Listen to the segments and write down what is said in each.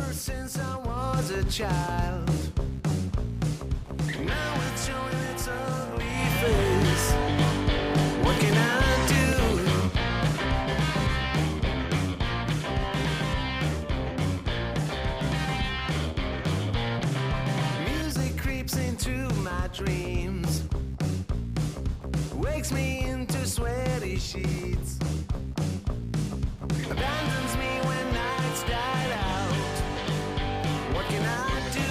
ever since I was a child. Now it's showing its ugly face. What can I do? Music creeps into my dreams, wakes me into sweaty sheets, abandons me when nights died out. What can I do?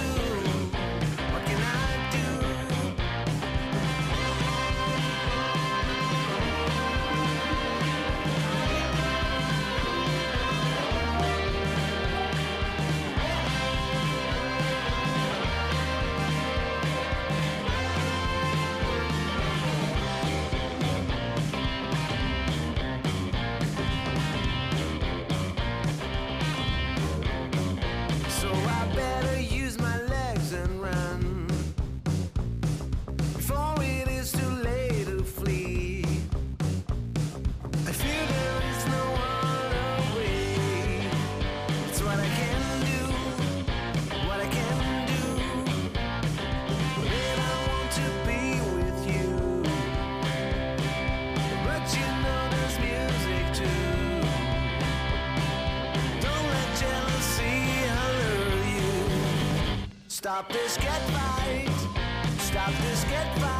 What can I do? So I better use my legs and run before it is too late to flee. I feel there is no other way. It's what I can do, what I can do. Then I want to be with you, but you know there's music too. Don't let jealousy alert you. Stop this, get right. Stop this, get right.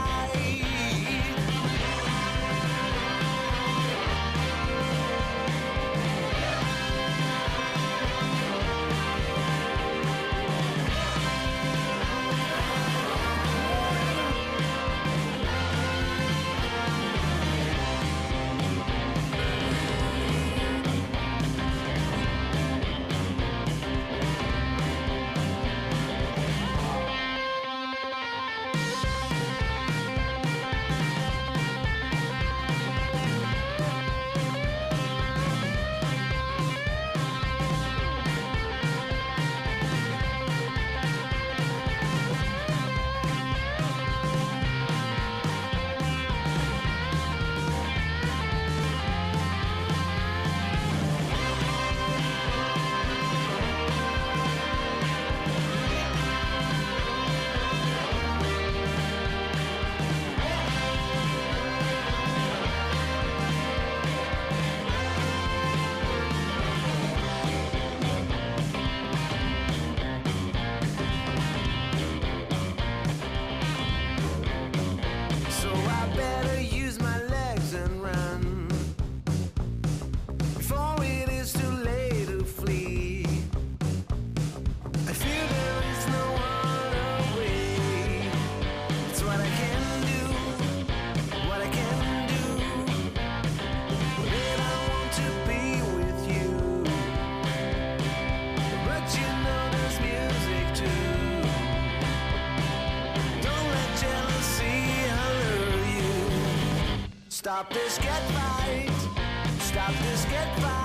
So I better use my legs and run before it is too late to flee. I feel there is no other way. It's what I can do, what I can do. Then I want to be with you, but you know there's music too. Don't let jealousy alert you. Stop this, get right. Stop this, get right.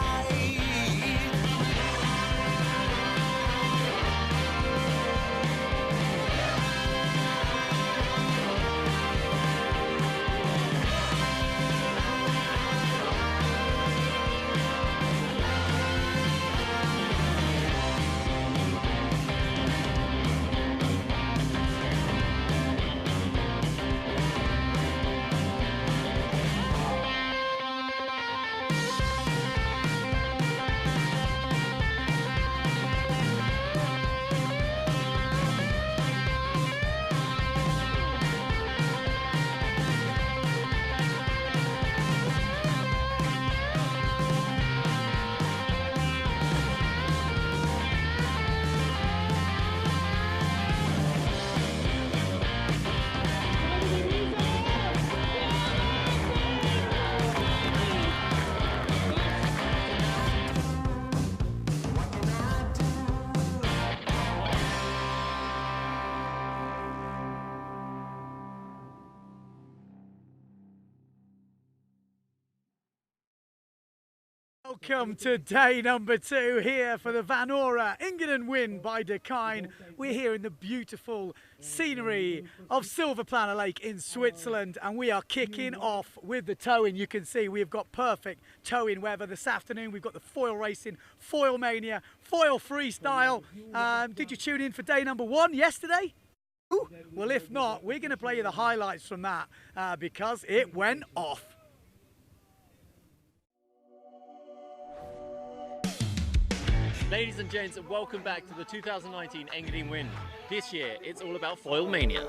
Welcome to day number 2 here for the Van Ora EngadinWind by Dakine. We're here in the beautiful scenery of Silverplaner Lake in Switzerland, and we are kicking off with the towing. You can see we've got perfect towing weather this afternoon. We've got the foil racing, foil mania, foil freestyle. Did you tune in for day number 1 yesterday? Ooh. Well, if not, we're going to play you the highlights from that because it went off. Ladies and gents, welcome back to the 2019 EngadinWind. This year, it's all about foil mania.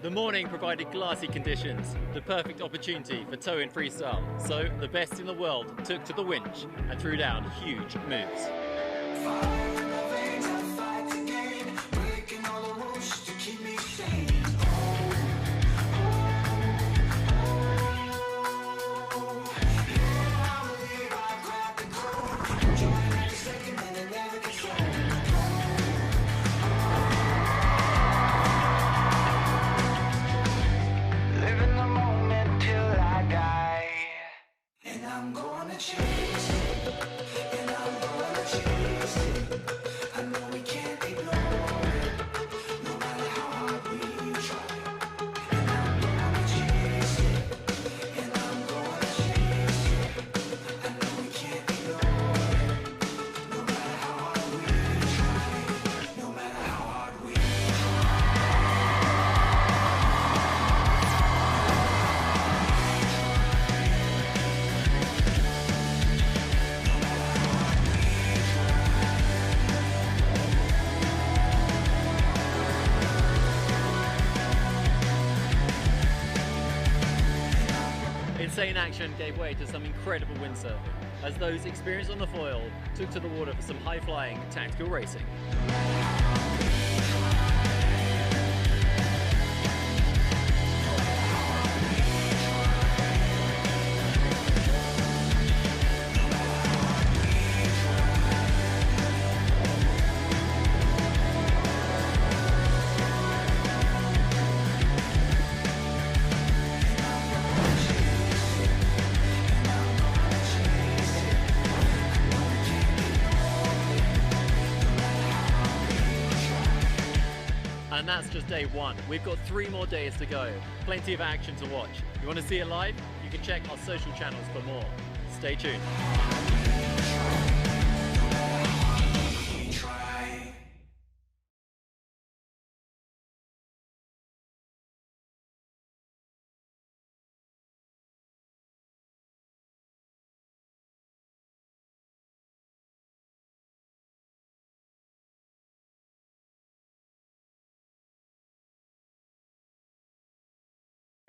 The morning provided glassy conditions, the perfect opportunity for towing freestyle. So the best in the world took to the winch and threw down huge moves. Insane action gave way to some incredible windsurfing, as those experienced on the foil took to the water for some high-flying tactical racing. And that's just day 1. We've got 3 more days to go. Plenty of action to watch. You want to see it live? You can check our social channels for more. Stay tuned.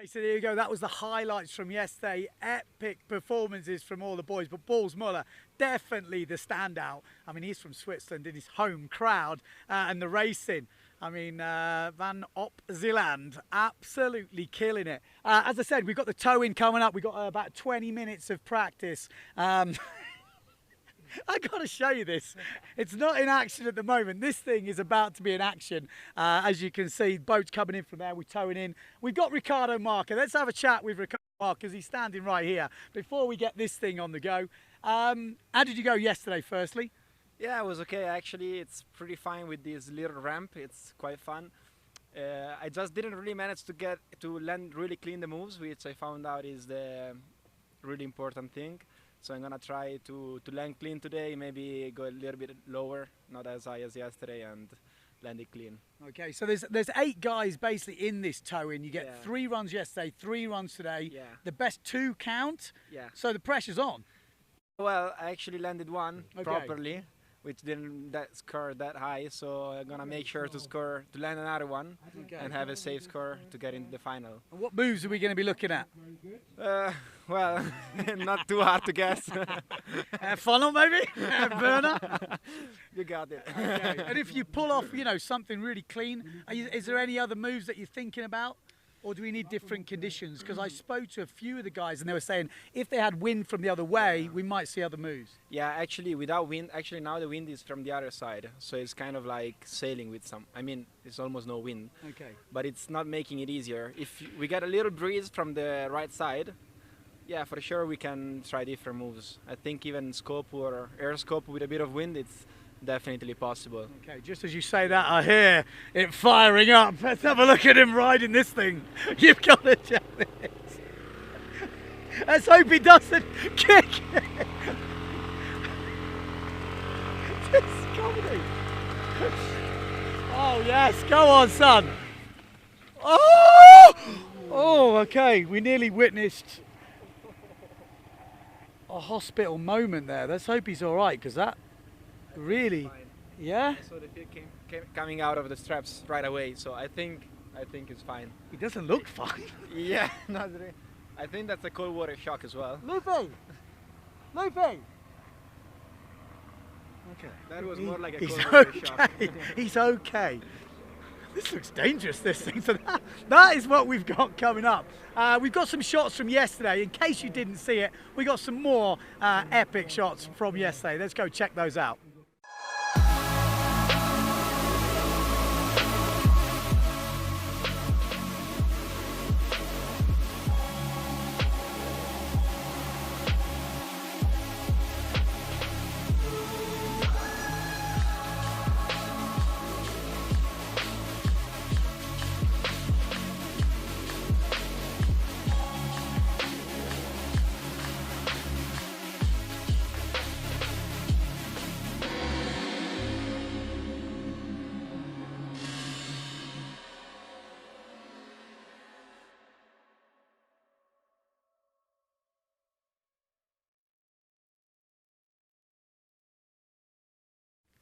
So there you go, that was the highlights from yesterday. Epic performances from all the boys, but Balls Muller, definitely the standout. I mean, he's from Switzerland in his home crowd, and the racing. I mean, Van op Zeeland, absolutely killing it. As I said, we've got the towing coming up. We've got about 20 minutes of practice. I got to show you this. It's not in action at the moment. This thing is about to be in action. As you can see, boats coming in from there. We're towing in. We've got Ricardo Marker. Let's have a chat with Ricardo Marker, because he's standing right here before we get this thing on the go. How did you go yesterday, firstly? Yeah, it was okay. Actually, it's pretty fine with this little ramp. It's quite fun. I just didn't really manage to land really clean the moves, which I found out is the really important thing. So I'm gonna try to land clean today, maybe go a little bit lower, not as high as yesterday, and land it clean. Okay, so there's 8 guys basically in this towing. You get 3 runs yesterday, 3 runs today. Yeah. The best 2 count. Yeah. So the pressure's on. Well, I actually landed one properly, which didn't score that high. So I'm gonna make sure to land another one, and have a safe score to get into the final. And what moves are we going to be looking at? Well, not too hard to guess. Funnel maybe? Burner? You got it. Okay. And if you pull off, you know, something really clean, is there any other moves that you're thinking about? Or do we need different conditions? Because I spoke to a few of the guys and they were saying if they had wind from the other way, we might see other moves. Yeah, actually, without wind, actually now the wind is from the other side, so it's kind of like sailing with some. I mean, it's almost no wind. Okay. But it's not making it easier. If we get a little breeze from the right side, yeah, for sure we can try different moves. I think even scope or air scope with a bit of wind, it's definitely possible. Okay, just as you say that, I hear it firing up. Let's have a look at him riding this thing. You've got to check this. Let's hope he doesn't kick it. This comedy. Oh yes, go on, son. Oh! Oh, okay. We nearly witnessed a hospital moment there. Let's hope he's all right, because that really, yeah. So the kid came coming out of the straps right away. So I think it's fine. He doesn't look fine. Yeah, not really. I think that's a cold water shock as well. Luffy! Luffy! Okay. That was more like a He's cold water shock. okay. He's okay. This looks dangerous, this thing. So that is what we've got coming up. We've got some shots from yesterday. In case you didn't see it, we got some more epic shots from yesterday. Let's go check those out.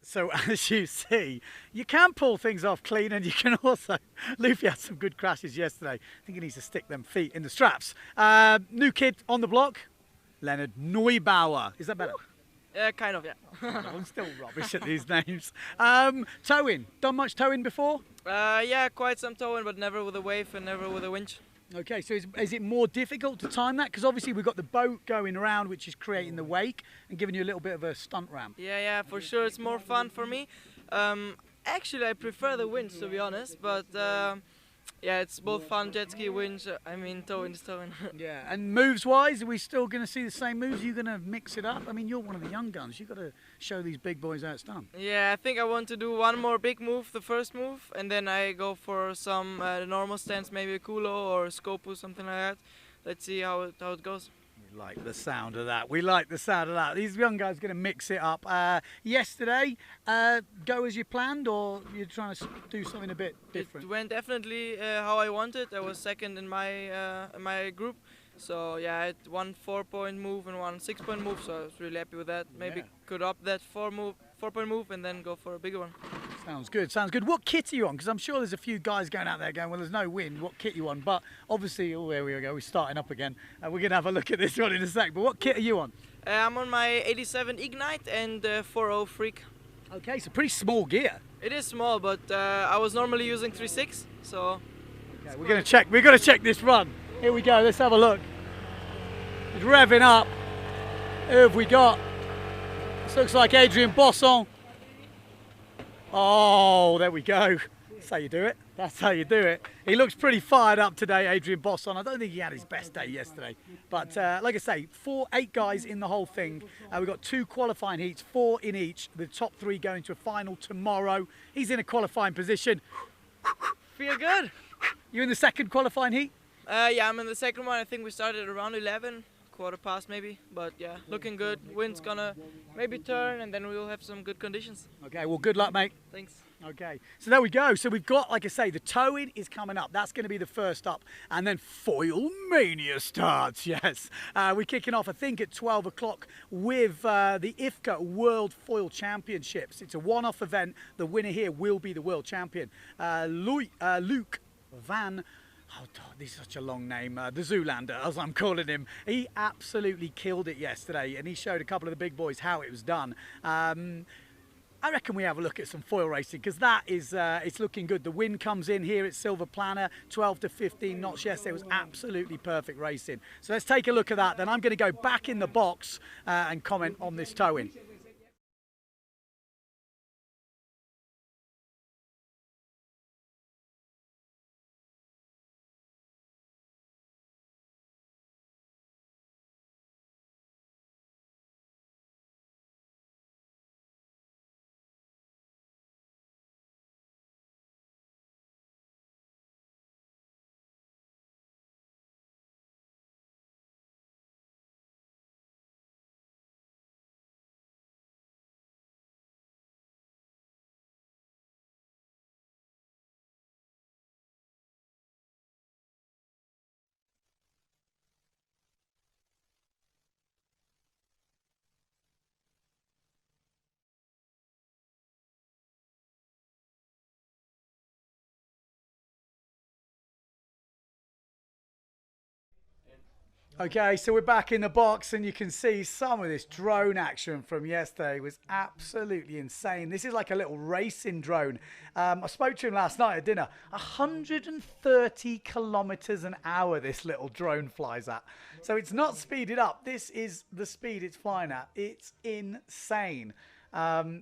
So as you see, you can pull things off clean, and you can also, Luffy had some good crashes yesterday. I think he needs to stick them feet in the straps. New kid on the block, Leonard Neubauer. Is that better? Kind of, yeah. I'm still rubbish at these names. Towing, done much towing before? Yeah, quite some towing, but never with a wave and never with a winch. Okay, so is it more difficult to time that? Because obviously we've got the boat going around, which is creating the wake and giving you a little bit of a stunt ramp. Yeah, for sure, it's more fun for me. Actually, I prefer the winch, to be honest, but yeah, it's both fun, jet ski, winch, I mean, towing is towing. Yeah, and moves-wise, are we still going to see the same moves? Are you going to mix it up? I mean, you're one of the young guns. You've got to show these big boys how it's done. Yeah, I think I want to do one more big move, the first move, and then I go for some normal stance, maybe a culo or a scopo, something like that. Let's see how it goes. We like the sound of that. We like the sound of that. These young guys are going to mix it up. Yesterday, go as you planned, or you're trying to do something a bit different? It went definitely how I wanted. I was second in my group. So yeah, I had one 4-point move and one 6-point move, so I was really happy with that. Maybe could up that 4-point move and then go for a bigger one. Sounds good, sounds good. What kit are you on? Because I'm sure there's a few guys going out there going, well, there's no wind, what kit are you on? But obviously, oh, there we go, we're starting up again. We're going to have a look at this one in a sec, but what kit are you on? I'm on my 87 Ignite and 4.0 Freak. Okay, so pretty small gear. It is small, but I was normally using 3.6, so... Okay, we're going to check this run. Here we go, let's have a look. It's revving up. Who have we got? This looks like Adrian Bosson. Oh, there we go. That's how you do it. That's how you do it. He looks pretty fired up today, Adrian Bosson. I don't think he had his best day yesterday. But like I say, 8 guys in the whole thing. We've got 2 qualifying heats, 4 in each. The top 3 going to a final tomorrow. He's in a qualifying position. Feel good. You in the second qualifying heat? Yeah, I'm in the second one. I think we started around 11. quarter past maybe. But yeah, looking good. Wind's gonna maybe turn, and then we'll have some good conditions. Okay, well, good luck, mate. Thanks. Okay, so there we go. So we've got, like I say, the towing is coming up. That's going to be the first up. And then Foil Mania starts, yes. We're kicking off, I think, at 12 o'clock with the IFPT World Foil Championships. It's a one-off event. The winner here will be the world champion. Luke Van... Oh, God, this is such a long name. The Zoolander, as I'm calling him. He absolutely killed it yesterday, and he showed a couple of the big boys how it was done. I reckon we have a look at some foil racing, because that is it's looking good. The wind comes in here at Silver Planner, 12 to 15 knots yesterday. It was absolutely perfect racing. So let's take a look at that. Then I'm going to go back in the box and comment on this towing. Okay, so we're back in the box, and you can see some of this drone action from yesterday was absolutely insane. This is like a little racing drone. I spoke to him last night at dinner. 130 kilometers an hour this little drone flies at. So it's not speeded up. This is the speed it's flying at. It's insane.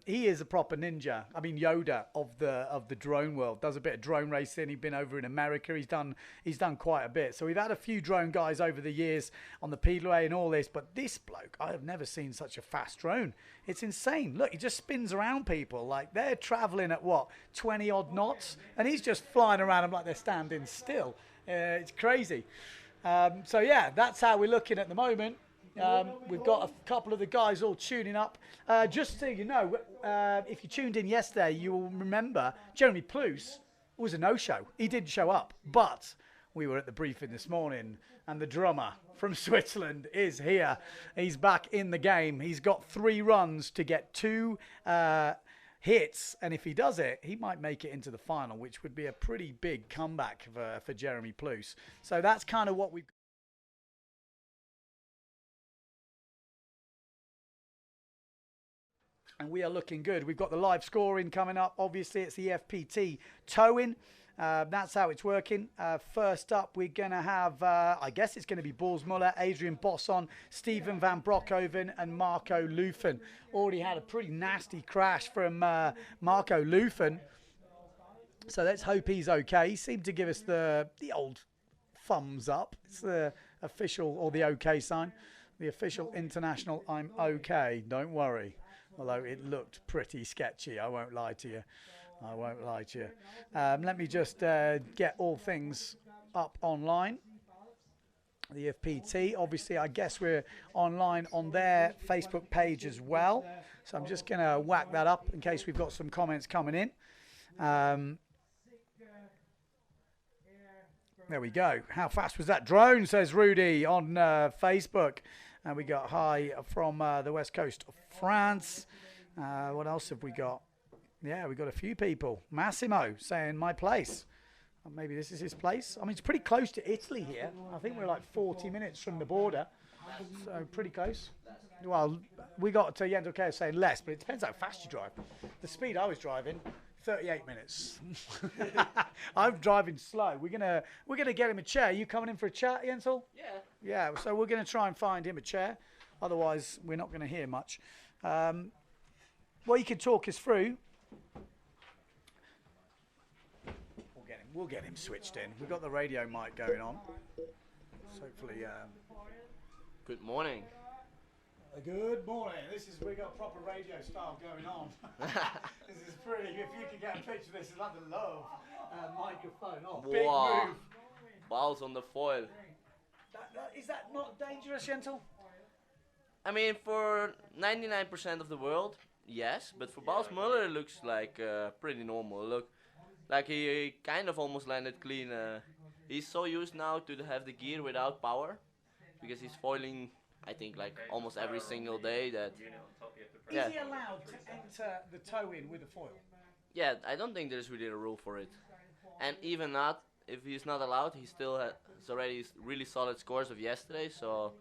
He is a proper ninja. I mean, Yoda of the drone world. Does a bit of drone racing. He's been over in America. He's done quite a bit. So we've had a few drone guys over the years on the Pedalway and all this. But this bloke, I have never seen such a fast drone. It's insane. Look, he just spins around people like they're traveling at what, 20 odd knots, and he's just flying around them like they're standing still. It's crazy. So yeah, that's how we're looking at the moment. We've got a couple of the guys all tuning up. Just so you know, if you tuned in yesterday, you will remember Jeremy Pluce was a no-show. He didn't show up, but we were at the briefing this morning, and the drummer from Switzerland is here. He's back in the game. He's got 3 runs to get 2 hits, and if he does it, he might make it into the final, which would be a pretty big comeback for Jeremy Pluce. So that's kind of what we've... And we are looking good. We've got the live scoring coming up. Obviously, it's the EFPT towing. That's how it's working. First up, we're going to have, I guess it's going to be Balls Muller, Adrian Bosson, Stephen Van Brockhoven, and Marco Lufen. Already had a pretty nasty crash from Marco Lufen. So let's hope he's okay. He seemed to give us the old thumbs up. It's the official, or the okay sign. The official international, I'm okay, don't worry. Although it looked pretty sketchy, I won't lie to you. I won't lie to you. Let me just get all things up online. The EFPT, obviously, I guess we're online on their Facebook page as well. So I'm just going to whack that up in case we've got some comments coming in. There we go. How fast was that drone, says Rudy on Facebook. And we got hi from the west coast of France. What else have we got? Yeah, we got a few people. Massimo saying my place. Maybe this is his place. I mean, it's pretty close to Italy here. I think we're like 40 minutes from the border. So pretty close. Well, we got to Yendo Care saying less, but it depends how fast you drive. The speed I was driving, 38 minutes. I'm driving slow. We're gonna get him a chair. You coming in for a chat, Jensel? Yeah. Yeah. So we're gonna try and find him a chair. Otherwise, we're not gonna hear much. Well, you can talk us through. We'll get him switched in. We've got the radio mic going on. So hopefully. Good morning. Good morning. We got proper radio style going on. This is pretty. If you could get a picture of this, it's like the love microphone. Oh, wow. Big move. Balls on the foil. Is that not dangerous, Gentle? I mean, for 99% of the world, yes, but for Bals Muller, it looks like pretty normal. Look, like he kind of almost landed clean. He's so used now to have the gear without power, because he's foiling, I think, like almost every single day. That Is he allowed to enter the toe in with a foil? yeah, I don't think there's really a rule for it. And even not, if he's not allowed, he still has already really solid scores of yesterday. So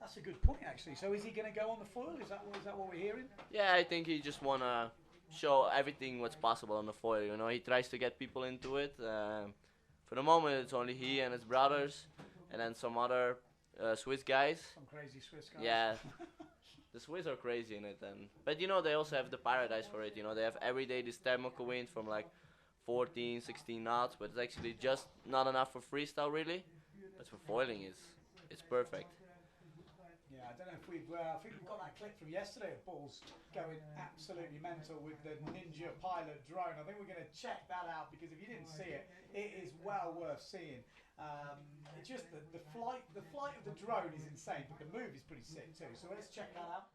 That's a good point, actually. So is he going to go on the foil? Is that what we're hearing? yeah, I think he just wanna show everything what's possible on the foil. You know, he tries to get people into it. For the moment, it's only he and his brothers, and then some other Swiss guys. Some crazy Swiss guys. Yeah, the Swiss are crazy in it, but you know they also have the paradise for it. You know, they have every day this thermal wind from like 14, 16 knots, but it's actually just not enough for freestyle really. But for foiling, it's perfect. Yeah, I don't know if I think we've got that clip from yesterday of Balls going absolutely mental with the Ninja Pilot drone. I think we're going to check that out because if you didn't see it, it is well worth seeing. It's just the flight of the drone is insane, but the move is pretty sick too. So let's check that out.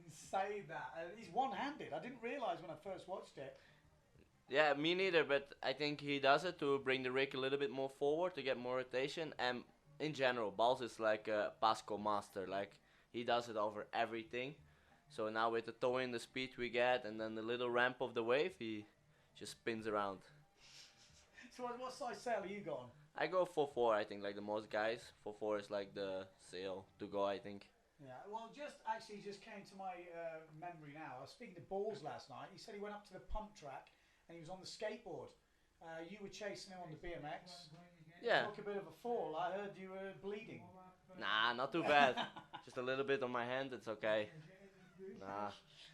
Insane that. He's one-handed. I didn't realise when I first watched it. Yeah, me neither, but I think he does it to bring the rig a little bit more forward to get more rotation. And in general, Bals is like a Pasco master. Like, he does it over everything. So now with the towing, the speed we get, and then the little ramp of the wave, he just spins around. So what size sail are you got on? I go 4-4, I think, like the most guys. 4-4 is like the sail to go, I think. Yeah, well, just came to my memory now. I was speaking to Balls last night. He said he went up to the pump track and he was on the skateboard. You were chasing him on the BMX. Yeah. Took a bit of a fall. I heard you were bleeding. Nah, not too bad. Just a little bit on my hand, it's okay. Nah.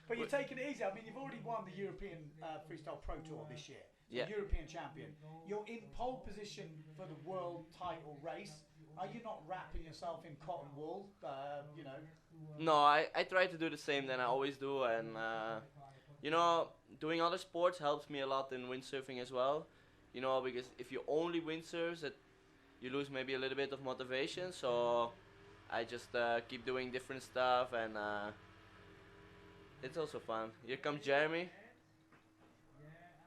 But you're taking it easy. I mean, you've already won the European Freestyle Pro Tour this year. So Yeah. European champion. You're in pole position for the world title race. Are you not wrapping yourself in cotton wool? You know. No, I try to do the same than I always do, and you know, doing other sports helps me a lot in windsurfing as well. You know, because if you only windsurf, you lose maybe a little bit of motivation. So I just keep doing different stuff, and it's also fun. Here comes Jeremy.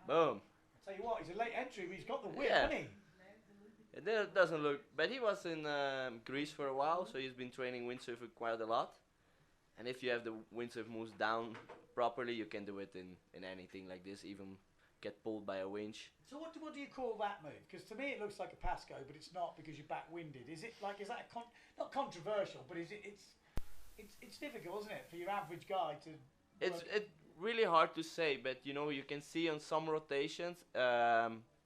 Boom. Tell you what, he's a late entry, but he's got the whip, Yeah. hasn't he? It doesn't look, but he was in Greece for a while, so he's been training windsurfing quite a lot. And if you have the windsurf moves down properly, you can do it in anything like this, even get pulled by a winch. So what do you call that move? Because to me it looks like a Pasco, but it's not because you're back-winded. Is that not controversial, but it's difficult, isn't it, for your average guy to? It's really hard to say, but you know, you can see on some rotations.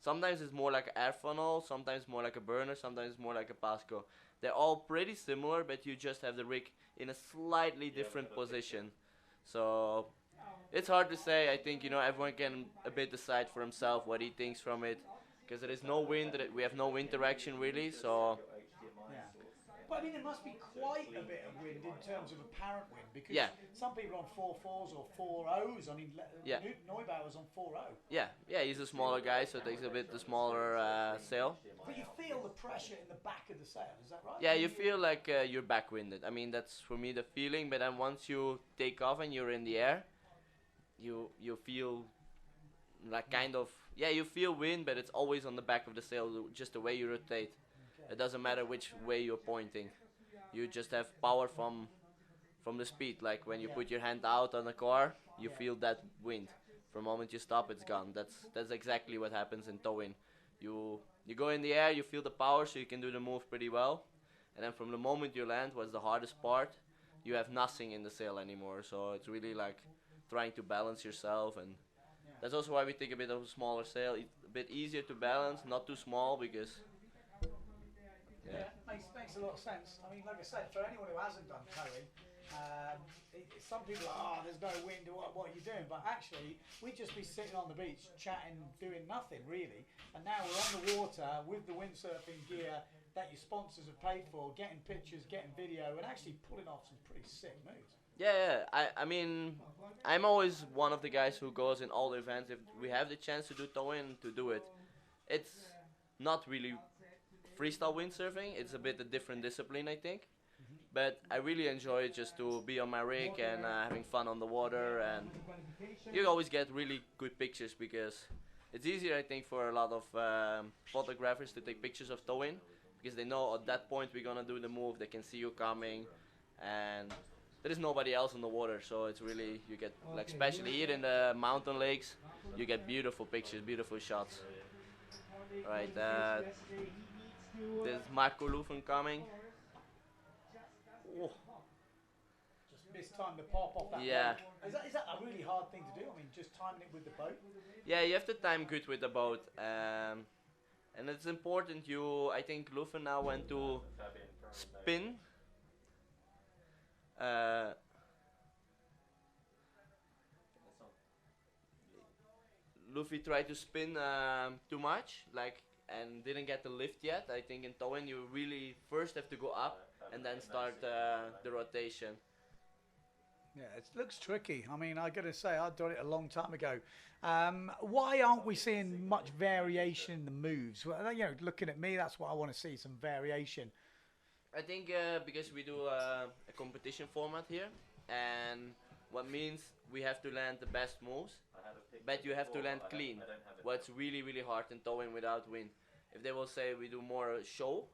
Sometimes it's more like an air funnel, sometimes more like a burner, sometimes more like a Pasco. They're all pretty similar, but you just have the rig in a slightly different position. So it's hard to say. I think, you know, everyone can a bit decide for himself what he thinks from it, because there is no wind. We have no wind direction really. So Yeah. But I mean, there must be quite a bit of wind in terms of apparent wind, because Yeah. some people are on 4.4s or 4.0s. I mean, Yeah. Neubauer's on 4.0. yeah, he's a smaller guy, so it takes a bit the smaller sail. But you feel the pressure in the back of the sail, is that right? Yeah, you feel like you're backwinded. I mean, that's for me the feeling. But then once you take off and you're in the air, you feel like kind of, yeah, you feel wind, but it's always on the back of the sail, just the way you rotate. It doesn't matter which way you're pointing. You just have power from the speed. Like when you put your hand out on a car, you feel that wind. From the moment you stop, it's gone. That's exactly what happens in towing. You go in the air, you feel the power, so you can do the move pretty well. And then from the moment you land, what's the hardest part? You have nothing in the sail anymore. So it's really like trying to balance yourself, and that's also why we take a bit of a smaller sail. It's a bit easier to balance, not too small, because Yeah. makes a lot of sense. I mean, like I said, for anyone who hasn't done towing, some people are, there's no wind, what are you doing? But actually, we'd just be sitting on the beach, chatting, doing nothing really. And now we're on the water with the windsurfing gear that your sponsors have paid for, getting pictures, getting video, and actually pulling off some pretty sick moves. Yeah. I mean, I'm always one of the guys who goes in all the events. If we have the chance to do towing, to do it. It's not really freestyle windsurfing. It's a bit a different discipline, I think. But I really enjoy it just to be on my rig and having fun on the water. And you always get really good pictures because it's easier, I think, for a lot of photographers to take pictures of towing because they know at that point we're gonna do the move. They can see you coming, and there is nobody else on the water. So it's really, you get, like, especially here in the mountain lakes, you get beautiful pictures, beautiful shots. Right, there's Marco Lufen coming. Oh. Just mistimed the pop off that Yeah. boat. Is that a really hard thing to do? I mean, just timing it with the boat? Yeah, you have to time good with the boat. And it's important I think Lufen now went to spin. Luffy tried to spin too much, and didn't get the lift yet. I think in towing you really first have to go up and then start the rotation. Yeah, it looks tricky. I mean, I got to say, I've done it a long time ago. Why aren't we seeing much variation in the moves? Well, you know, looking at me, that's what I want to see, some variation. I think because we do a competition format here, and what means we have to land the best moves, but you have to land clean. What's really, really hard in towing without wind. If they will say we do more show,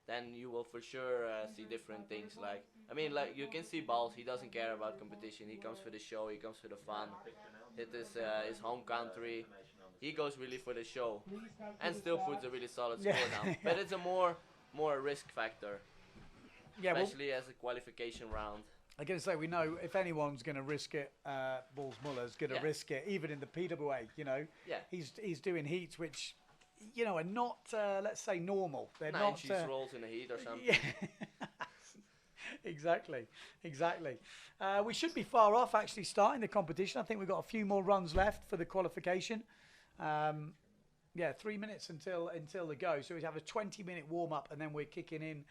then you will for sure see different things. Like, I mean, like you can see Balls, he doesn't care about competition. He comes for the show, he comes for the fun. It is his home country. He goes really for the show, and still puts a really solid score down. But it's a more risk factor, Yeah, especially as a qualification round. I'm going to say, we know if anyone's going to risk it, Balls Muller's going to risk it, even in the PWA, you know. Yeah. He's doing heats which, you know, are not, let's say, normal. They're 9 not... cheese rolls in the heat or something. Yeah. Exactly. We should be far off actually starting the competition. I think we've got a few more runs left for the qualification. 3 minutes until the go. So we have a 20-minute warm-up and then we're kicking in...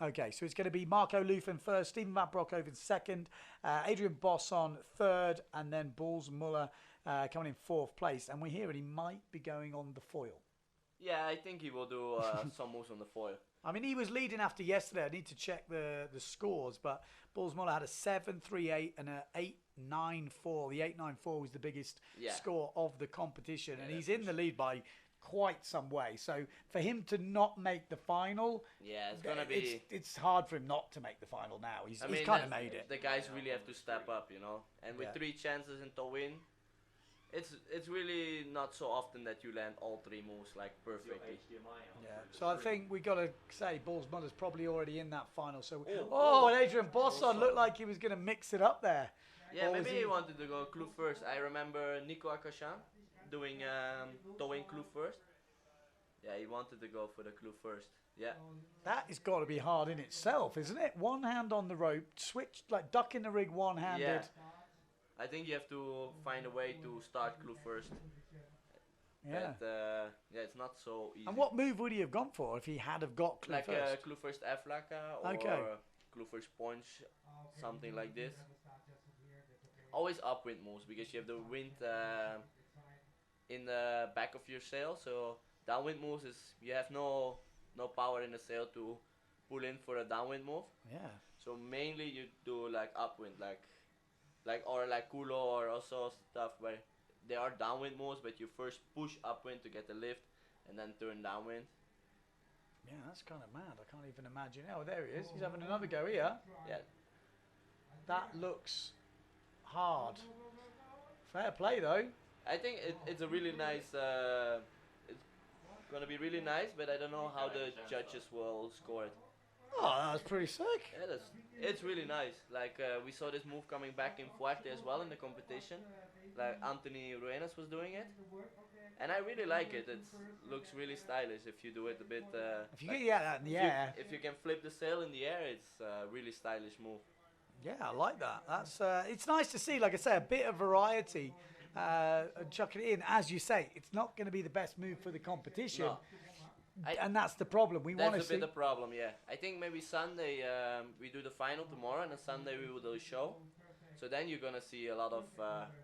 Okay, so it's going to be Marco Lufen first, Steven Van Broekhoven second, Adrian Bosson third, and then Balls Muller coming in fourth place. And we're hearing he might be going on the foil. Yeah, I think he will do some moves on the foil. I mean, he was leading after yesterday. I need to check the scores, but Balls Muller had a 7.38 and a 8.94. The 8.94 was the biggest score of the competition, and he's in the lead by quite some way. So for him to not make the final, it's gonna be. It's hard for him not to make the final now. He's kind of made it. The guys really have to step up, you know. And with 3 chances in towing, it's really not so often that you land all 3 moves like perfectly. Yeah. So I think we got to say Balls Muller's probably already in that final. So and Adrian Bosson looked like he was going to mix it up there. Yeah, maybe he wanted to go clue first. I remember Nico Akashan doing towing clue first. Yeah, he wanted to go for the clue first. Yeah. That has got to be hard in itself, isn't it? One hand on the rope, switch, like ducking the rig one-handed. Yeah. I think you have to find a way to start clue first. Yeah. But, it's not so easy. And what move would he have gone for if he had have got clue first? Like clue first F-Laka or clue first punch, something like this. Always upwind moves because you have the wind in the back of your sail. So downwind moves is you have no power in the sail to pull in for a downwind move. Yeah. So mainly you do like upwind, like Kulo or also stuff where they are downwind moves, but you first push upwind to get the lift and then turn downwind. Yeah, that's kind of mad. I can't even imagine. Oh, there he is. He's having another go here. Yeah. That looks hard. Fair play though. I think it's a really nice. It's gonna be really nice, but I don't know how the judges will score it. Oh, that's pretty sick. Yeah, it's really nice. Like we saw this move coming back in Fuerte as well in the competition. Like Anthony Ruenas was doing it, and I really like it. It looks really stylish if you do it a bit. If you Like get that in the air, if you can flip the sail in the air, it's a really stylish move. yeah, I like that. That's it's nice to see, like I say, a bit of variety. And chucking it in, as you say, it's not going to be the best move for the competition, No. and that's the problem. We want to That's a see. bit the problem, yeah. I think maybe Sunday we do the final tomorrow, and on Sunday we will do a show. So then you're gonna see a lot of,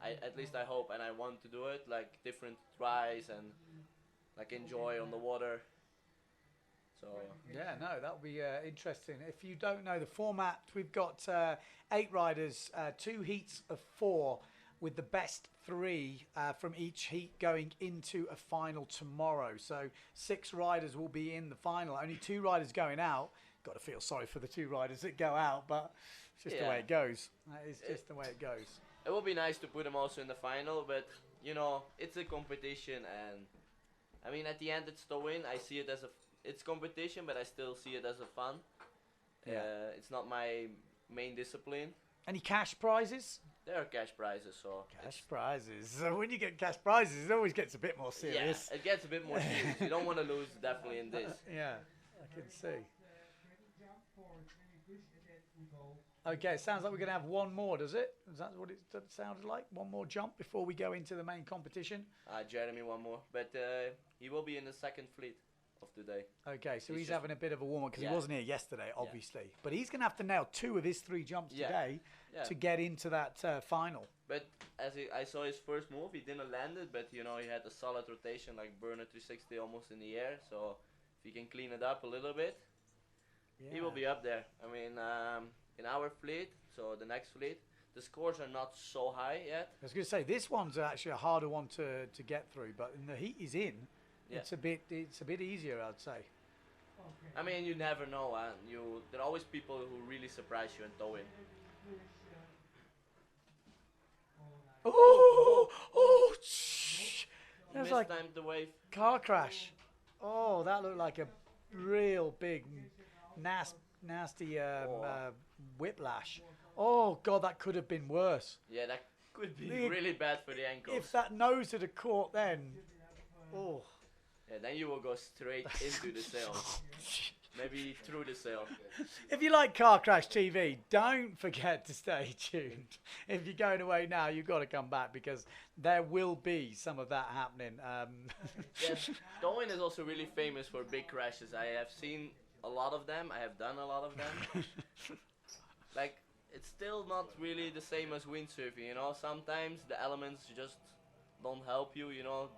at least I hope, and I want to do it, like different tries and like enjoy on the water. So Yeah, no, that'll be interesting. If you don't know the format, we've got 8 riders, 2 heats of 4, with the best 3 from each heat going into a final tomorrow. So 6 riders will be in the final. Only 2 riders going out. Got to feel sorry for the 2 riders that go out, but it's just the way it goes. It's just the way it goes. it would be nice to put them also in the final, but you know, it's a competition, and I mean, at the end it's the win. I see it as it's competition, but I still see it as a fun. Yeah. It's not my main discipline. Any cash prizes? There are cash prizes, so Cash prizes. So when you get cash prizes, it always gets a bit more serious. yeah, it gets a bit more serious. You don't want to lose definitely in this. Yeah, I can see. Okay, it sounds like we're going to have one more, does it? Is that what it sounded like? One more jump before we go into the main competition? Jeremy one more, but he will be in the second fleet of today. Okay, so he's just- having a bit of a warm-up because Yeah. he wasn't here yesterday, obviously. But he's going to have to nail 2 of his 3 jumps Yeah. today Yeah. to get into that final. But as I saw his first move, he didn't land it, but you know, he had a solid rotation, like burner 360 almost in the air. So if he can clean it up a little bit, he will be up there. I mean, in our fleet, so the next fleet, the scores are not so high yet. I was going to say, this one's actually a harder one to get through, but in the heat he's in, Yeah. it's a bit easier, I'd say. I mean, you never know. There are always people who really surprise you and tow in. Oh, shh. That's like Mistimed the wave. car crash. Oh, that looked like a real big, nasty whiplash. Oh, God, that could have been worse. Yeah, that could be The- really bad for the ankles. If that nose had have caught then, oh. Yeah, then you will go straight into the sail. Maybe through the sail. If you like Car Crash TV, don't forget to stay tuned. If you're going away now, you've got to come back because there will be some of that happening. Yes, Towing is also really famous for big crashes. I have seen a lot of them. I have done a lot of them. Like, it's still not really the same as windsurfing, you know. Sometimes the elements just don't help you, you know,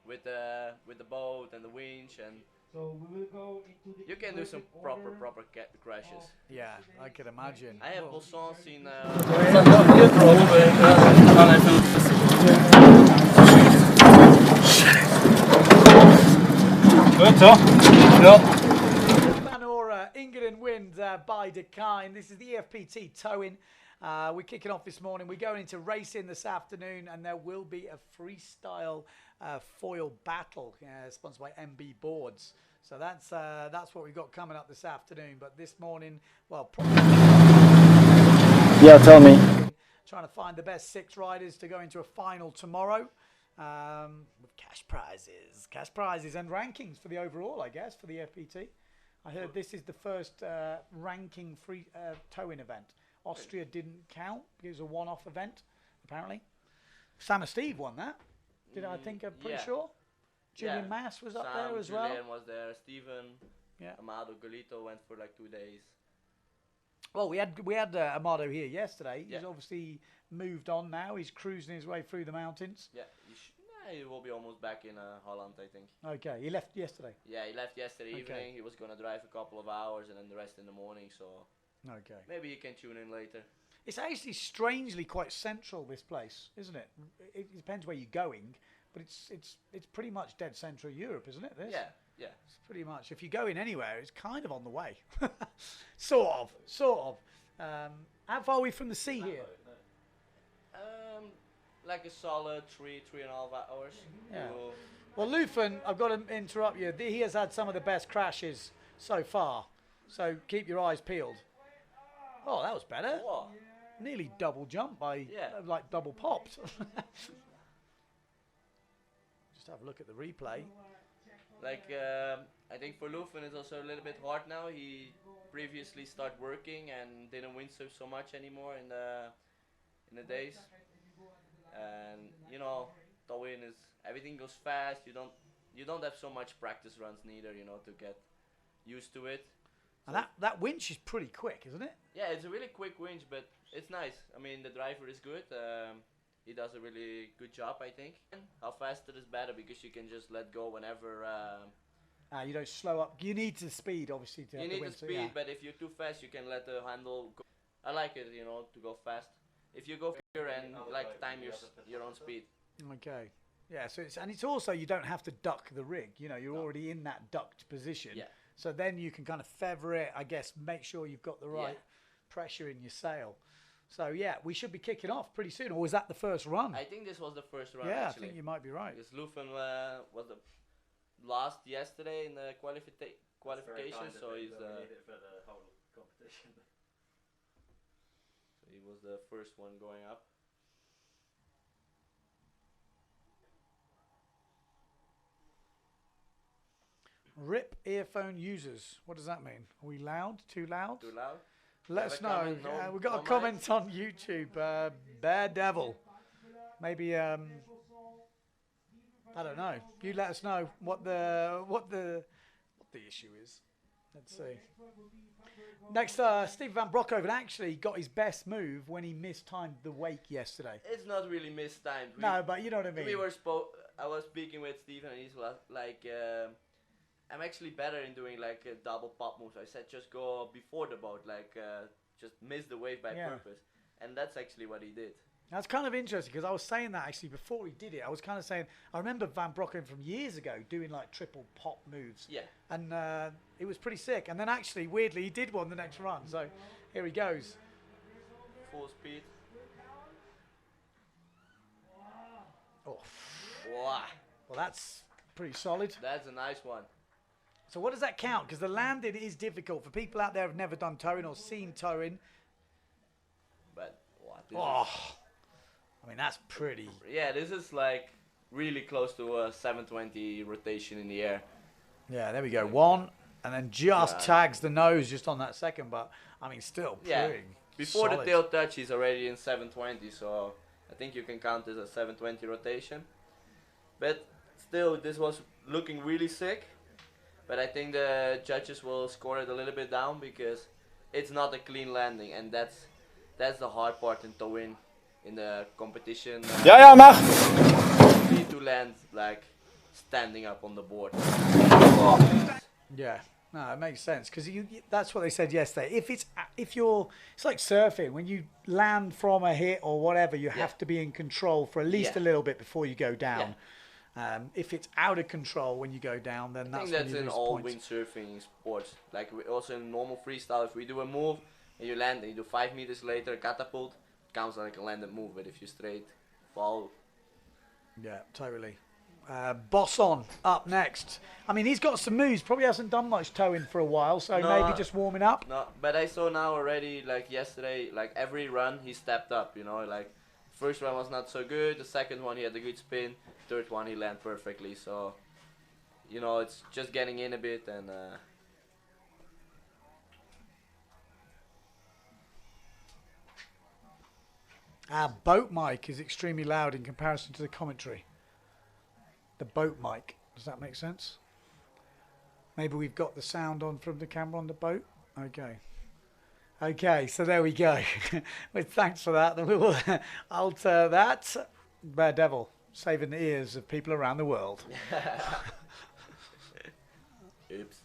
with the boat and the winch, and So we will go into the you can do some inverted proper order. crashes. Yeah, I can imagine. I have Well, Bolson seen. Manora, EngadinWind by Dakine. This is the EFPT towing. We're kicking off this morning. We're going into racing this afternoon, and there will be a freestyle foil battle sponsored by MB Boards. So that's what we've got coming up this afternoon. But this morning, well, Yeah, tell me. trying to find the best 6 riders to go into a final tomorrow with cash prizes and rankings for the overall, I guess, for the FPT. I heard this is the first ranking free towing event. Austria didn't count because it was a one-off event, apparently. Sam and Steve won that. I think I'm pretty Yeah. sure. Julian Yeah. Mass was up Sam, there as well. Julian was there. Steven, Yeah. Amado Galito went for like 2 days. Well, we had Amado here yesterday. He's Yeah. obviously moved on now. He's cruising his way through the mountains. Yeah, he will be almost back in Holland, I think. Okay, he left yesterday. Yeah, he left yesterday Okay. evening. He was gonna drive a couple of hours and then the rest in the morning. So Okay. maybe you can tune in later. It's actually strangely quite central, this place, isn't it? It depends where you're going, but it's pretty much dead central Europe, isn't it? This? Yeah, yeah. It's pretty much. If you're going anywhere, it's kind of on the way. sort of. How far are we from the sea here? Like a solid 3.5 hours. Yeah. You- Well, Luthen, I've got to interrupt you. He has had some of the best crashes so far. So keep your eyes peeled. Oh, that was better. Whoa. Nearly double jump by, like double popped. Just have a look at the replay. Like, I think for Lufen it's also a little bit hard now. He previously started working and didn't windsurf so much anymore in the days. And you know, towing is everything goes fast. You don't have so much practice runs neither, you know, to get used to it. And that winch is pretty quick, isn't it? Yeah, it's a really quick winch, but it's nice. I mean, the driver is good. He does a really good job, I think. How faster is better because you can just let go whenever. You don't slow up. You need the speed, obviously, to have the You need wind. the speed, but if you're too fast, you can let the handle go. I like it, you know, to go fast. If you go here and like time your own speed. Okay. Yeah. So it's also you don't have to duck the rig. You know, you're already in that ducked position. Yeah. So then you can kind of feather it. I guess make sure you've got the right pressure in your sail. So yeah, we should be kicking off pretty soon. Or was that the first run? I think this was the first run. Yeah, actually. I think you might be right. Because Lufen was the last yesterday in the qualification, so he's for the whole competition. So he was the first one going up. RIP earphone users. What does that mean? Are we loud? Too loud? Too loud? Let us know. comment? We've got No a comment on YouTube. Bear Devil. Maybe I don't know. You let us know what the issue is. Let's see. Next, Steve Van Broekhoven actually got his best move when he mistimed the wake yesterday. It's not really mistimed. No, but you know what I mean. I was speaking with Steven and he's like, I'm actually better in doing like a double pop moves. I said just go before the boat, like just miss the wave by purpose, and that's actually what he did. That's kind of interesting because I was saying that actually before he did it. I was kind of saying I remember Van Broekhoven from years ago doing like triple pop moves. Yeah. And it was pretty sick. And then actually, weirdly, he did one the next run. So here he goes. Full speed. Oh. Wow. Well, that's pretty solid. That's a nice one. So what does that count? Because the landing is difficult for people out there who've never done towing or seen towing. But what? I mean, that's pretty. Yeah, this is like really close to a 720 rotation in the air. Yeah, there we go. One, and then just tags the nose just on that second. But I mean, still pretty Before solid. the tail touch, he's already in 720. So I think you can count this as a 720 rotation. But still, this was looking really sick. But I think the judges will score it a little bit down because it's not a clean landing, and that's the hard part in towing in the competition. Ja, mag. You need to land like standing up on the board. Yeah, no, it makes sense because that's what they said yesterday. It's like surfing. When you land from a hit or whatever, you have to be in control for at least a little bit before you go down. If it's out of control when you go down, then I think that's in all windsurfing sports. Like also in normal freestyle, if we do a move and you land and you do 5 meters later, catapult, it counts like a landed move. But if you straight fall. Yeah, totally. Boss on up next. I mean, he's got some moves. Probably hasn't done much towing for a while, so maybe just warming up. No, but I saw now already, like yesterday, like every run he stepped up. You know, like first run was not so good. The second one he had a good spin. Third one he landed perfectly. So, you know, it's just getting in a bit and. Our boat mic is extremely loud in comparison to the commentary. The boat mic. Does that make sense? Maybe we've got the sound on from the camera on the boat. Okay. Okay, so there we go. Well, thanks for that. Then we will alter that. Bear Devil, saving the ears of people around the world. Oops.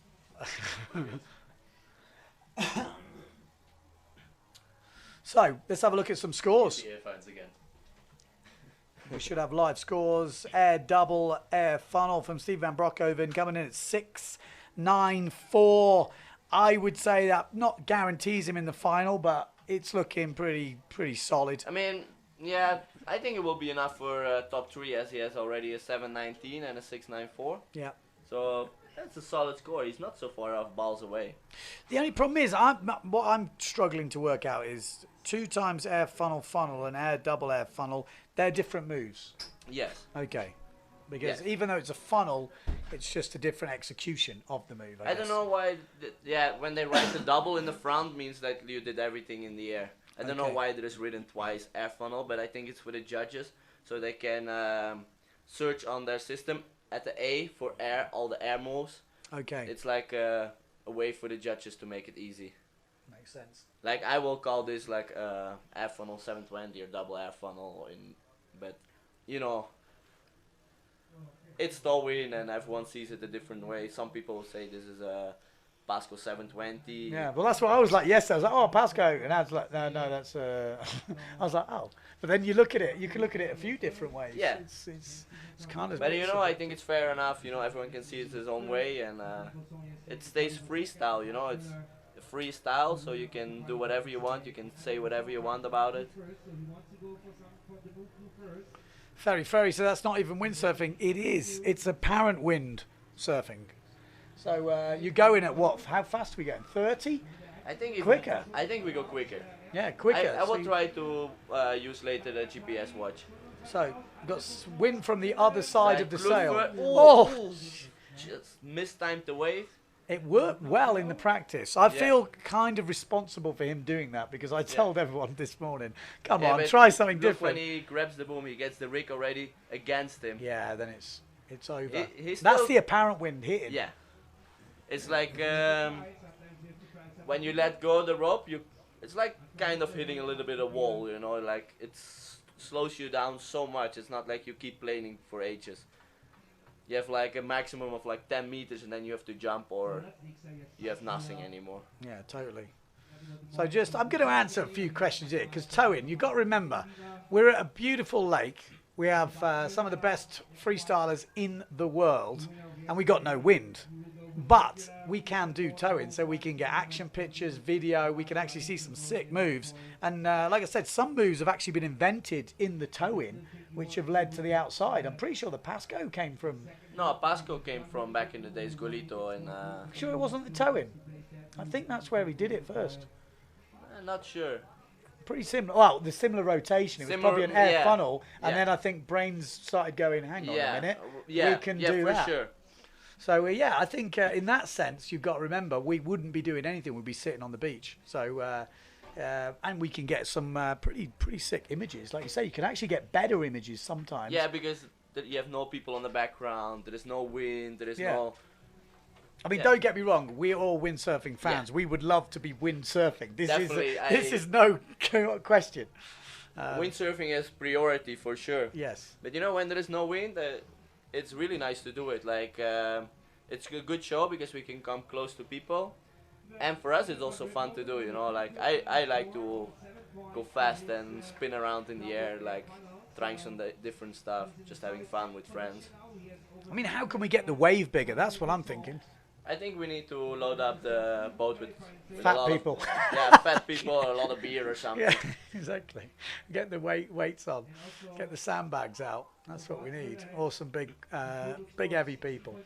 So, let's have a look at some scores. The earphones again. We should have live scores. Air double, air funnel from Steve Van Broekhoven coming in at 6.94. I would say that not guarantees him in the final, but it's looking pretty solid. I mean, yeah, I think it will be enough for top 3 as he has already a 7.19 and a 6.94. Yeah. So That's a solid score. He's not so far off balls away. The only problem is, what I'm struggling to work out is 2 times air funnel and air double air funnel. They're different moves. Yes. Okay. Because Yes. even though it's a funnel, it's just a different execution of the move. I don't know why. When they write the double in the front means that you did everything in the air. I don't know Okay. why it is written twice air funnel, but I think it's for the judges so they can search on their system at the A for air, all the air moves. Okay. It's like a way for the judges to make it easy. Makes sense. Like I will call this like air funnel 720 or double air funnel, but you know, it's towing and everyone sees it a different way. Some people say this is a Pasco 720. Yeah, well, that's what I was like yesterday. I was like, oh, Pasco. And I was like, no, that's... I was like, oh. But then you look at it, you can look at it a few different ways. Yeah. It's kind of... But you know, I think it's fair enough. You know, everyone can see it his own way, and it stays freestyle. You know, it's a freestyle, so you can do whatever you want. You can say whatever you want about it. Ferry. So that's not even windsurfing. It is. It's apparent wind surfing. So you go in at what? How fast are we going? 30? I think Quicker. I think we go quicker. Yeah, quicker. I will So try to use later the GPS watch. So got wind from the other side of the sail. Oh, just mistimed the wave. It worked well in the practice. I Yeah. feel kind of responsible for him doing that because I told everyone this morning, come Yeah, on, but try something look, different. when he grabs the boom, he gets the rig already against him. Yeah, then it's over. He's That's still- the apparent wind hitting. Yeah. It's like when you let go of the rope, it's like kind of hitting a little bit of wall, you know, like it slows you down so much. It's not like you keep planing for ages. You have like a maximum of like 10 meters and then you have to jump or you have nothing anymore. Yeah, totally. So I'm going to answer a few questions here because towing, you've got to remember, we're at a beautiful lake. We have some of the best freestylers in the world and we got no wind. But we can do towing, so we can get action pictures, video, we can actually see some sick moves. And like I said, some moves have actually been invented in the towing, which have led to the outside. I'm pretty sure the Pasco came from... No, Pasco came from back in the days, Golito, and... Sure it wasn't the towing? I think that's where he did it first. not sure. Pretty similar. Well, the similar rotation. It was probably an air funnel, and then I think brains started going, hang on a minute, we can do for that. sure. So yeah, I think in that sense, you've got to remember we wouldn't be doing anything. We'd be sitting on the beach. So and we can get some pretty sick images. Like you say, you can actually get better images sometimes. Yeah, because you have no people on the background. There is no wind. There is no. I mean, don't get me wrong. We're all windsurfing fans. Yeah. We would love to be windsurfing. This Definitely, this is no question. Windsurfing is priority for sure. Yes. But you know, when there is no wind, it's really nice to do it. Like it's a good show because we can come close to people, and for us it's also fun to do. You know, like I like to go fast and spin around in the air, like trying some different stuff, just having fun with friends. I mean, how can we get the wave bigger? That's what I'm thinking. I think we need to load up the boat with Fat a lot people. Fat people, a lot of beer or something. Yeah, exactly. Get the weights on. Get the sandbags out. That's what we need. Awesome big heavy people.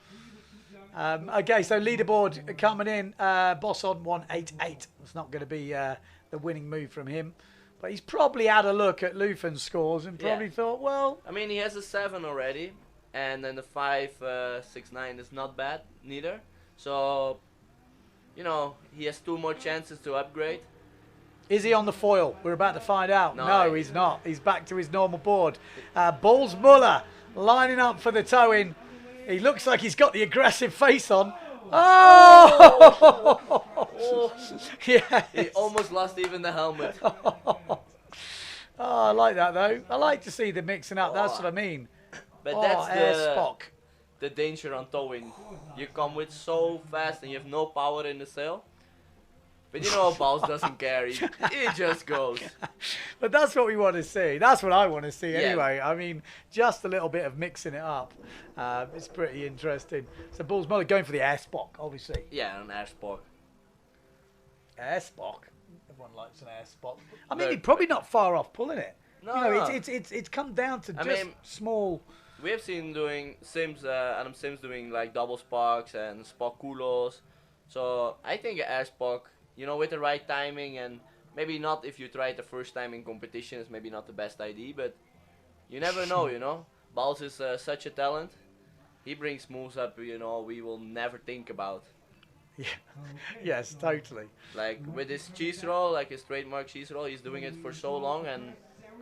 Okay, so leaderboard coming in. Boss on 188. It's not going to be the winning move from him. But he's probably had a look at Lufen's scores and probably thought, well... I mean, he has a 7 already. And then the 5.69 is not bad, neither. So, you know, he has 2 more chances to upgrade. Is he on the foil? We're about to find out. No, He's not. He's back to his normal board. Balls Muller lining up for the towing. He looks like he's got the aggressive face on. Oh! Yeah. He almost lost even the helmet. Oh, I like that, though. I like to see the mixing up. That's what I mean. But that's Spock. the danger on towing. You come with so fast and you have no power in the sail. But you know, Balls doesn't care. He just goes. But that's what we want to see. That's what I want to see Yeah. anyway. I mean, just a little bit of mixing it up. It's pretty interesting. So Balls Muller going for the air Spock, obviously. Yeah, an air Spock. Air Spock. Everyone likes an air Spock. I mean, he's probably not far off pulling it. No, you know, no. it's come down to just small. we have seen doing Sims, Adam Sims doing like double sparks and spaculos. So I think air spark, you know, with the right timing, and maybe not if you try it the first time in competition, is maybe not the best idea, but you never know, you know. Balls is such a talent. He brings moves up, you know, we will never think about. Yeah. Yes, totally. Like with his cheese roll, like his trademark cheese roll, he's doing it for so long, and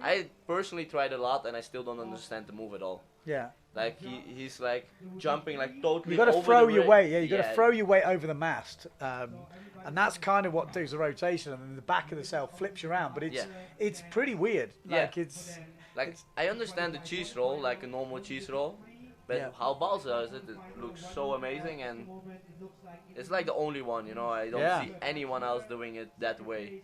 I personally tried a lot, and I still don't understand the move at all. Yeah. Like he's like jumping like totally. You got to over throw the your ring. weight. Yeah, you got to Yeah. throw your weight over the mast, and that's kind of what does the rotation. And then the back of the sail flips you around, but it's pretty weird. Yeah. Like it's Like I understand the cheese roll, like a normal cheese roll, but Yeah. how Balls does it, it looks so amazing, and it's like the only one, you know. I don't Yeah. see anyone else doing it that way.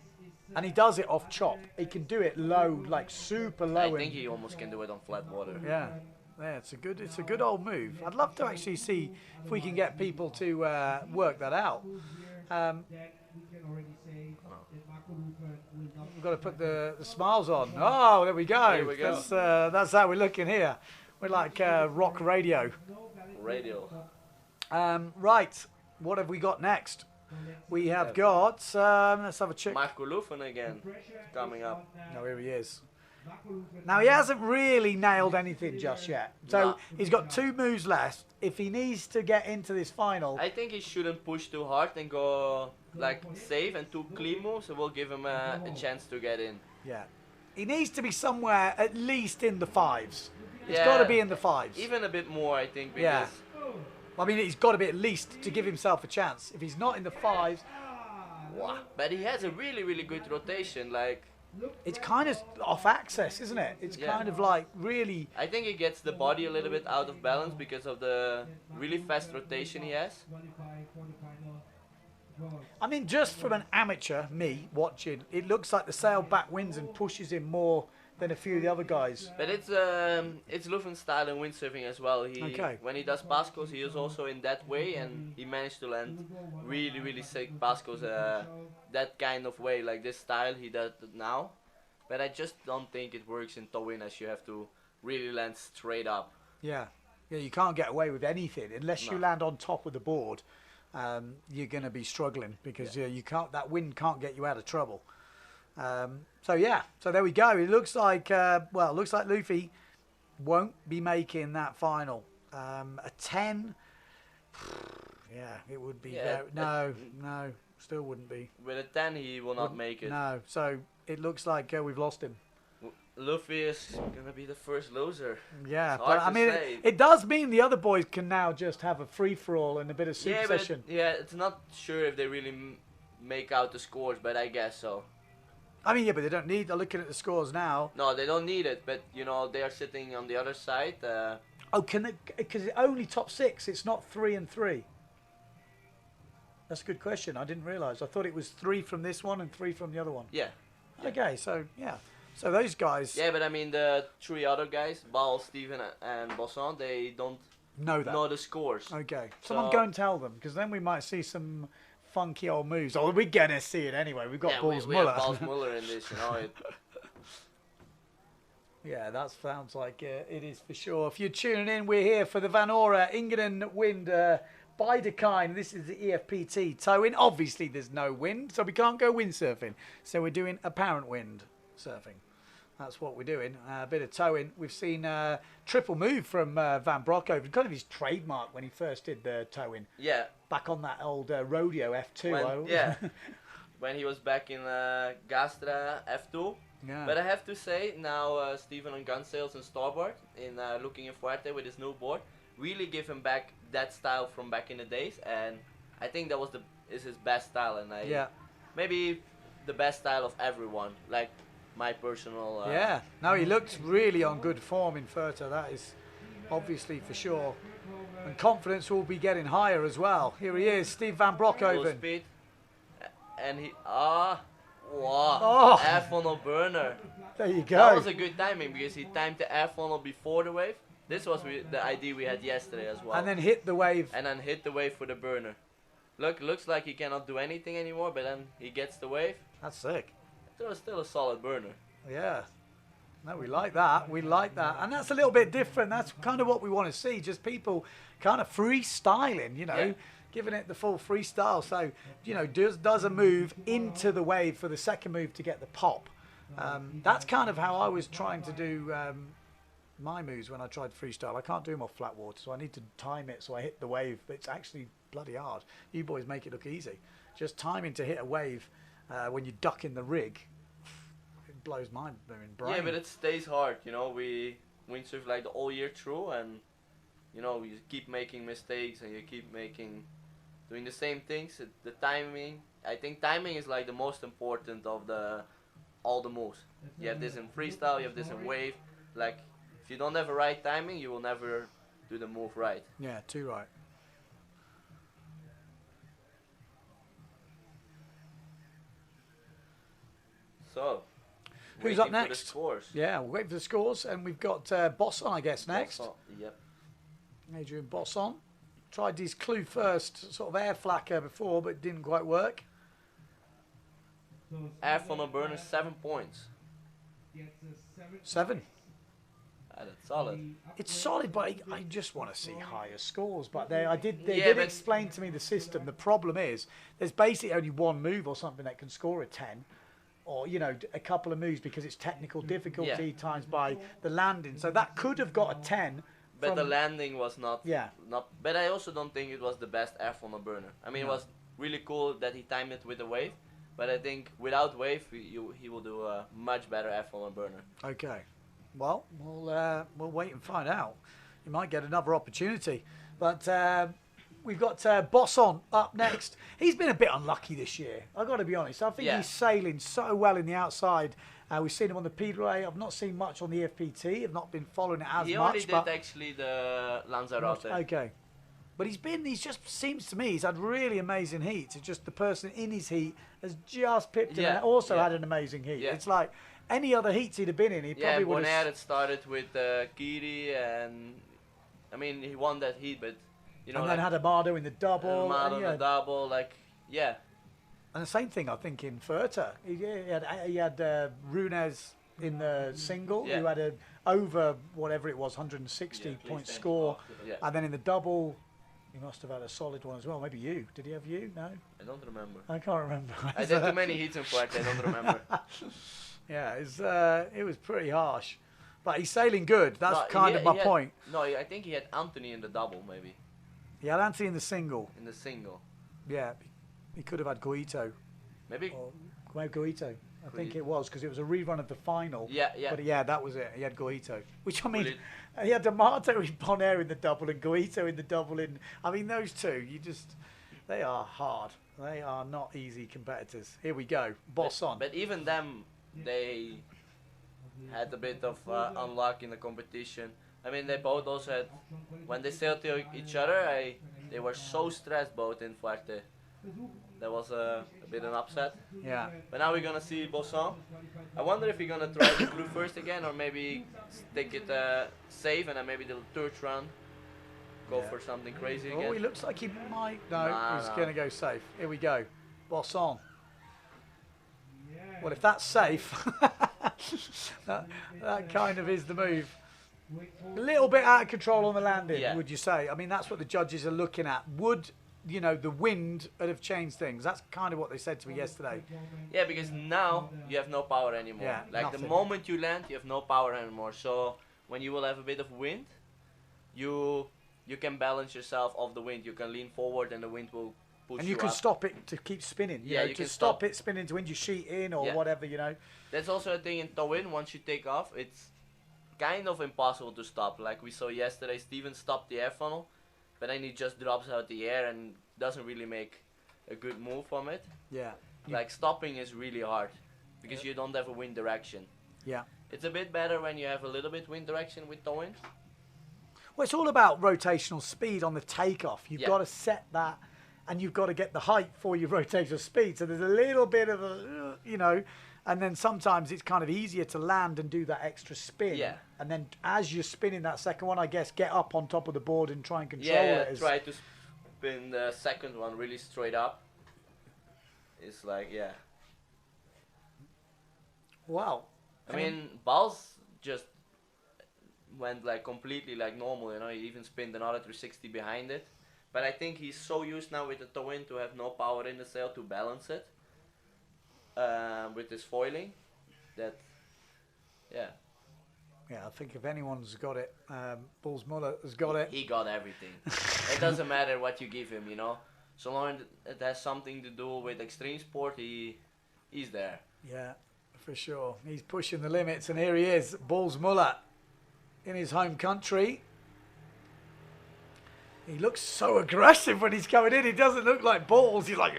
and he does it off chop. He can do it low, like super low. I and- think he almost can do it on flat water. Yeah, yeah, it's a good old move. I'd love to actually see if we can get people to work that out. We've got to put the smiles on. Oh, there we go. There we go. That's how we're looking here. We're like rock radio. Radio. Right, what have we got next? We have got. Let's have a check. Marco Luffen again, coming up. No, here he is. Now, he hasn't really nailed anything just yet. So No. he's got 2 moves left. If he needs to get into this final, I think he shouldn't push too hard and go like safe and 2 clean moves. It will give him a chance to get in. yeah, he needs to be somewhere at least in the 5s. It's Yeah. got to be in the 5s. Even a bit more, I think, Yeah. because I mean, he's got to be at least to give himself a chance. If he's not in the 5s, but he has a really, really good rotation. Like it's kind of off axis, isn't it? It's Yeah. kind of like really. I think he gets the body a little bit out of balance because of the really fast rotation he has. I mean, just from an amateur, me watching, it looks like the sail back wins and pushes him more than a few of the other guys. But it's Luffen's style in windsurfing as well. Okay. When he does pascals, he is also in that way, and he managed to land really, really sick pascals that kind of way, like this style he does it now. But I just don't think it works in tow-in, as you have to really land straight up. Yeah, yeah, you can't get away with anything unless you No. land on top of the board. You're going to be struggling because you can't. That wind can't get you out of trouble. So yeah, so there we go. It looks like well, it looks like Luffy won't be making that final. A 10, yeah, it would be. Yeah, No, still wouldn't be. With a 10, he will not make it. No, so it looks like we've lost him. Luffy is gonna be the first loser. Yeah, It's but hard I to mean, say. it does mean the other boys can now just have a free for all and a bit of Yeah, but supersession. it's not sure if they really make out the scores, but I guess so. I mean, yeah, but they don't need. They're looking at the scores now. No, they don't need it, but you know they are sitting on the other side. Oh, can they? Because it's only top 6. It's not 3 and 3. That's a good question. I didn't realise. I thought it was 3 from this one and 3 from the other one. Yeah. Okay, so yeah, so those guys Yeah, but I mean the 3 other guys, Bal, Steven, and Bosson, they don't know that. know the scores. Okay, someone So- go and tell them, because then we might see some funky old moves. Oh, we're gonna see it anyway. We've got Yeah, Balls we Muller. have Balls Muller in this, you know. Yeah, that sounds like it is for sure. If you're tuning in, we're here for the Van Ora EngadinWind by Dakine. This is the EFPT tow-in. Obviously, there's no wind, so we can't go windsurfing. So we're doing apparent wind surfing. That's what we're doing. A bit of towing. We've seen triple move from Van Bronckhorst. Kind of his trademark when he first did the towing. Yeah, Back on that old rodeo F2. when he was back in Gastra F2. Yeah. But I have to say, now Steven on gun sails and starboard, in looking in Fuerte with his new board, really give him back that style from back in the days, and I think that is his best style, and maybe the best style of everyone, like my personal. Yeah, no, he looks really on good form in Furta, that is obviously for sure. And confidence will be getting higher as well. Here he is, Steve Van full Bronckhorst. speed, and he wow, Oh. air funnel burner. There you That go. was a good timing because he timed the air funnel before the wave. This was the idea we had yesterday as well. And then hit the wave. And then hit the wave for the burner. Looks like he cannot do anything anymore, but then he gets the wave. That's sick. It was still a solid burner. Yeah. No, we like that. We like that. And that's a little bit different. That's kind of what we want to see. Just people kind of freestyling, you know, Yeah. giving it the full freestyle. So, you know, does a move into the wave for the second move to get the pop. That's kind of how I was trying to do my moves when I tried freestyle. I can't do them off flat water, so I need to time it so I hit the wave. But it's actually bloody hard. You boys make it look easy. Just timing to hit a wave when you duck in the rig. It blows my brain. Yeah, but it stays hard, you know. We windsurf like the all year through, and you know, you keep making mistakes and you keep doing the same things. The timing, I think timing is like the most important of all the moves. You have this in freestyle, you have this in wave. Like, if you don't have a right timing, you will never do the move right. Yeah, too right. So, Who's waiting up for the next? scores. Yeah, we'll wait for the scores, and we've got Bosson, I guess, next. Also, yep. Adrian Bosson. Tried his clue first, sort of air flacker before, but it didn't quite work. Air funnel burner 7 points. 7. That's solid. It's solid, but I just want to see higher scores. But they Yeah, did but- explain to me the system. The problem is there's basically only one move or something that can score a 10. Or, you know, a couple of moves because it's technical difficulty times by the landing. So that could have got a 10. But from- the landing was not. Yeah. But I also don't think it was the best air funnel burner. I mean, No. it was really cool that he timed it with a wave. But I think without wave, he will do a much better air funnel burner. Okay. Well, we'll wait and find out. You might get another opportunity. But we've got Bosson up next. He's been a bit unlucky this year. I've got to be honest. I think Yeah. he's sailing so well in the outside. We've seen him on the Pedalway. I've not seen much on the EFPT. I've not been following it as He much. only did but actually the Lanzarote. okay. But he's just seems to me he's had really amazing heats. It's just the person in his heat has just pipped him Yeah, and also yeah. had an amazing heat. Yeah. It's like any other heats he'd have been in, he Yeah, probably would Bonaire have. it started with Kiri, and I mean he won that heat, but you know, And like, then had Amado in the double. Armado and the yeah. double, like yeah, And the same thing, I think, in Furta. He had Runes in the single, Yeah. who had a over whatever it was, 160 point score. yeah. And then in the double, he must have had a solid one as well. Maybe you. Did he have you? No? I don't remember. I can't remember. I did too many heats in Fuerte, I don't remember. Yeah, it was pretty harsh. But he's sailing good. That's No, kind of my he had- point. No, I think he had Anthony in the double, maybe He had Anthony in the single. in the single. Yeah, he could have had Guito. Maybe. Or Guito. I think it was, because it was a rerun of the final. Yeah, yeah. But yeah, that was it. He had Guito. Which, I mean, Well, he had D'Amato in Bonaire in the double and Guito in the double in... I mean, those two, they are hard. They are not easy competitors. Here we go. Boss on. But even them, they had a bit of unluck in the competition. I mean, they both also had, when they sailed to each other, they were so stressed both in Fuerte. That was a bit an upset. Yeah. But now we're gonna see Bosson. I wonder if he's gonna try the blue first again, or maybe take it safe and then maybe the third round go for something crazy Oh, he again. looks like he might. No, Nah, he's nah. going to go safe. Here we go. Boss on. Well, if that's safe, that kind of is the move. A little bit out of control on the landing, Yeah. would you say? I mean, that's what the judges are looking at. Would, you know, the wind have changed things? That's kind of what they said to me yesterday. Yeah, because now you have no power anymore. Yeah, like nothing. the moment you land, you have no power anymore. So when you will have a bit of wind, you can balance yourself off the wind. You can lean forward and the wind will push And you can up. stop it to keep spinning. Yeah, you to can stop stop. it spinning to wind your sheet in or Yeah. whatever, you know. That's also a thing in tow-in. Once you take off, it's kind of impossible to stop. Like we saw yesterday, Steven stopped the air funnel, but then he just drops out the air and doesn't really make a good move from it. Yeah. Like stopping is really hard because you don't have a wind direction. Yeah. It's a bit better when you have a little bit wind direction with tow-in. Well, it's all about rotational speed on the takeoff. You've Yeah. got to set that, and you've got to get the height for your rotational speed. So there's a little bit of a, you know, and then sometimes it's kind of easier to land and do that extra spin. Yeah. And then as you're spinning that second one, I guess, get up on top of the board and try and control Yeah, it. try to spin the second one really straight up. It's like, yeah. Wow. I mean, balls just went like completely like normal, you know. He even spinned another 360 behind it. But I think he's so used now with the toe in to have no power in the sail to balance it with his foiling that, yeah. Yeah, I think if anyone's got it, Bulls Muller has got it. He got everything. It doesn't matter what you give him, you know. So long as it has something to do with extreme sport, he's there. Yeah, for sure. He's pushing the limits, and here he is, Bulls Muller, in his home country. He looks so aggressive when he's coming in. He doesn't look like Balls. He's like,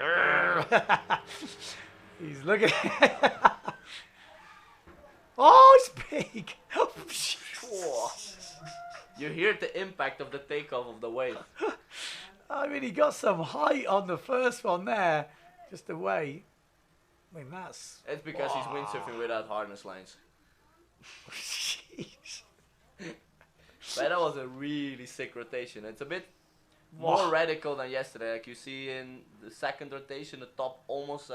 he's looking. Oh, it's big. Whoa. You hear the impact of the takeoff of the wave. I mean, he got some height on the first one there. Just the way. I mean, that's... It's because he's windsurfing without harness lines. Jeez. But that was a really sick rotation. It's a bit more radical than yesterday. Like you see in the second rotation, the top almost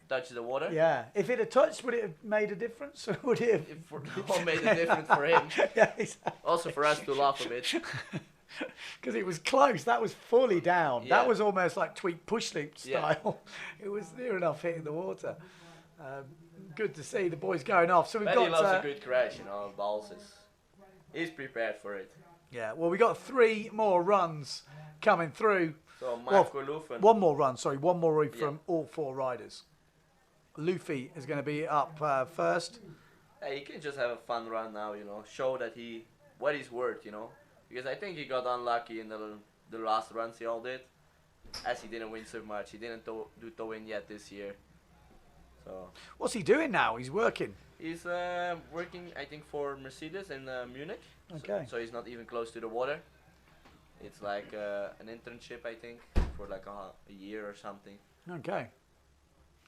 touched the water. Yeah. If it had touched, would it have made a difference? Or would it have... Made a difference for him. Yeah, exactly. Also for us to laugh a bit. Because it was close. That was fully down. Yeah. That was almost like tweak push loop Yeah. style. It was near enough hitting the water. Good to see the boys going off. So we've But got... he loves a good crash, you know. Balls he's prepared for it. Yeah, well, we got 3 more runs coming through. So Marco Lufen. One more run, sorry. One more from all 4 riders. Luffy is going to be up first. Yeah, he can just have a fun run now, you know. Show that what he's worth, you know. Because I think he got unlucky in the last runs he all did. As he didn't win so much. He didn't do toe in yet this year. So What's he doing now? He's working. he's working, I think, for Mercedes in Munich. Okay. So he's not even close to the water. It's like an internship, I think, for like a year or something. Okay.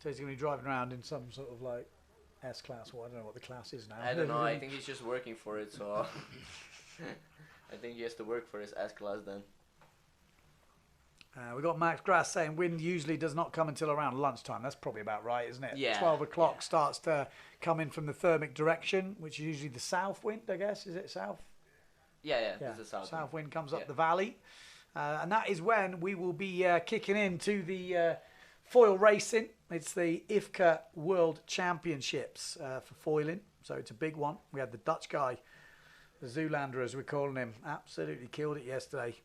So he's going to be driving around in some sort of like S-class, or I don't know what the class is now. I don't know. I think he's just working for it. So I think he has to work for his S-class then. We got Max Grass saying wind usually does not come until around lunchtime. That's probably about right, isn't it? Yeah. 12 o'clock starts to come in from the thermic direction, which is usually the south wind, I guess. Is it south? Yeah. This is south. South wind comes up the valley. And that is when we will be kicking into the foil racing. It's the IFPT World Championships for foiling. So it's a big one. We had the Dutch guy, the Zoolander as we're calling him, absolutely killed it yesterday.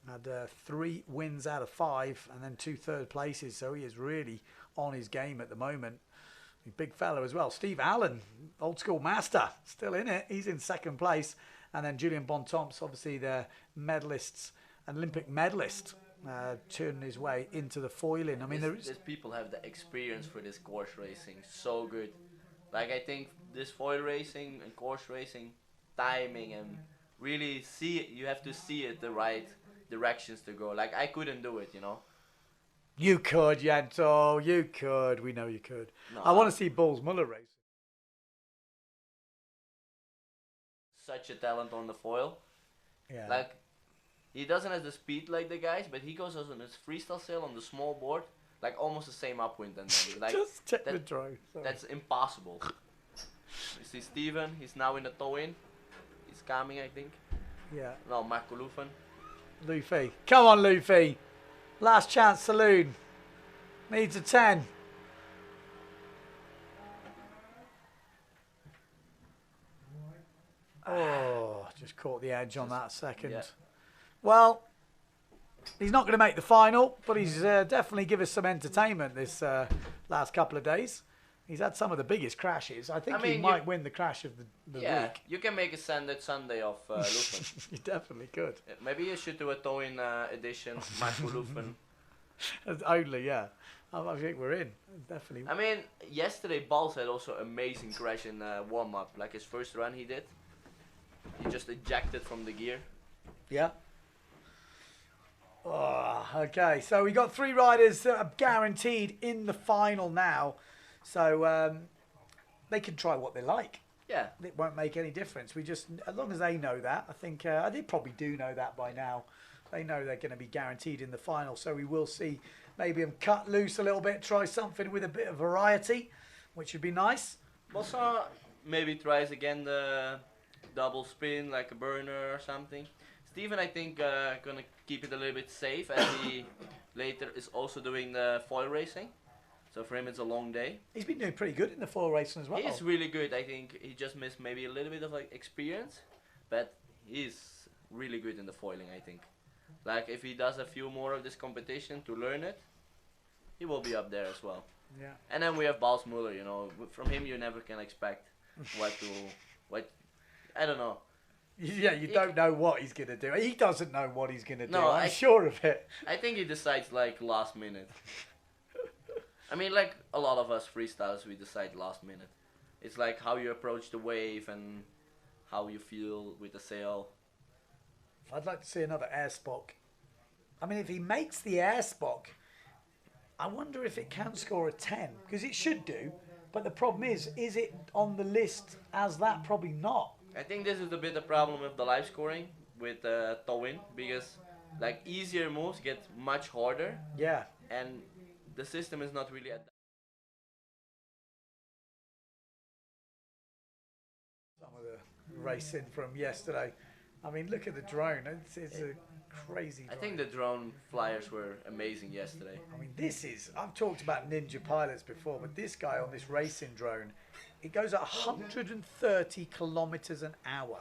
Had 3 wins out of 5 and then 2 third places. So he is really on his game at the moment. Big fellow as well. Steve Allen, old school master, still in it. He's in second place. And then Julian Bontemps, obviously the medalists, Olympic medalist, turning his way into the foiling. I mean, these people have the experience for this course racing. So good. Like, I think this foil racing and course racing, timing and really see it. You have to see it the right directions to go. Like, I couldn't do it, you know. You could, Yanto. You could. We know you could. No, I want to see Bulls Muller race. Such a talent on the foil. Yeah. Like, he doesn't have the speed like the guys, but he goes on his freestyle sail on the small board, like almost the same upwind than them. Like, Just check the draw. that's impossible. You see Steven, he's now in the toe in. He's coming, I think. Yeah. No, Marco Lufen. Luffy. Come on, Luffy. Last chance saloon. Needs a 10. Oh, just caught the edge on that second. Yeah. Well, he's not going to make the final, but he's definitely given us some entertainment this last couple of days. He's had some of the biggest crashes. I think he might win the crash of the week. You can make a Sunday of Lufen. You definitely could. Maybe you should do a toe-in edition, Marco Lufen. Only, yeah. I think we're in. Definitely. I mean, yesterday Balls had also amazing crash in warm-up. Like his first run he did. He just ejected from the gear. Yeah. Oh, okay, so we got 3 riders that are guaranteed in the final now. So they can try what they like. Yeah. It won't make any difference. We just, as long as they know that, I think they probably do know that by now. They know they're going to be guaranteed in the final. So we will see maybe them cut loose a little bit, try something with a bit of variety, which would be nice. Also, maybe tries again the double spin like a burner or something. Steven, I think, gonna keep it a little bit safe as he later is also doing the foil racing. So for him it's a long day. He's been doing pretty good in the foil racing as well. He's really good. I think he just missed maybe a little bit of like experience, but he's really good in the foiling, I think. Like if he does a few more of this competition to learn it, he will be up there as well. Yeah. And then we have Bals Muller, you know, from him you never can expect what I don't know. Yeah, you don't know what he's going to do. He doesn't know what he's going to do. No, I'm sure of it. I think he decides like last minute. I mean, like a lot of us freestylers, we decide last minute. It's like how you approach the wave and how you feel with the sail. I'd like to see another air spock. I mean, if he makes the air spock, I wonder if it can score a 10, because it should do. But the problem is it on the list as that? Probably not. I think this is a bit the problem with the live scoring with Towin, because like easier moves get much harder, Yeah. and the system is not really adapted. Some of the racing from yesterday. I mean, look at the drone. It's a crazy drone. I think the drone flyers were amazing yesterday. I mean, I've talked about ninja pilots before, but this guy on this racing drone, it goes at 130 kilometers an hour.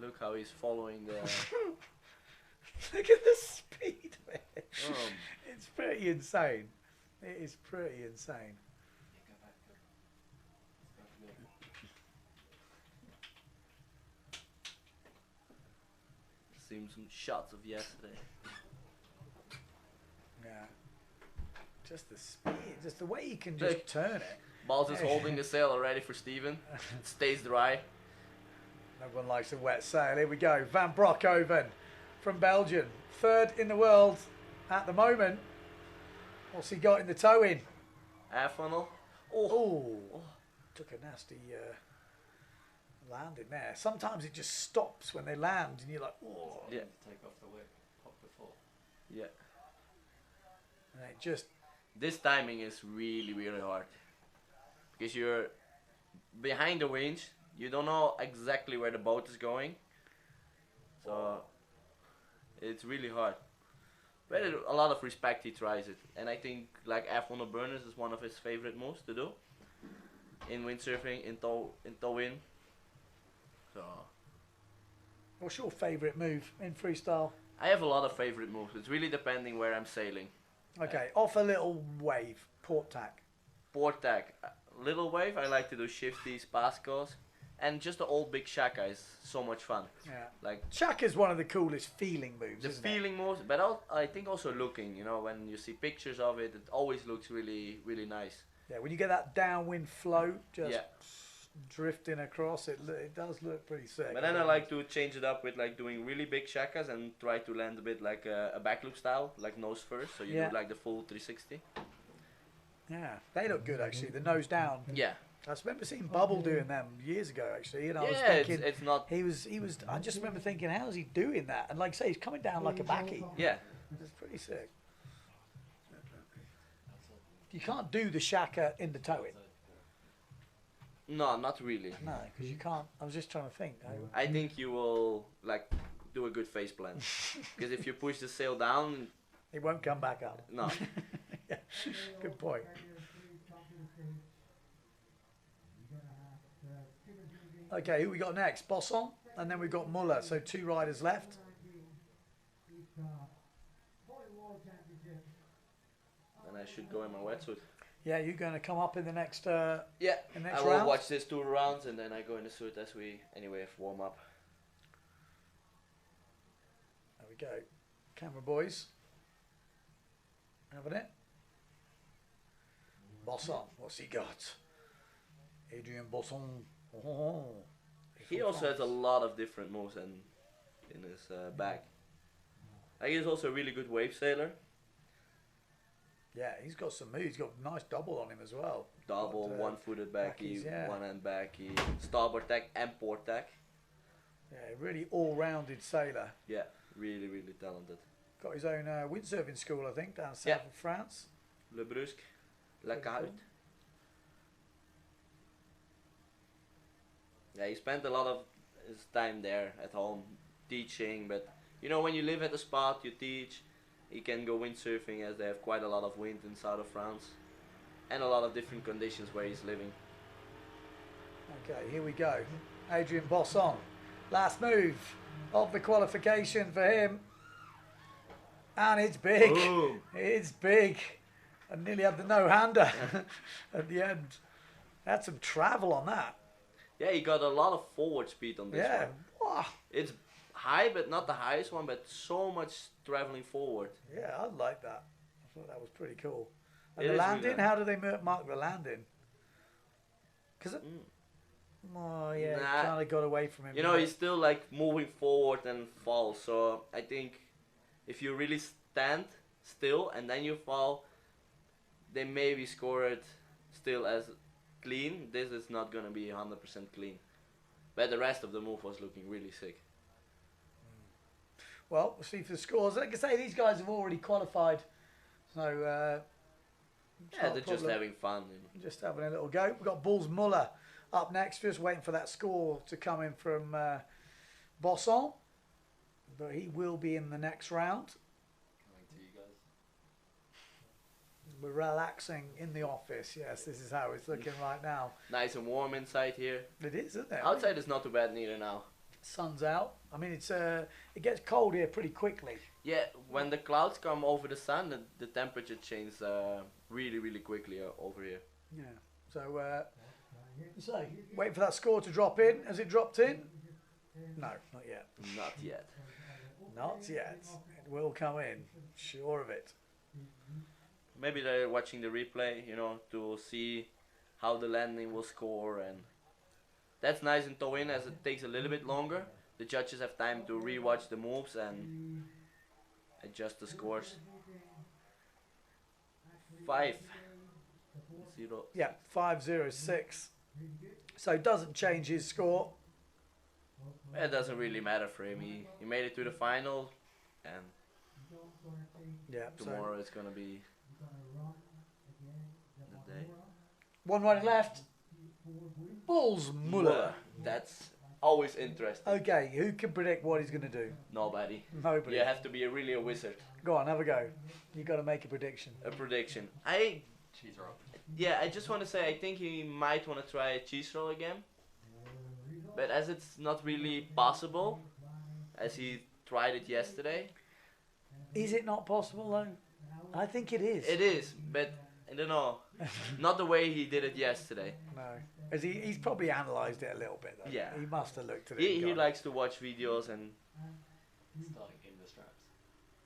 Look how he's following the. Look at the speed of it. Oh. It's pretty insane. It is pretty insane. Seen some shots of yesterday. Yeah. Just the speed, just the way he can just Look. turn it. Balls is holding the sail already for Steven. It stays dry. No one likes a wet sail. Here we go. Van Broekhoven from Belgium. Third in the world at the moment. What's he got in the toe in? Air funnel. Oh, took a nasty landing there. Sometimes it just stops when they land and you're like, oh. Yeah. Take off the wick, pop before. Yeah. And it just, This timing is really, really hard. Because you're behind the winch, you don't know exactly where the boat is going. So it's really hard. But a lot of respect he tries it. And I think like F on the burners is one of his favorite moves to do. In windsurfing, in tow in. So what's your favourite move in freestyle? I have a lot of favorite moves. It's really depending where I'm sailing. Okay, off a little wave, port tack. Port tack, little wave, I like to do shifties, pascals. And just the old big shaka is so much fun. Yeah. Like Shaka's one of the coolest feeling moves, the isn't feeling moves, but I think also looking, you know, when you see pictures of it, it always looks really, really nice. it? Yeah, when you get that downwind float just Yeah. drifting across, it does look pretty sick. But then I like to change it up with like doing really big shakas and try to land a bit like a back loop style, like nose first, so you Yeah. do like the full 360. Yeah, they look good actually, the nose down. Yeah. I just remember seeing Bubble doing them years ago actually, and I was Yeah, thinking it's not. he was. I just remember thinking, how is he doing that? And like I say, he's coming down like a backy. Yeah. It's pretty sick. You can't do the shaka in the toe in. No, not really. No, because you can't. I was just trying to think. I think you will like do a good face plant. Because if you push the sail down, It won't come back up. no. Yeah, good point. Okay, who we got next? Bosson, and then we've got Muller. So 2 riders left. Then I should go in my wetsuit. Yeah, you're going to come up in the next. Yeah, The next I will round? watch this 2 rounds and then I go in the suit as we anyway have warm up. There we go. Camera boys. Having it. Bosson, what's he got? Adrian Bosson. Oh, He also has a lot of different moves in his bag. Like he's also a really good wave sailor. Yeah, he's got some moves. He's got a nice double on him as well. Double, Got, one-footed backy, backies, yeah. one-hand backy, starboard tack and port tack. Yeah, really all-rounded sailor. Yeah, really, really talented. Got his own windsurfing school, I think, down south Yeah. of France. Le Brusque, La Pretty Cahout. cool. Yeah, he spent a lot of his time there at home teaching, but you know, when you live at a spot, you teach, he can go windsurfing as they have quite a lot of wind in south of France and a lot of different conditions where he's living. Okay, here we go. Adrien Bosson, last move of the qualification for him. And it's big. Boom. It's big. I nearly had the no-hander at the end. Had some travel on that. Yeah, he got a lot of forward speed on this Yeah. one. Wow. It's high, but not the highest one, but so much traveling forward. Yeah, I like that. I thought that was pretty cool. And It the is really landing, nice. how do they mark the landing? Because oh yeah, Nah. kind of got away from him. You know, he's still like moving forward and falls. So I think if you really stand still and then you fall, they maybe score it still as clean. This is not gonna be 100% clean. But the rest of the move was looking really sick. Well, we'll see for the scores. Like I say, these guys have already qualified. So, Yeah, not a they're just problem. having fun. You know. Just having a little go. We've got Bulls Muller up next. Just waiting for that score to come in from Bosson. But he will be in the next round. We're relaxing in the office. Yes, this is how it's looking right now. Nice and warm inside here. It is, isn't it? Outside is not too bad neither now. Sun's out. I mean, it's it gets cold here pretty quickly. Yeah, when the clouds come over the sun, the temperature changes really, really quickly over here. Yeah. So, wait for that score to drop in. Has it dropped in? No, not yet. Not yet. Not yet. It will come in. Sure of it. Maybe they're watching the replay, you know, to see how the landing will score, and that's nice in tow-in as it takes a little bit longer. The judges have time to re-watch the moves and adjust the scores. 5-0. Yeah, 506. So it doesn't change his score. It doesn't really matter for him. He made it to the final, and Yeah. tomorrow So it's gonna be the day. one running left. Bulls Muller. That's always interesting. Okay, who can predict what he's going to do? Nobody. Nobody. You have to be really a wizard. Go on, have a go. You got to make a prediction. A prediction. Cheese roll. Yeah, I just want to say I think he might want to try a cheese roll again. But as it's not really possible, as he tried it yesterday. Is it not possible though? I think it is. It is, but I don't know. Not the way he did it yesterday. No. As he's probably analysed it a little bit though. Yeah. He must have looked at it. He and gone, likes to watch videos and Starting in the straps.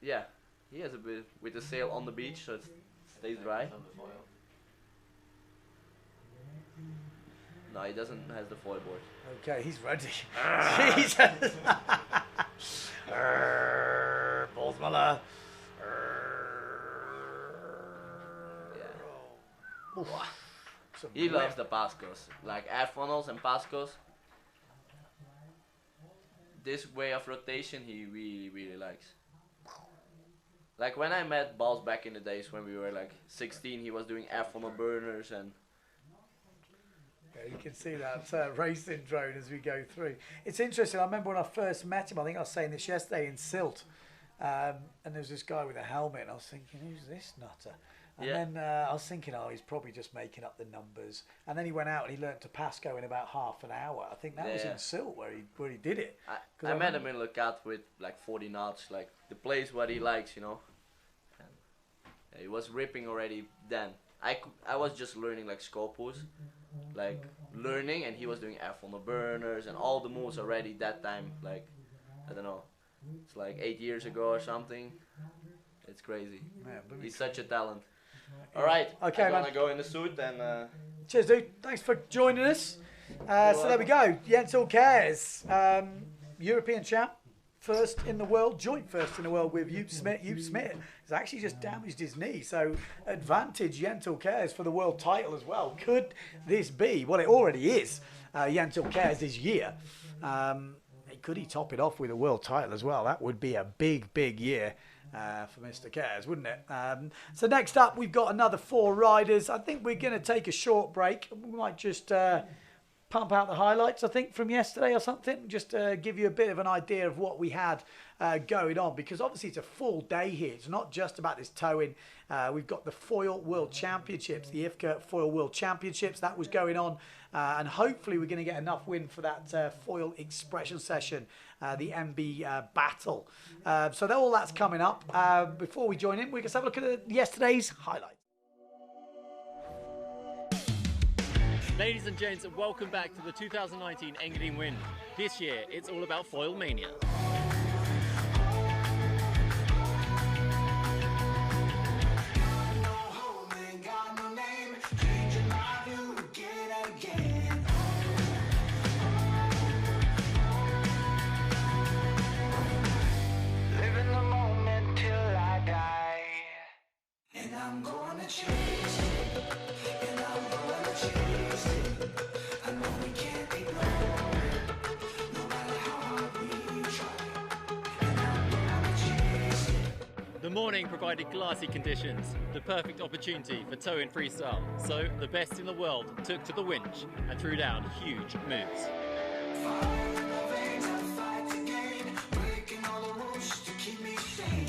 yeah, he has a bit with the sail on the beach so it stays dry. On the foil. No, he doesn't has the foil board. Okay, he's ready. Jesus. Bulls Muller. Yeah. Some He whip. loves the Pascos, like air funnels and Pascos. This way of rotation he really, really likes. Like when I met Balls back in the days when we were like 16, he was doing air funnel burners and Yeah, you can see that racing drone as we go through. It's interesting. I remember when I first met him, I think I was saying this yesterday in Silt, and there was this guy with a helmet, and I was thinking, who's this nutter? And Yeah. then I was thinking, oh, he's probably just making up the numbers. And then he went out and he learnt to Pasco in about half an hour. I think that was Yeah. in Silt where he did it. 'Cause I I met remember- him in Lecat with like 40 knots, like the place what he likes, you know. And he was ripping already then. I was just learning like scopus, like learning, and he was doing air funnel burners and all the moves already that time. Like I don't know, it's like 8 years ago or something. It's crazy. Yeah, but He's such a talent. All right, Okay, I'm man. gonna go in the suit and. Cheers, dude. Thanks for joining us. So there we go. Jens Cares, European champ, first in the world, joint first in the world with Joop Smit. Joop Smit has actually just damaged his knee, so advantage Jens Cares for the world title as well. Could this be? Well, it already is. Jens Cares this year. Could he top it off with a world title as well? That would be a big, big year. For Mr. Cares, wouldn't it? So next up, we've got another 4 riders. I think we're going to take a short break. We might just pump out the highlights, I think, from yesterday or something, just to give you a bit of an idea of what we had going on, because obviously it's a full day here. It's not just about this towing. We've got the Foil World Championships, the IFPT Foil World Championships, that was going on, and hopefully we're going to get enough wind for that foil expression session, the MB Battle. So all that's coming up. Before we join in, we can have a look at yesterday's highlights. Ladies and gents, welcome back to the 2019 EngadinWind. This year, it's all about foil mania. I'm gonna chase it, and I'm gonna chase it. I know we can't ignore it, no matter how hard we try. And I'm gonna chase it. The morning provided glassy conditions, the perfect opportunity for towing freestyle. So the best in the world took to the winch and threw down huge moves. Fire in the veins, I fight to gain, breaking all the rules to keep me sane.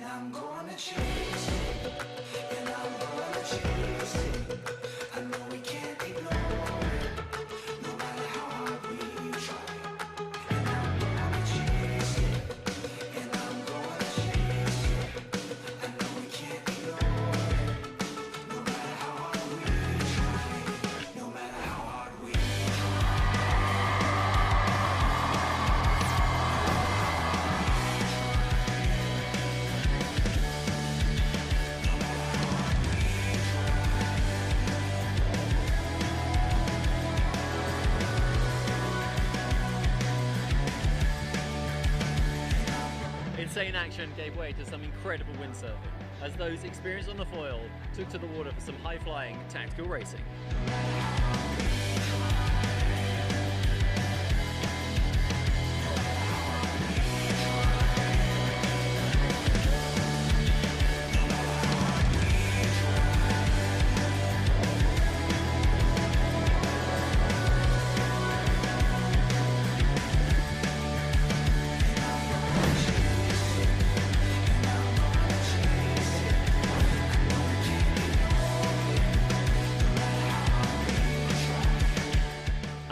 I'm gonna chase it, and I'm gonna chase it. I know we can't ignore it, no matter how hard we try. And I'm gonna chase it, and I'm gonna chase it. I know we can't ignore it, no matter how hard we try, no matter how hard we Insane action gave way to some incredible windsurfing, as those experienced on the foil took to the water for some high-flying tactical racing.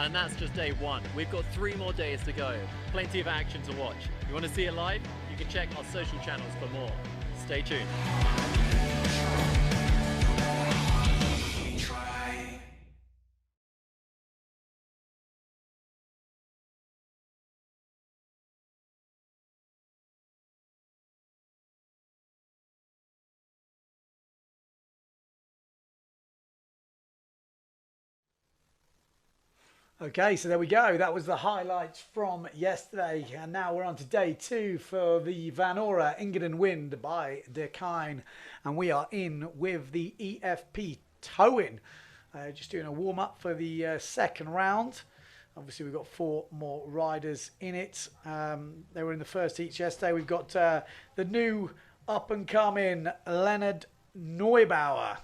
And that's just day one. We've got 3 more days to go. Plenty of action to watch. You want to see it live? You can check our social channels for more. Stay tuned. Okay, so there we go. That was the highlights from yesterday. And now we're on to day 2 for the Vanora EngadinWind by Dakine. And we are in with the EFP towing. Just doing a warm-up for the second round. Obviously, we've got 4 more riders in it. They were in the first heats yesterday. We've got the new up-and-coming Leonard Neubauer.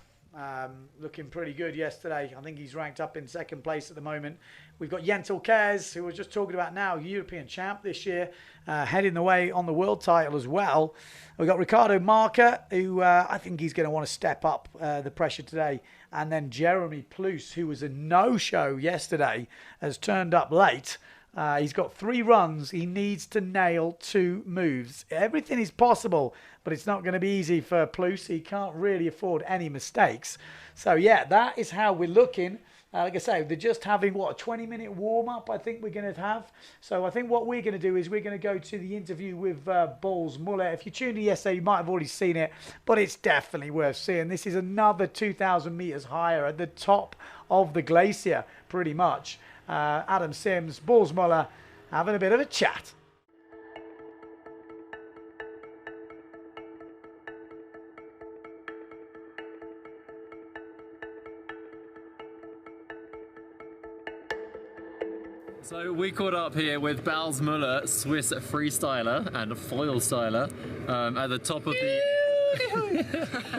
Looking pretty good yesterday. I think he's ranked up in 2nd place at the moment. We've got Yentel Kers, who we're just talking about now, European champ this year, heading the way on the world title as well. We've got Ricardo Marca, who I think he's going to want to step up the pressure today. And then Jeremy Plus, who was a no-show yesterday, has turned up late. He's got 3 runs. He needs to nail 2 moves. Everything is possible, but it's not going to be easy for Plus. He can't really afford any mistakes. So, yeah, that is how we're looking. Like I say, they're just having, what, a 20-minute warm-up I think we're going to have. So I think what we're going to do is we're going to go to the interview with Balls Muller. If you tuned in yesterday, you might have already seen it, but it's definitely worth seeing. This is another 2,000 meters higher at the top of the glacier, pretty much. Adam Sims, Balls Muller, having a bit of a chat. So we caught up here with Bals Muller, Swiss freestyler and foil styler, at the top of the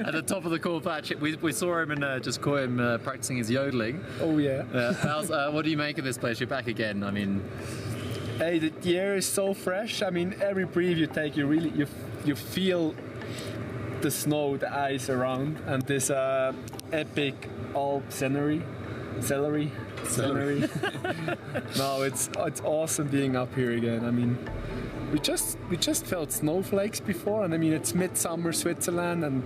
at the top of the core patch. We saw him and just caught him practicing his yodeling. Oh yeah. Bals, what do you make of this place? You're back again. I mean, hey, the air is so fresh. I mean, every breath you take, you feel the snow, the ice around, and this epic Alp scenery. No, it's awesome being up here again. I mean, we just felt snowflakes before, and I mean it's midsummer Switzerland and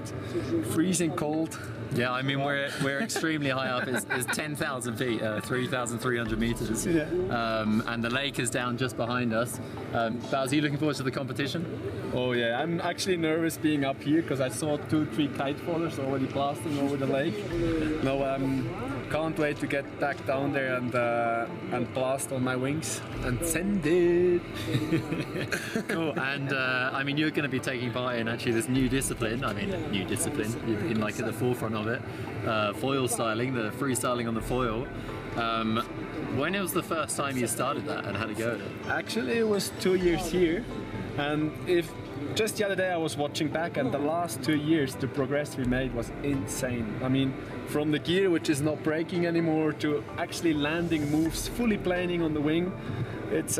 freezing cold. Yeah, I mean we're extremely high up. It's 10,000 feet, 3,300 meters, Yeah. And the lake is down just behind us. Bals, are you looking forward to the competition? Oh yeah, I'm actually nervous being up here because I saw 2-3 kite fallers already blasting over the lake. No, can't wait to get back down there and blast on my wings and send it. Cool. And I mean, you're going to be taking part in actually this new discipline. I mean, new discipline. You've been like at the forefront of it. Foil styling, the freestyling on the foil. When was the first time you started that, and how did it go? Actually, it was 2 years here, and just the other day I was watching back, and the last 2 years the progress we made was insane. I mean, from the gear which is not breaking anymore to actually landing moves, fully planing on the wing, it's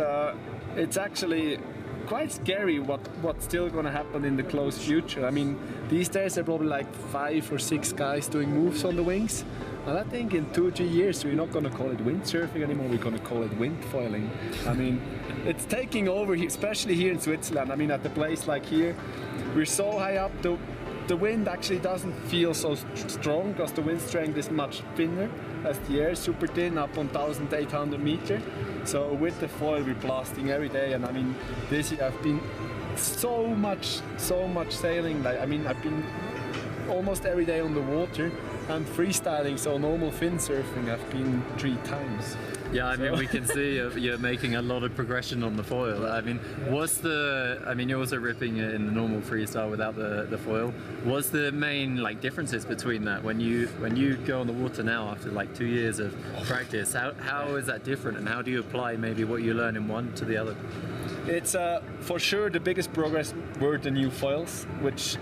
actually quite scary what's still going to happen in the close future. I mean, these days there are probably like 5 or 6 guys doing moves on the wings. And I think in 2-3 years we're not going to call it windsurfing anymore, we're going to call it wind foiling. I mean, it's taking over here, especially here in Switzerland. I mean, at the place like here, we're so high up, the wind actually doesn't feel so strong because the wind strength is much thinner as the air is super thin, up on 1,800 meters. So with the foil we're blasting every day, and I mean, this year I've been so much sailing. Like, I mean, I've been almost every day on the water. And freestyling, so normal fin surfing, I've been 3 times. Yeah, I mean, we can see you're making a lot of progression on the foil. I mean, you're also ripping it in the normal freestyle without the foil. What's the main like differences between that when you go on the water now after like 2 years of practice? How is that different, and how do you apply maybe what you learn in one to the other? It's for sure the biggest progress were the new foils, which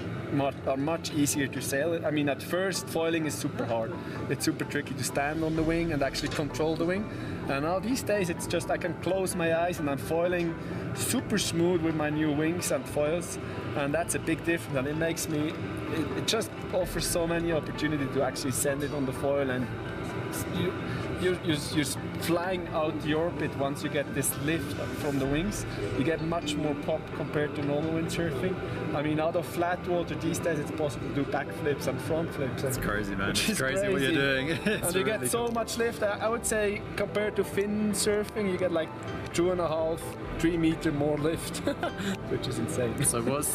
are much easier to sail. I mean, at first foiling is super hard. It's super tricky to stand on the wing and actually control the wing. And now these days it's just I can close my eyes and I'm foiling super smooth with my new wings and foils, and that's a big difference. And it makes me, it just offers so many opportunities to actually send it on the foil, and you're flying out the orbit once you get this lift from the wings. You get much more pop compared to normal windsurfing. I mean, out of flat water these days it's possible to do backflips and front flips. It's crazy, man. It's crazy what you're doing. And you get so much lift. I would say compared to fin surfing, you get like 2.5-3 meter more lift, which is insane. So what's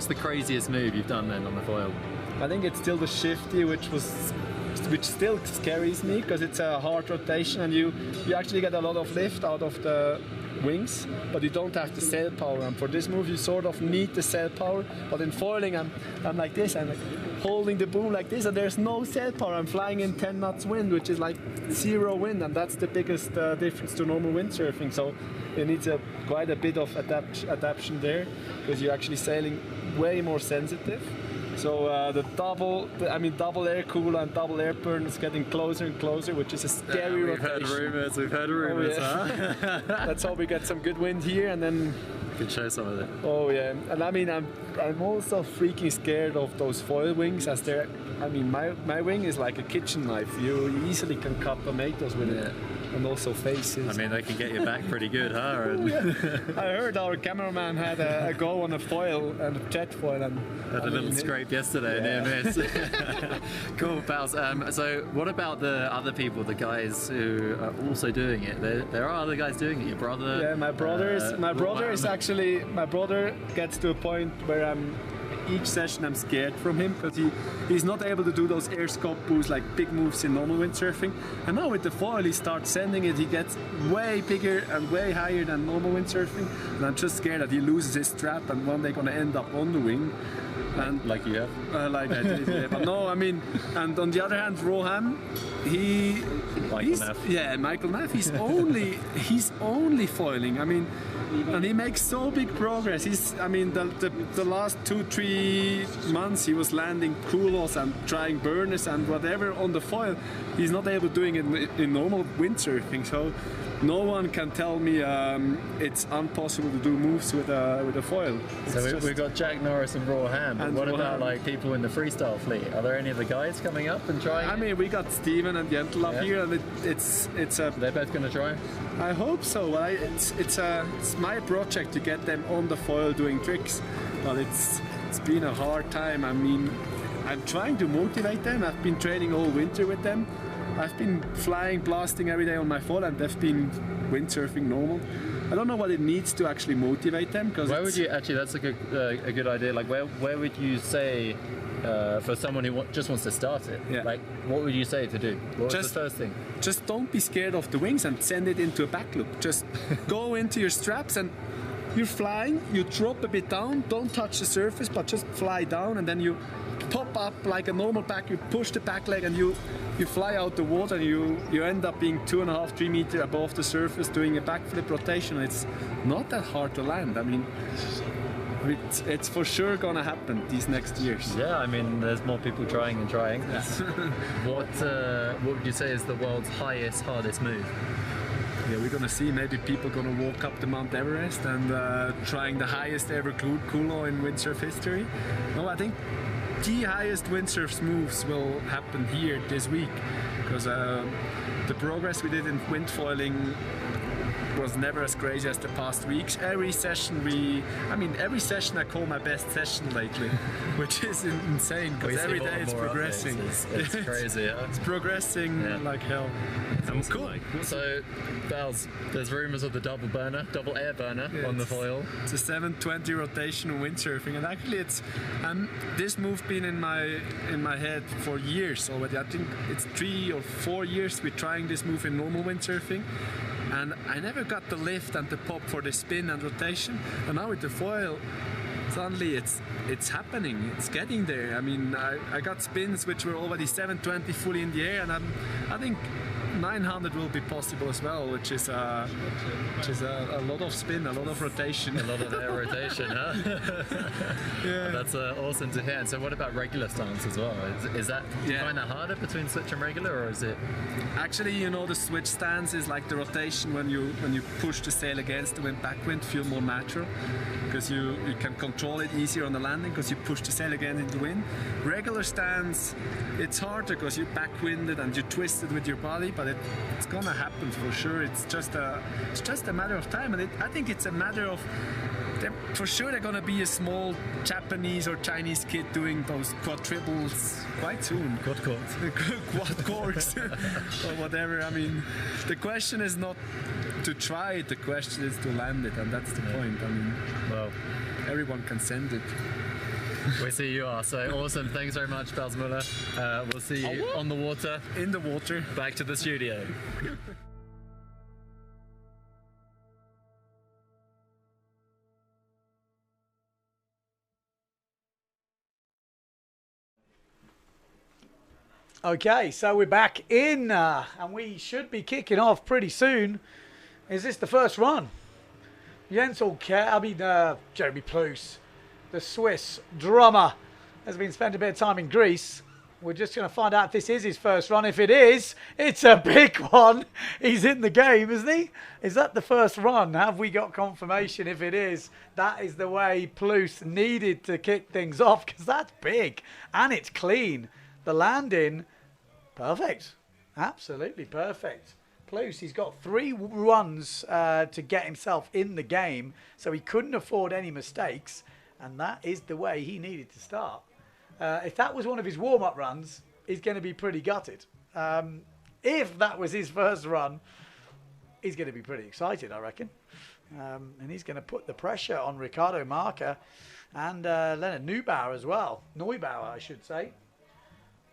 the craziest move you've done then on the foil? I think it's still the shifty, which still scares me because it's a hard rotation, and you actually get a lot of lift out of the wings, but you don't have the sail power. And for this move you sort of need the sail power, but in foiling I'm like this, I'm like holding the boom like this, and there's no sail power. I'm flying in 10 knots wind, which is like 0 wind, and that's the biggest difference to normal windsurfing. So it needs quite a bit of adaptation there, because you're actually sailing way more sensitive. So the double air cooler and double air burn is getting closer and closer, which is a scary rotation. We've heard rumours, yeah. Huh? Let's hope we get some good wind here, and then we can show some of it. Oh yeah, and I mean, I'm also freaking scared of those foil wings, as they're, I mean, my wing is like a kitchen knife. You easily can cut tomatoes with it. And also faces. I mean, they can get your back pretty good, huh? Oh, yeah. I heard our cameraman had a go on a foil and a jet foil, and had a little scrape yesterday, near miss. Cool, pals. So what about the other people, the guys who are also doing it? There are other guys doing it. Your brother? Yeah, my brother is actually, my brother gets to a point where each session I'm scared from him, because he's not able to do those air scope boosts like big moves in normal windsurfing. And now with the foil he starts sending it, he gets way bigger and way higher than normal windsurfing. And I'm just scared that he loses his strap and one day gonna end up on the wing. And like you have. like I did, yeah. But no, I mean, and on the other hand, Roham, Michael Neff, he's only foiling. I mean, and he makes so big progress. The last 2-3 months he was landing kulos and trying burners and whatever on the foil. He's not able to doing it in normal windsurfing. So no one can tell me it's impossible to do moves with a foil. So we've got Jack Norris and Raw Ham. But what about like people in the freestyle fleet? Are there any of the guys coming up and trying? I mean, we got Steven and Jentel up here, and it's a. They're both going to try. I hope so. It's my project to get them on the foil doing tricks, but it's been a hard time. I mean, I'm trying to motivate them. I've been training all winter with them. I've been flying, blasting every day on my foil, and they've been windsurfing normal. I don't know what it needs to actually motivate them. Where would you actually? That's a good idea. Like where would you say for someone who just wants to start it? Yeah. Like what would you say to do? What's the first thing? Just don't be scared of the wings and send it into a back loop. Just go into your straps and you're flying. You drop a bit down. Don't touch the surface, but just fly down, and then you pop up like a normal back. You push the back leg and you fly out the water, and you end up being 2.5-3 meters above the surface doing a backflip rotation. It's not that hard to land. I mean, it's for sure gonna happen these next years. Yeah, I mean, there's more people trying and trying. Yeah. What would you say is the world's hardest move? Yeah, we're gonna see. Maybe people gonna walk up the Mount Everest and trying the highest ever kulo in windsurf history. No, I think the highest windsurf moves will happen here this week, because the progress we did in wind foiling was never as crazy as the past weeks. Every session I call my best session lately, which is insane, because every day it's progressing. It's crazy, yeah. It's progressing like hell. Cool. So, Bells, there's rumours of the double air burner on the foil. It's a 720 rotational windsurfing, and actually this move been in my head for years already. I think it's 3 or 4 years we're trying this move in normal windsurfing. And I never got the lift and the pop for the spin and rotation. And now with the foil, suddenly it's happening. It's getting there. I mean, I got spins which were already 720 fully in the air, and I think 900 will be possible as well, which is a lot of spin, a lot of rotation. A lot of air rotation, huh? Yeah. That's awesome to hear. And so what about regular stance as well? Is that, do you find that harder between switch and regular, or is it? Actually, the switch stance is like the rotation when you push the sail against the wind, backwind, feel more natural, because you can control it easier on the landing because you push the sail again into the wind. Regular stance, it's harder because you're backwinded and you twist it with your body, but it's gonna happen for sure. It's just a matter of time, and I think it's a matter of for sure they're gonna be a small Japanese or Chinese kid doing those quad triples quite soon. Quad corks or whatever. I mean, the question is not to try it, the question is to land it, and that's the point. I mean, well, everyone can send it. We see you are. So awesome. Thanks very much, Bells Muller. We'll see you on the water. In the water. Back to the studio. Okay, so we're back in, and we should be kicking off pretty soon. Is this the first run? Jeremy Plous, the Swiss drummer, has been spending a bit of time in Greece. We're just going to find out if this is his first run. If it is, it's a big one. He's in the game, isn't he? Is that the first run? Have we got confirmation? If it is, that is the way Plous needed to kick things off, because that's big and it's clean. The landing, perfect. Absolutely perfect. Plous, he's got 3 runs to get himself in the game, so he couldn't afford any mistakes, and that is the way he needed to start. If that was one of his warm-up runs, he's going to be pretty gutted. If that was his first run, he's going to be pretty excited, I reckon. And he's going to put the pressure on Ricardo Marker and Leonard Neubauer as well. Neubauer, I should say.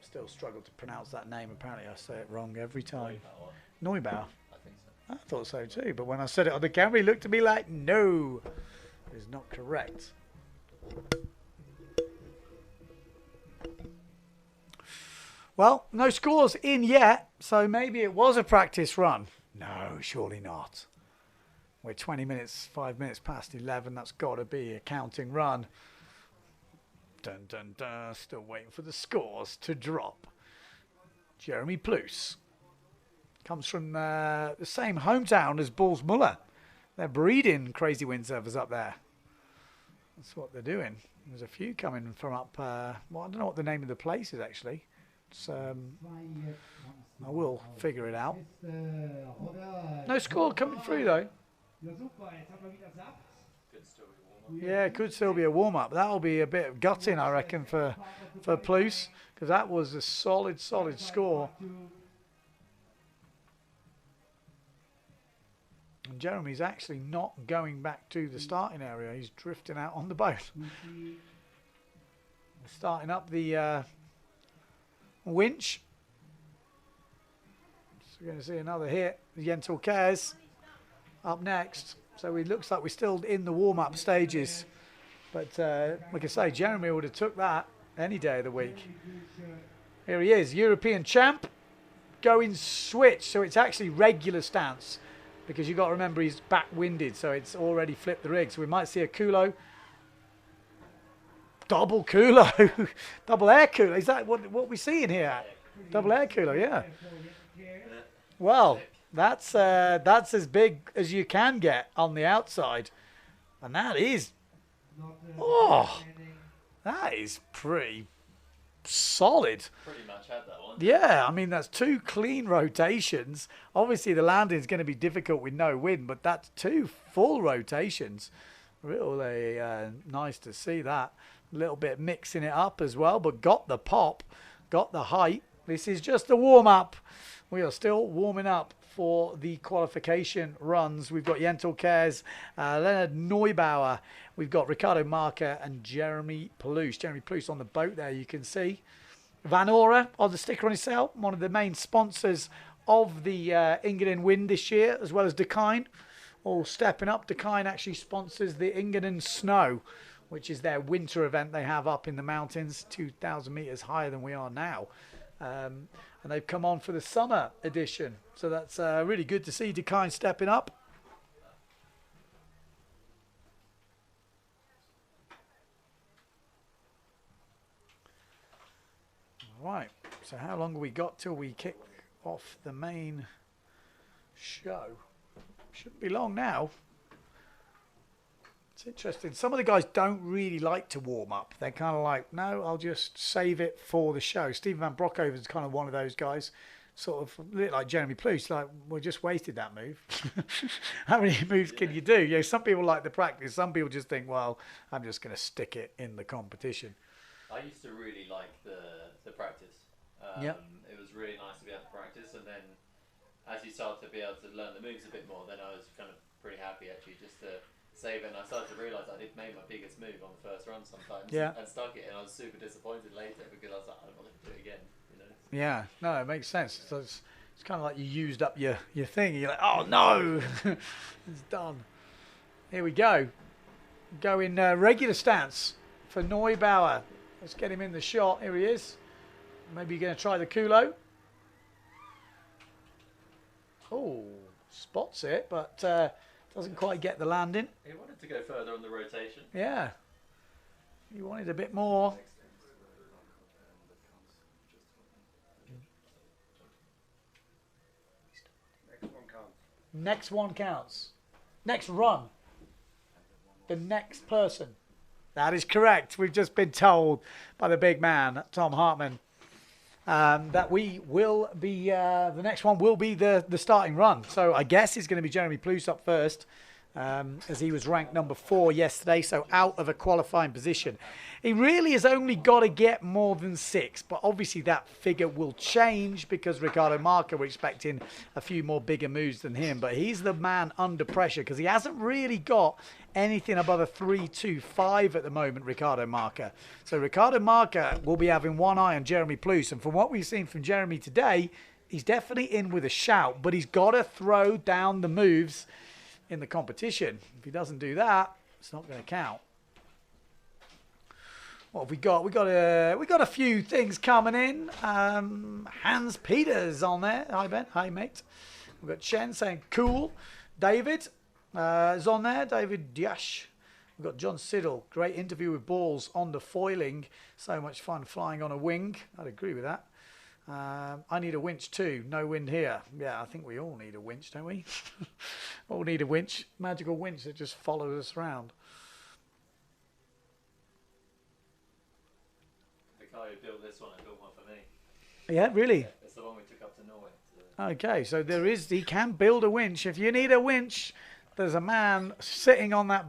Still struggle to pronounce that name. Apparently I say it wrong every time. Neubauer. I think so. I thought so too, but when I said it on the camera, he looked at me like, no, it's not correct. Well, no scores in yet, so maybe it was a practice run. No, surely not. We're 20 minutes, 5 minutes past 11. That's got to be a counting run. Dun, dun, dun. Still waiting for the scores to drop. Jeremy Ploos comes from the same hometown as Bulls Muller. They're breeding crazy windsurfers up there. That's what they're doing. There's a few coming from up. Well, I don't know what the name of the place is actually. It's, I will figure it out. No score coming through though. Yeah, it could still be a warm-up. That'll be a bit of gutting, I reckon, for Ploos, because that was a solid score. And Jeremy's actually not going back to the starting area. He's drifting out on the boat. Starting up the winch. So we're going to see another hit. The Untitled Chapter up next. So it looks like we're still in the warm-up stages. But like I say, Jeremy would have took that any day of the week. Here he is, European champ, going switch. So it's actually regular stance, because you've got to remember he's back-winded, so it's already flipped the rig. So we might see a culo. Double culo. Double air culo. Is that what we're seeing here? Double air culo, yeah. Well, that's as big as you can get on the outside. And that is, that is pretty solid. Pretty much had that one. Yeah, I mean, that's 2 clean rotations. Obviously, the landing is going to be difficult with no wind, but that's 2 full rotations. Really nice to see that. A little bit mixing it up as well, but got the pop, got the height. This is just a warm-up. We are still warming up for the qualification runs. We've got Untitled Chapter, Leonard Neubauer. We've got Ricardo Marker and Jeremy Ploos. Jeremy Ploos on the boat there, you can see. Van Ora on the sticker on his sail, one of the main sponsors of the EngadinWind this year, as well as Dakine. All stepping up. Dakine actually sponsors the Engadin Snow, which is their winter event they have up in the mountains, 2,000 meters higher than we are now. And they've come on for the summer edition. So that's really good to see Dakine stepping up. All right, so how long have we got till we kick off the main show? Shouldn't be long now. It's interesting. Some of the guys don't really like to warm up. They're kind of like, no, I'll just save it for the show. Stephen Van Broekhoven is kind of one of those guys, sort of a bit like Jeremy Ploos. Like, we just wasted that move. How many moves can you do? You know, some people like the practice. Some people just think, well, I'm just going to stick it in the competition. I used to really like the practice. Yep. It was really nice to be able to practice, and then as you start to be able to learn the moves a bit more, then I was kind of pretty happy actually just to save it. And I started to realise I did make my biggest move on the first run sometimes, and stuck it, and I was super disappointed later because I was like, I'm not going to do it again, you know. Yeah, no, it makes sense. So it's kind of like you used up your thing. You're like, oh no, it's done. Here we go. Go in regular stance for Neubauer. Let's get him in the shot. Here he is. Maybe you're going to try the culo. Oh, spots it, but doesn't quite get the landing. He wanted to go further on the rotation. Yeah. He wanted a bit more. Next one counts. Next run. The next person. That is correct. We've just been told by the big man, Tom Hartman, that we will be, the next one will be the starting run. So I guess it's going to be Jeremy Ploos up first, as he was ranked number 4 yesterday, so out of a qualifying position. He really has only got to get more than 6, but obviously that figure will change because Ricardo Marker, we're expecting a few more bigger moves than him, but he's the man under pressure because he hasn't really got anything above a 3.25 at the moment, Ricardo Marker. So Ricardo Marker will be having one eye on Jeremy Ploos, and from what we've seen from Jeremy today, he's definitely in with a shout, but he's got to throw down the moves in the competition. If he doesn't do that, it's not going to count. What have we got? We got a few things coming in. Hans Peters on there. Hi Ben. Hi mate. We've got Chen saying cool. David is on there. David Diash. We've got John Siddle. Great interview with balls on the foiling. So much fun flying on a wing. I'd agree with that. I need a winch too. No wind here. Yeah, I think we all need a winch, don't we? All need a winch. Magical winch that just follows us around. The guy who built this one, I built one for me. Yeah, really? Yeah, it's the one we took up to Norway. So. Okay, so he can build a winch. If you need a winch, there's a man sitting on that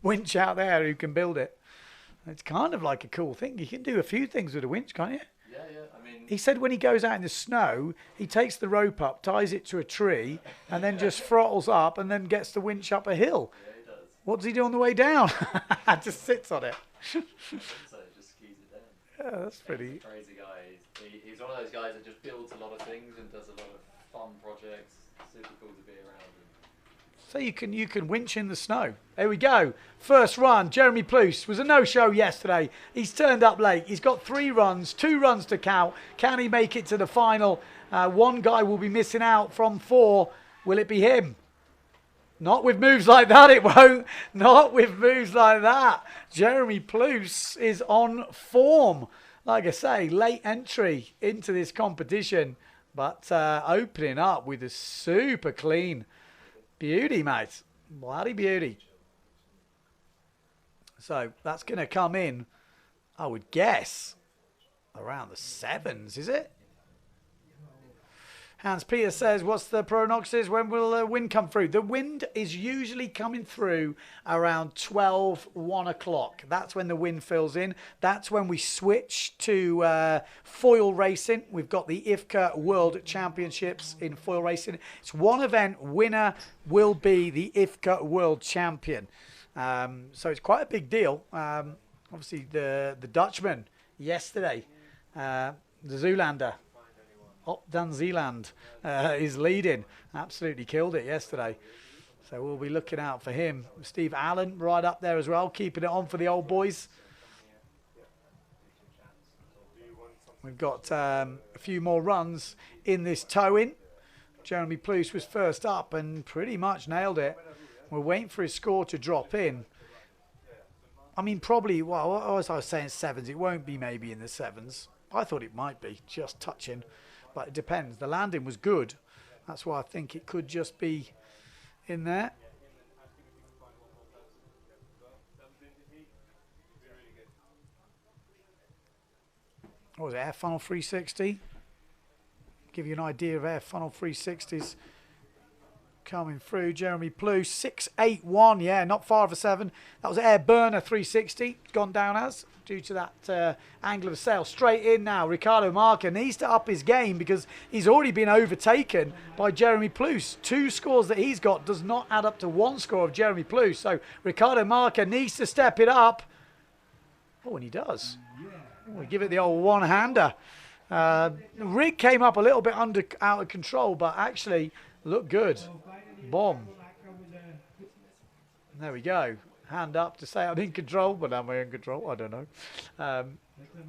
winch out there who can build it. It's kind of like a cool thing. You can do a few things with a winch, can't you? Yeah, I mean... He said when he goes out in the snow, he takes the rope up, ties it to a tree, and then just throttles up and then gets the winch up a hill. Yeah, he does. What does he do on the way down? Just sits on it. So just skis it down. Yeah, that's pretty... He's a crazy guy. He's one of those guys that just builds a lot of things and does a lot of fun projects. Super cool to be around. So you can winch in the snow. There we go. First run, Jeremy Pluce was a no-show yesterday. He's turned up late. He's got 3 runs, 2 runs to count. Can he make it to the final? One guy will be missing out from 4. Will it be him? Not with moves like that, it won't. Not with moves like that. Jeremy Pluce is on form. Like I say, late entry into this competition, but opening up with a super clean beauty, mate. Bloody beauty. So that's going to come in, I would guess, around the 7s, is it? Hans Peter says, what's the prognosis? When will the wind come through? The wind is usually coming through around 12, 1 o'clock. That's when the wind fills in. That's when we switch to foil racing. We've got the IFPT World Championships in foil racing. It's one event. Winner will be the IFPT World Champion. So it's quite a big deal. Obviously, the Dutchman yesterday, the Zoolander, Op Dan Zeeland is leading. Absolutely killed it yesterday. So we'll be looking out for him. Steve Allen right up there as well, keeping it on for the old boys. We've got a few more runs in this tow-in. Jeremy Pluce was first up and pretty much nailed it. We're waiting for his score to drop in. I mean, probably, well, as I was saying, 7s. It won't be maybe in the 7s. I thought it might be, just touching. But it depends. The landing was good. That's why I think it could just be in there. What was it? Air Funnel 360? Give you an idea of Air Funnel 360s coming through. Jeremy Pluce 681. Yeah, not far of a 7. That was Air Burner 360. Gone down as due to that angle of sail. Straight in now. Ricardo Marca needs to up his game because he's already been overtaken by Jeremy Pluce. 2 scores that he's got does not add up to 1 score of Jeremy Pluce. So Ricardo Marca needs to step it up. Oh, and he does. Oh, we give it the old one-hander. The rig came up a little bit out of control, but actually looked good. Bomb. There we go. Hand up to say I'm in control, but am I in control? I don't know.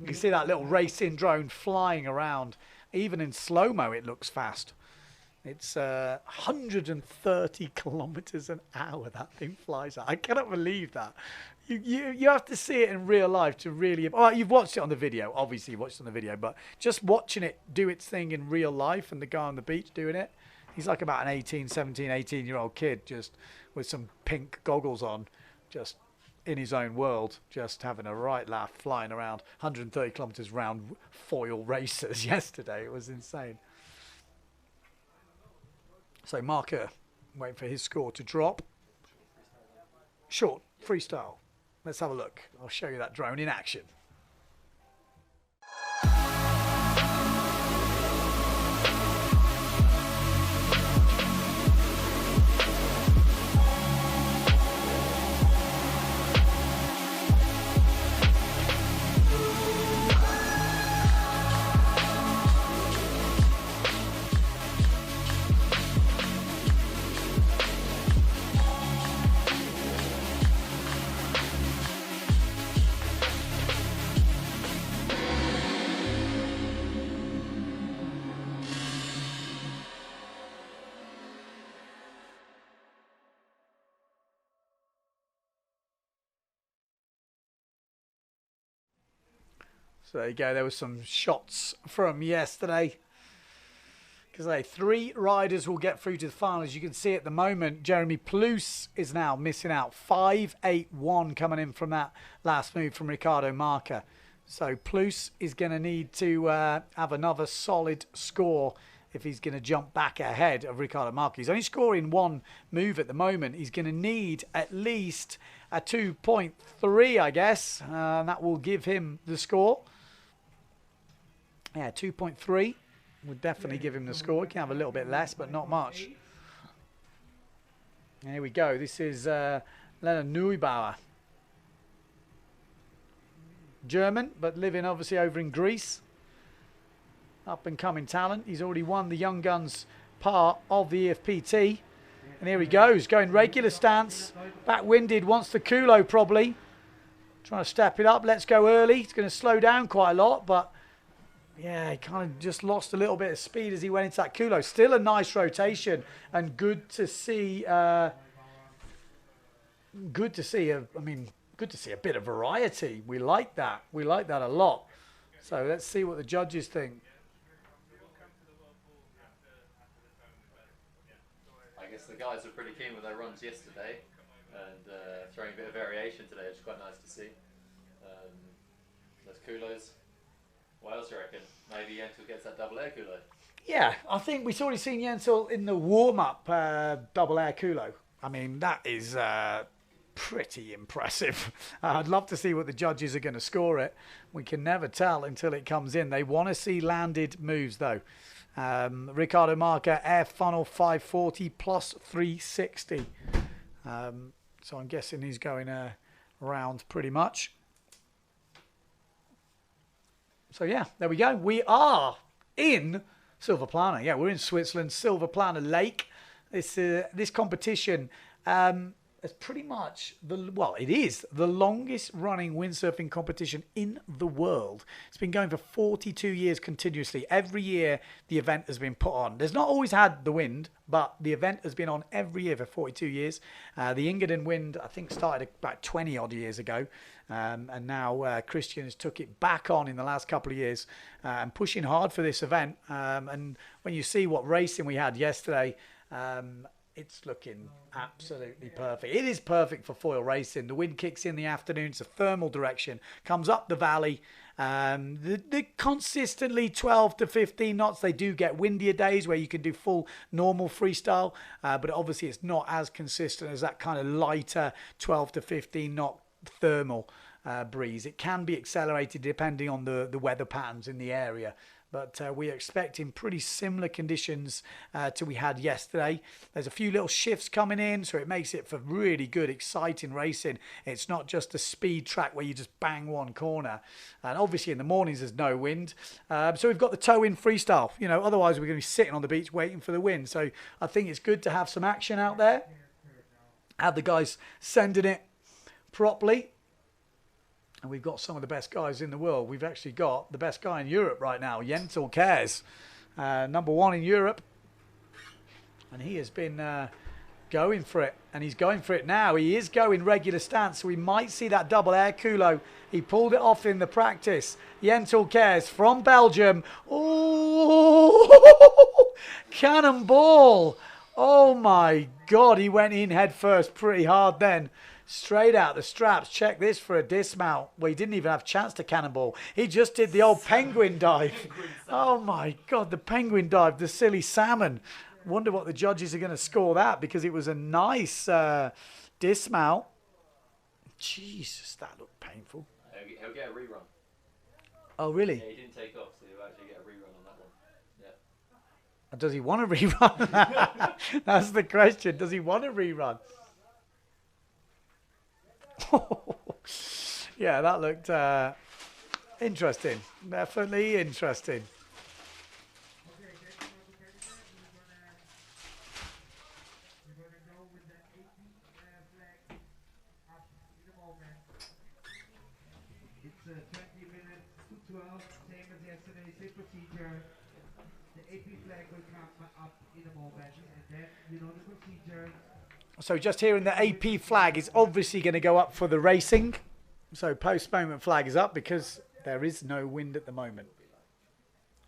You can see that little racing drone flying around. Even in slow-mo, it looks fast. It's 130 kilometers an hour that thing flies at. I cannot believe that. You have to see it in real life to really... Oh, you've watched it on the video. Obviously, you watched it on the video. But just watching it do its thing in real life and the guy on the beach doing it, he's like about an 17, 18-year-old kid just with some pink goggles on, just in his own world, just having a right laugh, flying around 130 kilometers round foil racers yesterday. It was insane. So Marker, waiting for his score to drop. Short, freestyle. Let's have a look. I'll show you that drone in action. So there you go. There were some shots from yesterday. Because 3 riders will get through to the final. As you can see at the moment, Jeremy Ploos is now missing out. 5.81 coming in from that last move from Ricardo Marca. So Ploos is going to need to have another solid score if he's going to jump back ahead of Ricardo Marca. He's only scoring 1 move at the moment. He's going to need at least a 2.3, I guess. That will give him the score. Yeah, 2.3 would definitely give him the score. He can have a little bit less, but not much. Here we go. This is Leonard Neubauer. German, but living obviously over in Greece. Up and coming talent. He's already won the Young Guns part of the EFPT. And here he goes, going regular stance. Back-winded, wants the culo probably. Trying to step it up. Let's go early. He's going to slow down quite a lot, but yeah, he kind of just lost a little bit of speed as he went into that culo. Still a nice rotation and good to see. Good to see a bit of variety. We like that. We like that a lot. So let's see what the judges think. I guess the guys were pretty keen with their runs yesterday and throwing a bit of variation today, which is quite nice to see. Those culos. What else do you reckon? Maybe Jensel gets that double air culo. Yeah, I think we've already seen Jensel in the warm-up double air culo. I mean, that is pretty impressive. I'd love to see what the judges are going to score it. We can never tell until it comes in. They want to see landed moves, though. Ricardo Marca, air funnel 540 plus 360. So I'm guessing he's going around pretty much. So yeah, there we go. We are in Silvaplana. Yeah, we're in Switzerland, Silvaplana Lake. This competition is pretty much it is the longest running windsurfing competition in the world. It's been going for 42 years continuously. Every year the event has been put on. There's not always had the wind, but the event has been on every year for 42 years. The EngadinWind, I think, started about 20 odd years ago. And now Christian has took it back on in the last couple of years and pushing hard for this event. And when you see what racing we had yesterday, it's looking absolutely perfect. It is perfect for foil racing. The wind kicks in the afternoon. It's a thermal direction. Comes up the valley. The consistently 12 to 15 knots. They do get windier days where you can do full normal freestyle. But obviously it's not as consistent as that kind of lighter 12 to 15 knot thermal breeze. It can be accelerated depending on the weather patterns in the area. But we're expecting pretty similar conditions to we had yesterday. There's a few little shifts coming in, so it makes it for really good, exciting racing. It's not just a speed track where you just bang one corner. And obviously in the mornings there's no wind. So we've got the toe-in freestyle. You know, otherwise we're going to be sitting on the beach waiting for the wind. So I think it's good to have some action out there. Have the guys sending it properly. And we've got some of the best guys in the world. We've actually got the best guy in Europe right now, Jensel Kers, #1 in Europe. And he has been going for it. And he's going for it now. He is going regular stance. So we might see that double air culo. He pulled it off in the practice. Jensel Kers from Belgium. Oh, cannonball. Oh my God. He went in head first pretty hard then. Straight out the straps. Check this for a dismount. Well, he didn't even have a chance to cannonball. He just did the old penguin dive. Oh my God, the penguin dive, the silly salmon. Wonder what the judges are going to score that, because it was a nice dismount. Jesus, that looked painful. He'll get a rerun. Oh, really? Yeah, he didn't take off, so he'll actually get a rerun on that one. Yeah. Does he want a rerun? That's the question. Does he want a rerun? Yeah, that looked interesting. Definitely interesting. It's 20 minutes to 12, same as yesterday, same procedure. The AP flag will come up in a moment, and then you know the procedure. So just hearing the AP flag is obviously going to go up for the racing. So post-moment flag is up because There is no wind at the moment.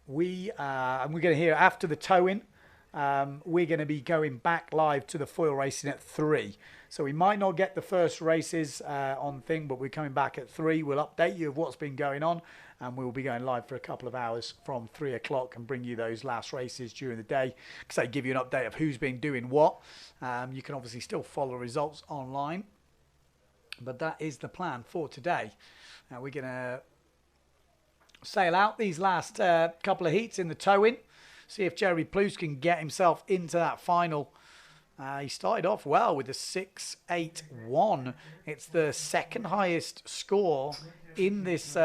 And we're going to hear after the tow-in, we're going to be going back live to the foil racing at 3. So we might not get the first races on thing, but we're coming back at 3. We'll update you of what's been going on, and we'll be going live for a couple of hours from 3 o'clock and bring you those last races during the day, because they give you an update of who's been doing what. You can obviously still follow results online, but that is the plan for today. Now we're going to sail out these last couple of heats in the tow-in, see if Jeremy Plouffe can get himself into that final. He started off well with a 6.81. It's the second highest score in this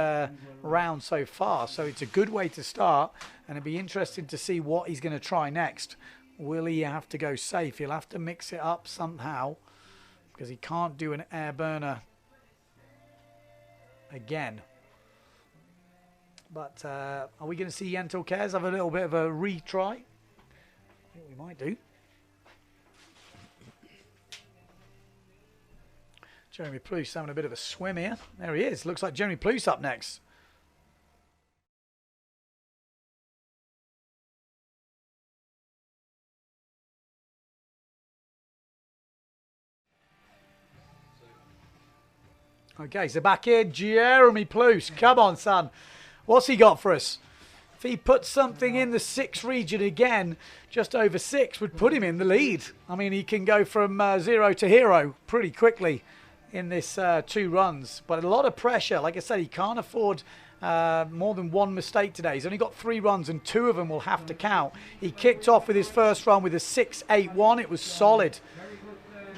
round so far, so it's a good way to start, and it'll be interesting to see what he's going to try next. Will he have to go safe? He'll have to mix it up somehow, because he can't do an air burner again. But are we going to see Yentil Cares have a little bit of a retry? I think we might do. Jeremy Plouffe's having a bit of a swim here. There he is. Looks like Jeremy Plouffe's up next. Okay, so back here, Jeremy Plouffe. Come on, son. What's he got for us? If he puts something in the 6 region again, just over 6 would put him in the lead. I mean, he can go from 0 to hero pretty quickly in this 2 runs. But a lot of pressure. Like I said, he can't afford more than 1 mistake today. He's only got 3 runs, and 2 of them will have to count. He kicked off with his first run with a 6.81. It was solid.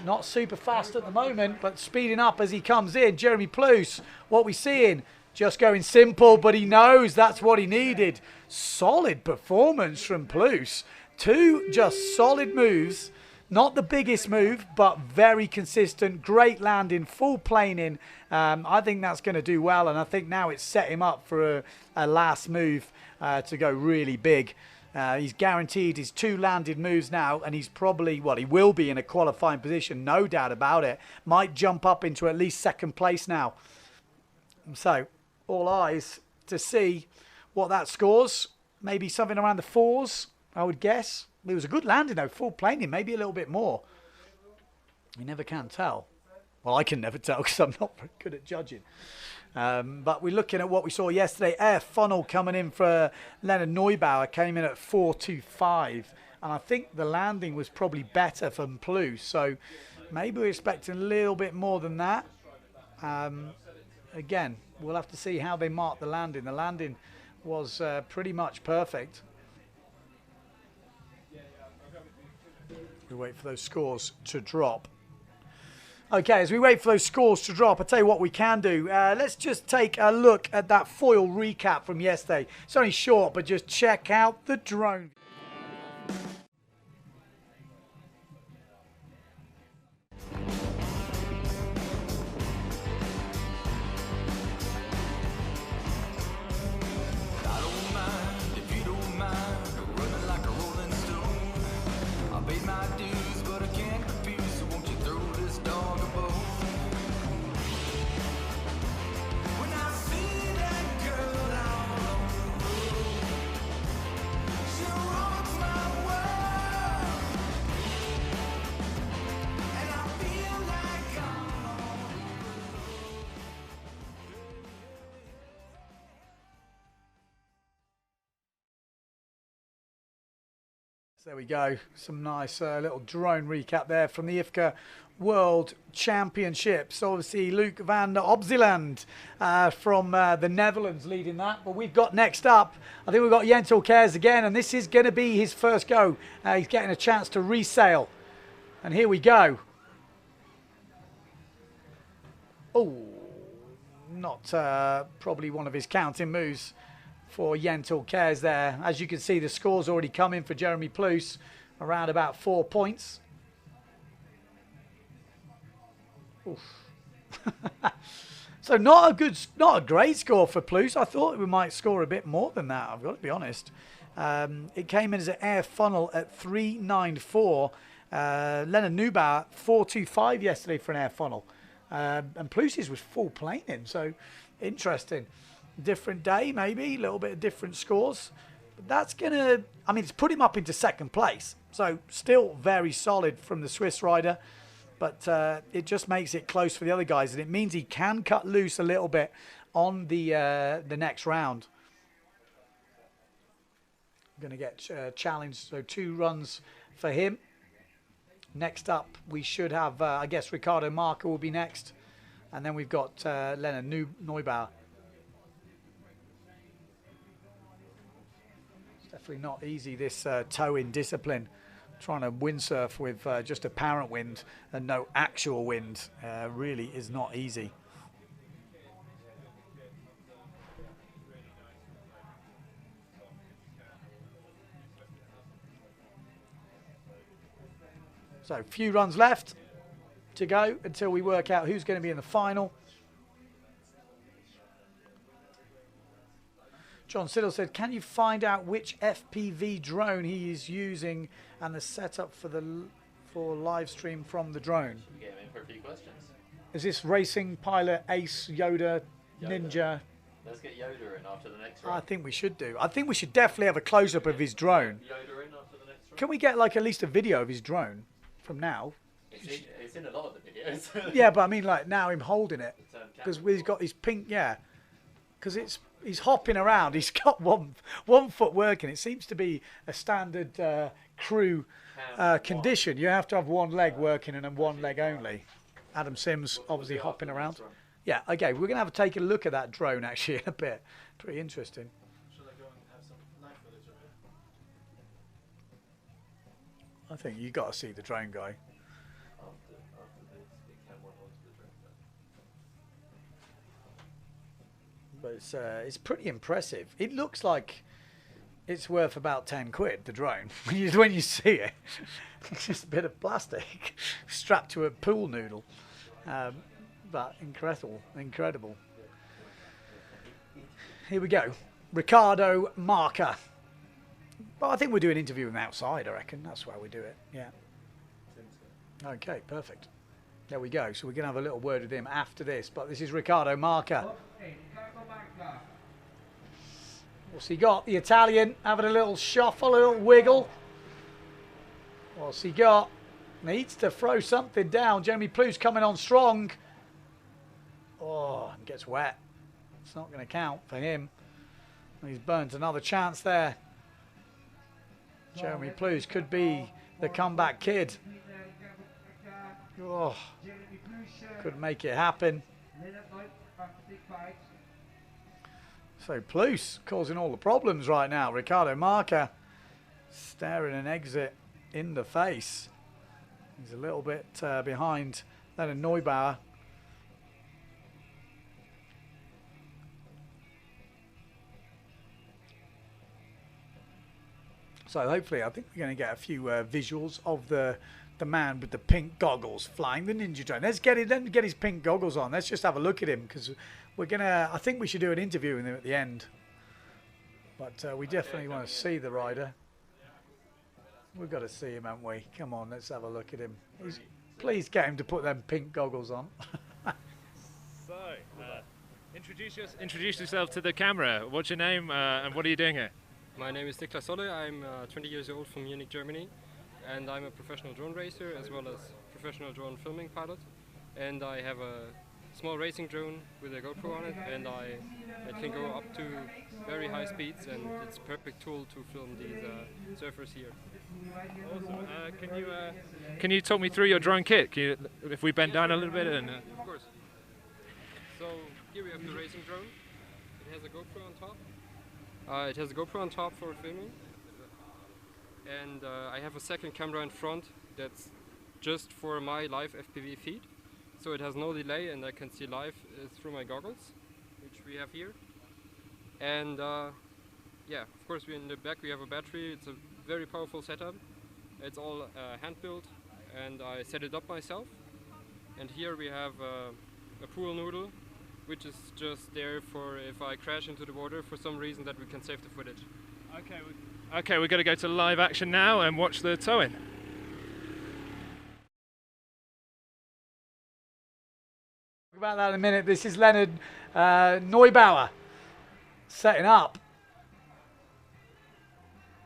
Not super fast at the moment, but speeding up as he comes in. Jeremy Plouffe, what we seeing? Just going simple, but he knows that's what he needed. Solid performance from Plouffe. 2 just solid moves. Not the biggest move, but very consistent. Great landing, full planing. I think that's going to do well, and I think now it's set him up for a last move to go really big. He's guaranteed his 2 landed moves now, and he's probably, well, he will be in a qualifying position, no doubt about it. Might jump up into at least 2nd place now. So, all eyes to see what that scores. Maybe something around the 4s, I would guess. It was a good landing though, full planing, maybe a little bit more. You never can tell. Well, I can never tell because I'm not very good at judging. But we're looking at what we saw yesterday. Air funnel coming in for Leonard Neubauer came in at 4.25. And I think the landing was probably better from Plouffe. So maybe we're expecting a little bit more than that. Again, we'll have to see how they mark the landing. The landing was pretty much perfect. We wait for those scores to drop. Okay, as we wait for those scores to drop, I'll tell you what we can do. Let's just take a look at that foil recap from yesterday. It's only short, but just check out the drone. There we go. Some nice little drone recap there from the IFCA World Championships. Obviously, Luc van Obzeland from the Netherlands leading that. But we've got next up, I think we've got Yentil Cares again, and this is going to be his first go. He's getting a chance to resail. And here we go. Oh, not probably one of his counting moves for Yentil Cares there. As you can see, the score's already come in for Jeremy Plouffe, around about 4 points. Oof. So not a great score for Plouffe. I thought we might score a bit more than that, I've got to be honest. It came in as an air funnel at 3.94. Leonard Neubauer 4.25 yesterday for an air funnel. And Plouffe's was full planing, so interesting. different day, maybe a little bit of different scores. But that's gonna, I mean, it's put him up into second place. So still very solid from the Swiss rider, but it just makes it close for the other guys, and it means he can cut loose a little bit on the next round. Going to get challenged, so 2 runs for him. Next up, we should have, I guess, Ricardo Marker will be next. And then we've got Leonard Neubauer. It's definitely not easy, this tow-in discipline. Trying to windsurf with just apparent wind and no actual wind really is not easy. So a few runs left to go until we work out who's going to be in the final. John Siddle said, can you find out which FPV drone he is using and the setup for live stream from the drone? Get him in for a few questions. Is this Racing Pilot, Ace, Yoda, Ninja? Let's get Yoda in after the next round. I think we should do. I think we should definitely have a close-up of his drone. Yoda in after the next round. Can we get like at least a video of his drone from now? It's in a lot of the videos. Yeah, but I mean like now him holding it. Because he's got his pink, yeah. Because he's hopping around. He's got one foot working. It seems to be a standard crew condition. You have to have one leg working and then one leg only. Adam Sims obviously hopping around. Yeah, okay, we're going to take a look at that drone actually in a bit. Pretty interesting. Should I go and have some live footage of it? I think you got to see the drone guy. But it's pretty impressive. It looks like it's worth about 10 quid, the drone, when you see it. It's just a bit of plastic strapped to a pool noodle. But incredible. Here we go. Ricardo Marker. Well, I think we'll do an interview with him outside, I reckon. That's why we do it, yeah. Okay, perfect. There we go. So we're going to have a little word with him after this. But this is Ricardo Marker. What's he got? The Italian having a little shuffle, a little wiggle. What's he got? Needs to throw something down. Jeremy Plou's coming on strong. Oh, gets wet. It's not going to count for him. He's burnt another chance there. Jeremy Plou's could be the comeback kid. Oh, could make it happen. So Plouse causing all the problems right now. Ricardo Marker staring an exit in the face. He's a little bit behind Leonard Neubauer. So hopefully, I think we're going to get a few visuals of the man with the pink goggles flying the Ninja drone. Let's get his pink goggles on. Let's just have a look at him because we're gonna. I think we should do an interview with him at the end. But we definitely want to see the rider. We've got to see him, haven't we? Come on, let's have a look at him. Please get him to put them pink goggles on. So, introduce yourself to the camera. What's your name and what are you doing here? My name is Niklas Solle. I'm 20 years old from Munich, Germany, and I'm a professional drone racer as well as professional drone filming pilot. And I have a small racing drone with a GoPro on it, and it can go up to very high speeds, and it's a perfect tool to film these surfers here. Awesome. Can you talk me through your drone kit? If we bend down a little bit and. Of course. So here we have the racing drone. It has a GoPro on top. It has a GoPro on top for filming, and I have a second camera in front that's just for my live FPV feed, so it has no delay and I can see live through my goggles, which we have here. And yeah, of course, in the back we have a battery. It's a very powerful setup. It's all hand built, and I set it up myself. And here we have a pool noodle, which is just there for if I crash into the water for some reason that we can save the footage. Okay, we're going to go to live action now and watch the tow-in. About that in a minute. This is Leonard Neubauer setting up.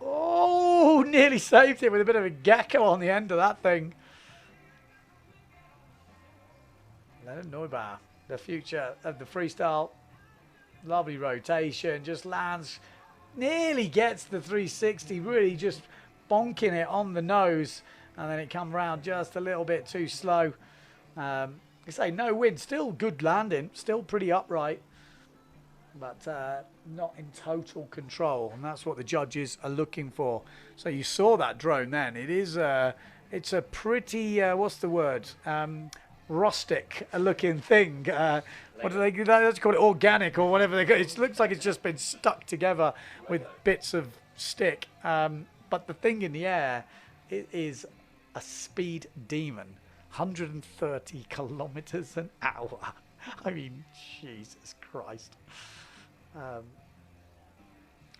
Oh, nearly saved it with a bit of a gecko on the end of that thing. Leonard Neubauer, the future of the freestyle. Lovely rotation, just lands, nearly gets the 360, really just bonking it on the nose, and then it comes round just a little bit too slow. I say no wind, still good landing, still pretty upright, but not in total control, and that's what the judges are looking for. So you saw that drone then. It is it's a pretty what's the word, rustic looking thing. What do they do? Let's call it organic or whatever they go. It looks like it's just been stuck together with bits of stick, but the thing in the air, it is a speed demon, 130 kilometers an hour. I mean, Jesus Christ.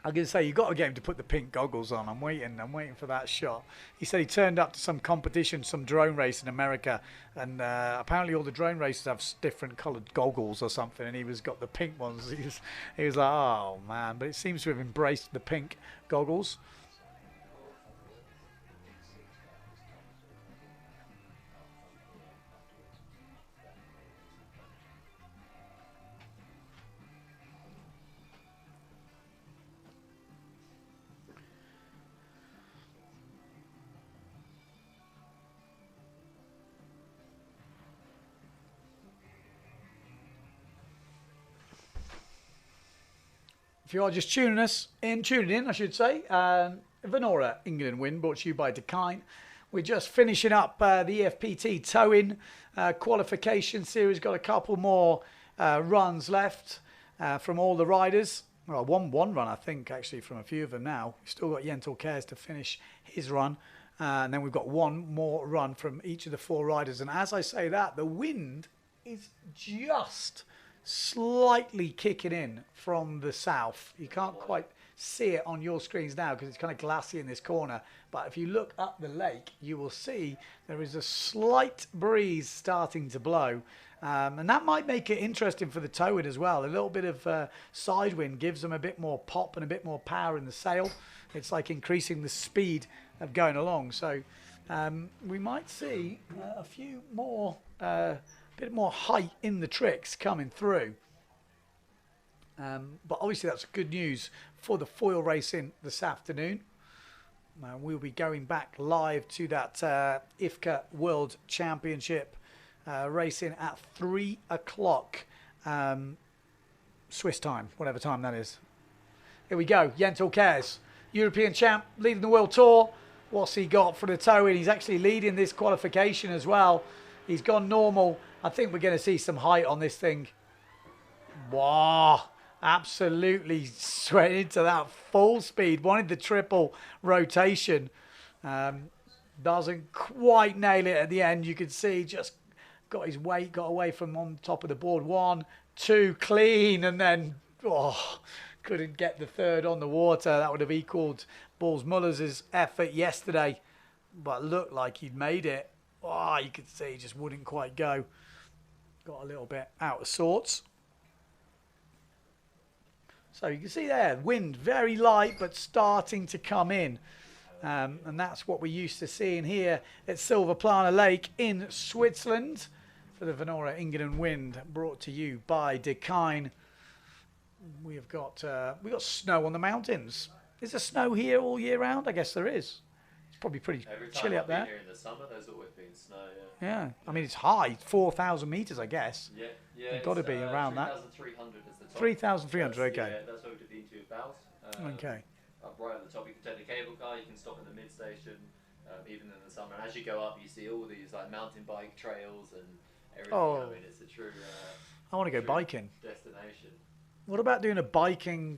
I'm going to say, you've got to get him to put the pink goggles on. I'm waiting for that shot. He said he turned up to some competition, some drone race in America, and apparently all the drone races have different coloured goggles or something, and he got the pink ones. He was like, oh man, but it seems to have embraced the pink goggles. If you are just tuning in, I should say, Vanora, EngadinWind, brought to you by Dakine. We're just finishing up the EFPT towing qualification series. Got a couple more runs left from all the riders. Well, one run, I think, actually, from a few of them now. We've still got Yentel Cares to finish his run. And then we've got one more run from each of the 4 riders. And as I say that, the wind is just slightly kicking in from the south. You can't quite see it on your screens now because it's kind of glassy in this corner, but if you look up the lake you will see there is a slight breeze starting to blow, and that might make it interesting for the towing as well. A little bit of side wind gives them a bit more pop and a bit more power in the sail. It's like increasing the speed of going along, so we might see a few more bit more height in the tricks coming through. But obviously that's good news for the foil racing this afternoon. We'll be going back live to that IFCA World Championship racing at 3 o'clock Swiss time, whatever time that is. Here we go, Yentel Cares, European champ, leading the World Tour. What's he got for the towing? He's actually leading this qualification as well. He's gone normal. I think we're going to see some height on this thing. Wow, absolutely went into that full speed. Wanted the triple rotation. Doesn't quite nail it at the end. You can see just got his weight, got away from on top of the board. 1, 2, clean, and then couldn't get the third on the water. That would have equaled Balls Muller's effort yesterday, but looked like he'd made it. Oh, you could see he just wouldn't quite go. Got a little bit out of sorts. So you can see there, wind very light but starting to come in. And that's what we're used to seeing here at Silverplana Lake in Switzerland for the Vanora EngadinWind, brought to you by Dakine. We've got snow on the mountains. Is there snow here all year round? I guess there is. It's probably pretty chilly up there. Here in the summer, there's always been snow. Yeah, I mean it's high, 4,000 meters, I guess. Yeah. It's got to be around that. 3,300 is the top. 3,300, okay. Yeah, that's over to Dean Tooth Bows. Okay. Up right at the top, you can take the cable car. You can stop at the mid station, even in the summer. And as you go up, you see all these like mountain bike trails and everything. Oh. I mean, it's a true. I want to go biking. Destination. What about doing a biking,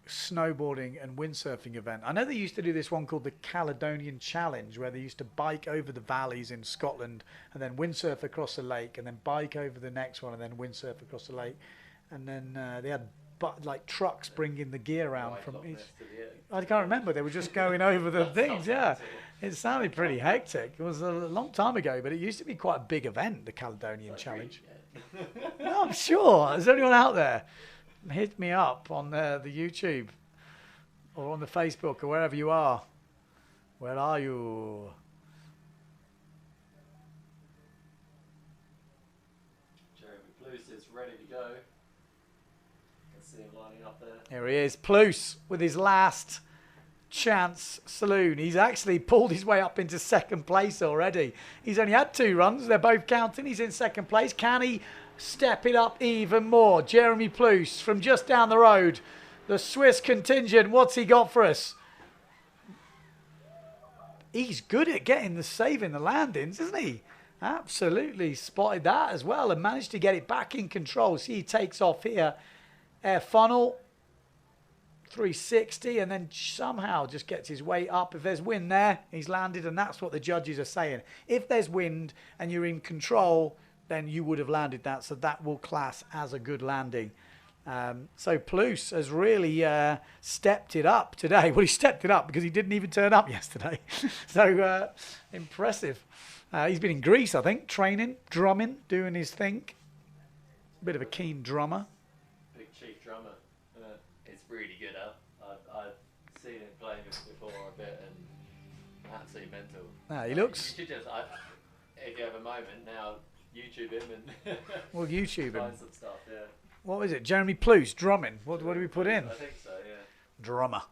snowboarding and windsurfing event? I know they used to do this one called the Caledonian Challenge, where they used to bike over the valleys in Scotland and then windsurf across the lake and then bike over the next one and then windsurf across the lake. And then they had like trucks bringing the gear around from each. I can't remember. They were just going over the things. Yeah, it sounded pretty hectic. It was a long time ago, but it used to be quite a big event, the Caledonian Challenge. No, I'm sure. Is there anyone out there? hit me up on the YouTube or on the Facebook or wherever you are. Where are you? Jeremy Blues is ready to go. Can see him lining up there. Here he is, Ploos with his last chance saloon. He's actually pulled his way up into second place already. He's only had 2 runs. They're both counting. He's in second place. Can he step it up even more? Jeremy Ploos from just down the road. The Swiss contingent. What's he got for us? He's good at getting the saving the landings, isn't he? Absolutely spotted that as well and managed to get it back in control. See, he takes off here. Air funnel. 360 and then somehow just gets his way up. If there's wind there, he's landed, and that's what the judges are saying. If there's wind and you're in control, then you would have landed that, so that will class as a good landing. So Ploos has really stepped it up today. Well, he stepped it up because he didn't even turn up yesterday. So impressive. He's been in Greece, I think, training, drumming, doing his thing. Bit of a keen drummer. Big chief drummer. It's really good. I've seen him playing before a bit and absolutely mental. He looks. You should just, if you have a moment now, YouTube him and We'll YouTube him. find some stuff. Yeah. What was it? Jeremy Ploos, drumming. What do we put in? I think so. Yeah. Drummer.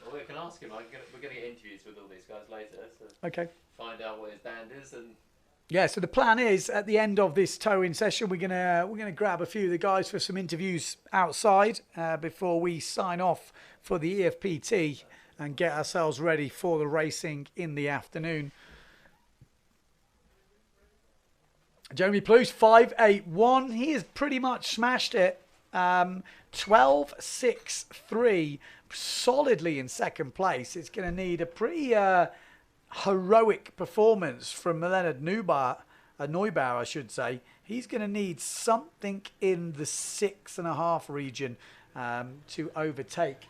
Well, we can ask him. We're going to get interviews with all these guys later, so Okay. find out what his band is and. Yeah, so the plan is at the end of this tow-in session, we're gonna grab a few of the guys for some interviews outside before we sign off for the EFPT and get ourselves ready for the racing in the afternoon. Jeremy Ploos, 5.81. He has pretty much smashed it. 12.63, solidly in second place. It's going to need a pretty heroic performance from Leonard Neubauer, I should say. He's going to need something in the 6.5 region to overtake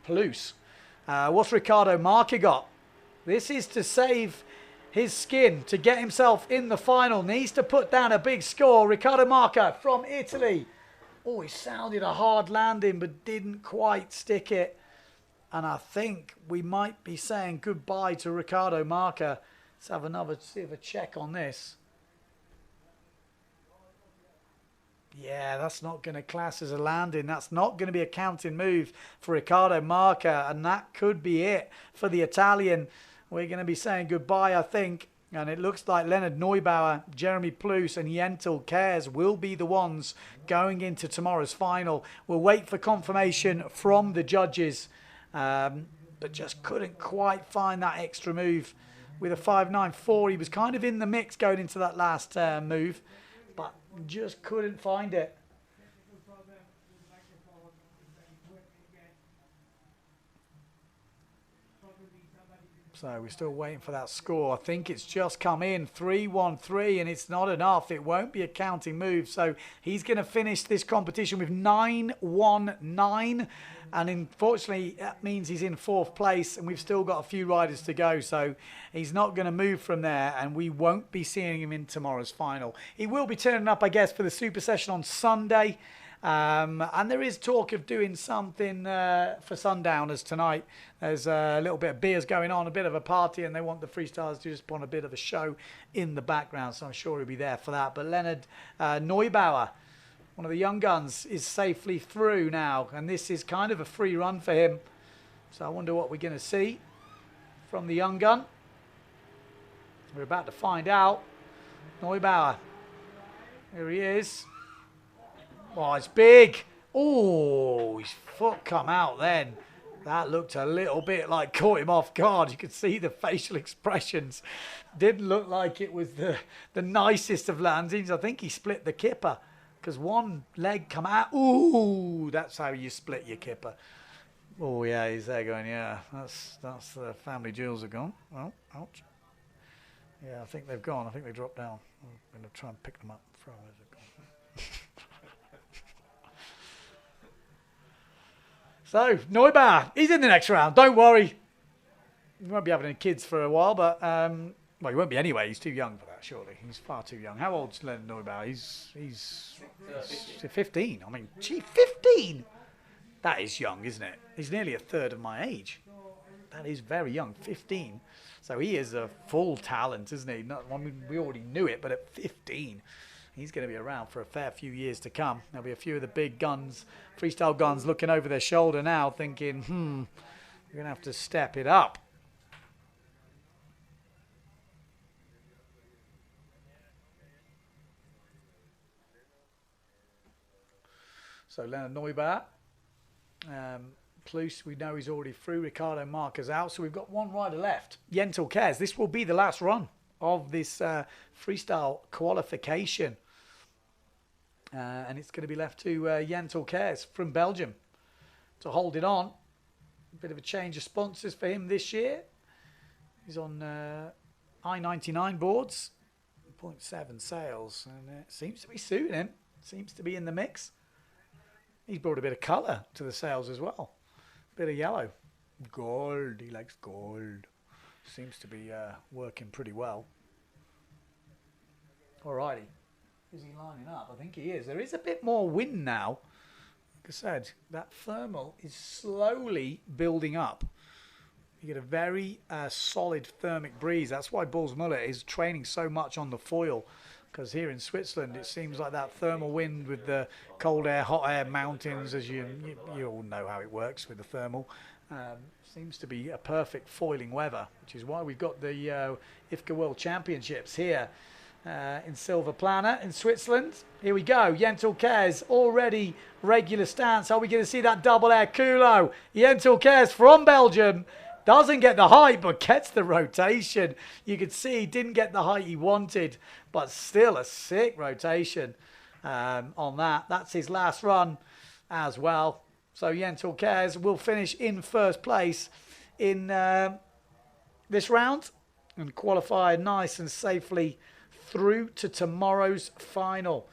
Ploos. What's Riccardo Marca got? This is to save his skin, to get himself in the final. Needs to put down a big score. Riccardo Marca from Italy. Oh, he sounded a hard landing, but didn't quite stick it. And I think we might be saying goodbye to Riccardo Marca. Let's have another check on this. Yeah, that's not going to class as a landing. That's not going to be a counting move for Riccardo Marca. And that could be it for the Italian. We're going to be saying goodbye, I think. And it looks like Leonard Neubauer, Jeremy Ploos and Yentl Kers will be the ones going into tomorrow's final. We'll wait for confirmation from the judges. But just couldn't quite find that extra move. With a 5.94, he was kind of in the mix going into that last move. But just couldn't find it. So we're still waiting for that score. I think it's just come in, 3-1-3, and it's not enough. It won't be a counting move. So he's going to finish this competition with 9-1-9. And unfortunately, that means he's in 4th place, and we've still got a few riders to go. So he's not going to move from there, and we won't be seeing him in tomorrow's final. He will be turning up, I guess, for the Super Session on Sunday. And there is talk of doing something for Sundowners tonight. There's a little bit of beers going on, a bit of a party, and they want the freestylers to just put on a bit of a show in the background. So I'm sure he'll be there for that. But Leonard Neubauer, one of the young guns, is safely through now. And this is kind of a free run for him. So I wonder what we're going to see from the young gun. We're about to find out. Neubauer. Here he is. Oh, it's big. Oh, his foot come out then. That looked a little bit like caught him off guard. You could see the facial expressions. Didn't look like it was the nicest of landings. I think he split the kipper because one leg come out. Ooh, that's how you split your kipper. Oh, yeah, he's there going, yeah, that's the family jewels are gone. Well, ouch. Yeah, I think they've gone. I think they dropped down. I'm going to try and pick them up. So, Neubauer, he's in the next round. Don't worry. We won't be having any kids for a while, but Well, he won't be anyway. He's too young for that, surely. He's far too young. How old's Leonard Neubauer? He's 15. I mean, gee, 15? That is young, isn't it? He's nearly a third of my age. That is very young, 15. So he is a full talent, isn't he? I mean, we already knew it, but at 15, he's going to be around for a fair few years to come. There'll be a few of the big guns, freestyle guns, looking over their shoulder now, thinking, we're going to have to step it up. So Leonard Neubauer, Plus, we know he's already through. Ricardo Marquez out. So we've got one rider left. Jentel Kers. This will be the last run of this freestyle qualification. And it's going to be left to Jentel Kers from Belgium to hold it on. A bit of a change of sponsors for him this year. He's on I-99 boards. 0.7 sales. And it seems to be suiting him. Seems to be in the mix. He's brought a bit of colour to the sails as well. Bit of yellow. Gold. He likes gold. Seems to be working pretty well. Alrighty. Is he lining up? I think he is. There is a bit more wind now. Like I said, that thermal is slowly building up. You get a very solid thermic breeze. That's why Bulls Muller is training so much on the foil. Because here in Switzerland, it seems like that thermal wind with the cold air, hot air mountains, as you all know how it works with the thermal, seems to be a perfect foiling weather, which is why we've got the IFCA World Championships here in Silvaplana in Switzerland. Here we go. Jentel Kers already regular stance. Are we going to see that double air culo? Jentel Kers from Belgium. Doesn't get the height, but gets the rotation. You could see he didn't get the height he wanted, but still a sick rotation on that. That's his last run as well. So Jentel Kers will finish in first place in this round and qualify nice and safely through to tomorrow's final.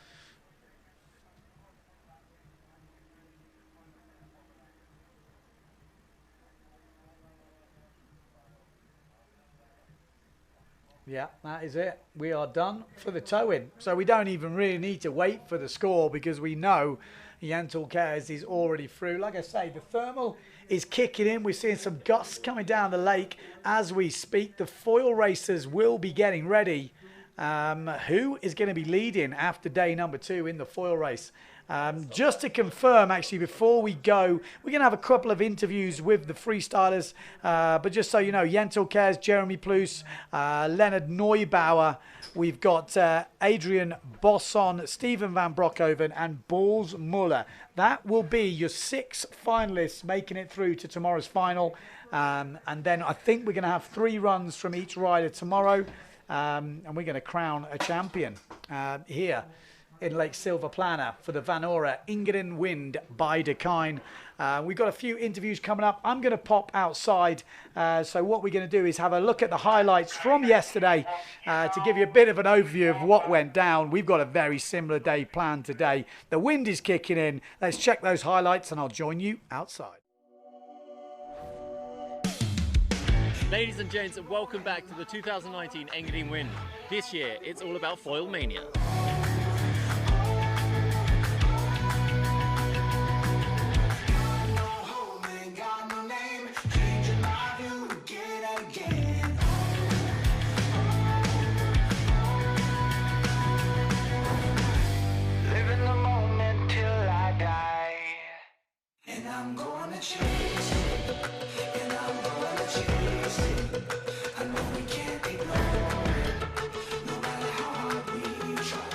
Yeah, that is it. We are done for the tow-in. So we don't even really need to wait for the score because we know Jentel Kers is already through. Like I say, the thermal is kicking in. We're seeing some gusts coming down the lake as we speak. The foil racers will be getting ready. Who is going to be leading after day number 2 in the foil race? Just to confirm, actually, before we go, we're going to have a couple of interviews with the freestylers. But just so you know, Jentel Kers, Jeremy Plus, Leonard Neubauer. We've got Adrian Bosson, Stephen van Broekhoven, and Bulls Muller. That will be your 6 finalists making it through to tomorrow's final. And then I think we're going to have 3 runs from each rider tomorrow. And we're going to crown a champion here in Lake Silvaplana for the Vanora EngadinWind by Dakine. We've got a few interviews coming up. I'm going to pop outside. So what we're going to do is have a look at the highlights from yesterday to give you a bit of an overview of what went down. We've got a very similar day planned today. The wind is kicking in. Let's check those highlights and I'll join you outside. Ladies and gents, welcome back to the 2019 EngadinWind. This year, it's all about foil mania. I'm gonna chase it, and I'm gonna chase it. I know we can't ignore it, no matter how hard we try.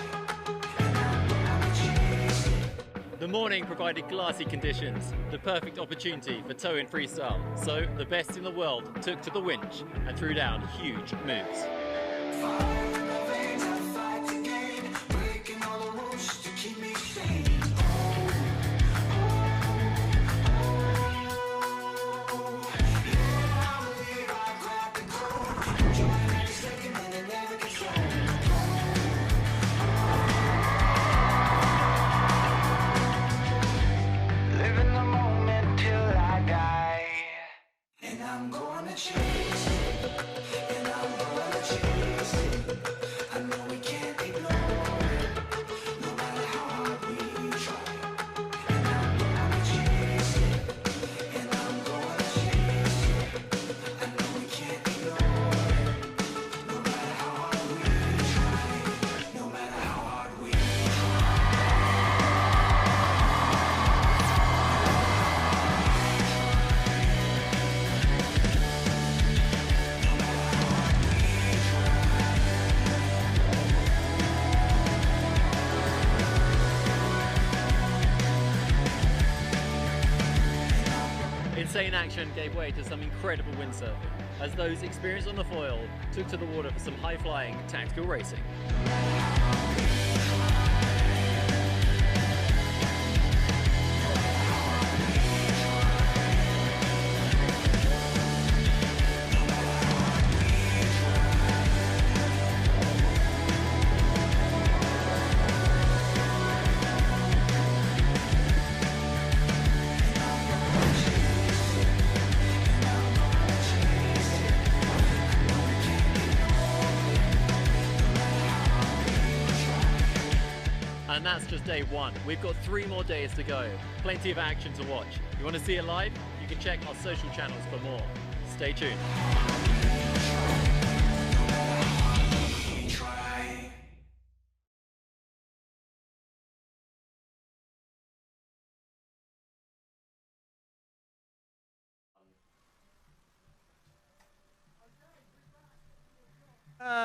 And I'm gonna chase it. The morning provided glassy conditions, the perfect opportunity for tow-in freestyle. So the best in the world took to the winch and threw down huge moves. Fire in the veins, I fight to gain, breaking all the rules to keep me sane. I'm gonna chase it, and I'm gonna chase it. insane action gave way to some incredible windsurfing, as those experienced on the foil took to the water for some high-flying tactical racing. And that's just day one. We've got 3 more days to go. Plenty of action to watch. You want to see it live? You can check our social channels for more. Stay tuned.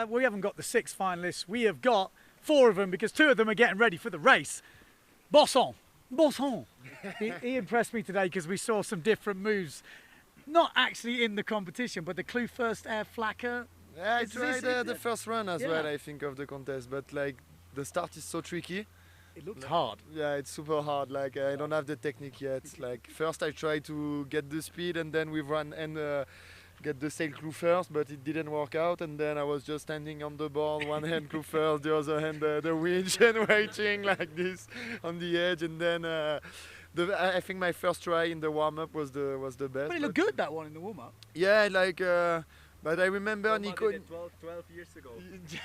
We haven't got the 6 finalists. We have got 4 of them because 2 of them are getting ready for the race. Bosson. He impressed me today because we saw some different moves. Not actually in the competition, but the Clue First Air Flacker. Yeah, I tried the first run as well, I think, of the contest, but like the start is so tricky. It looks hard. Yeah, it's super hard. Like I don't have the technique yet. Like first I tried to get the speed, and then we run and get the sail clue first, but it didn't work out. And then I was just standing on the board, one hand clue first, the other hand the winch, and waiting like this on the edge. And then I think my first try in the warm up was the best. But it looked good, that one, in the warm up. Yeah, like. But I remember Nico. 12 years ago.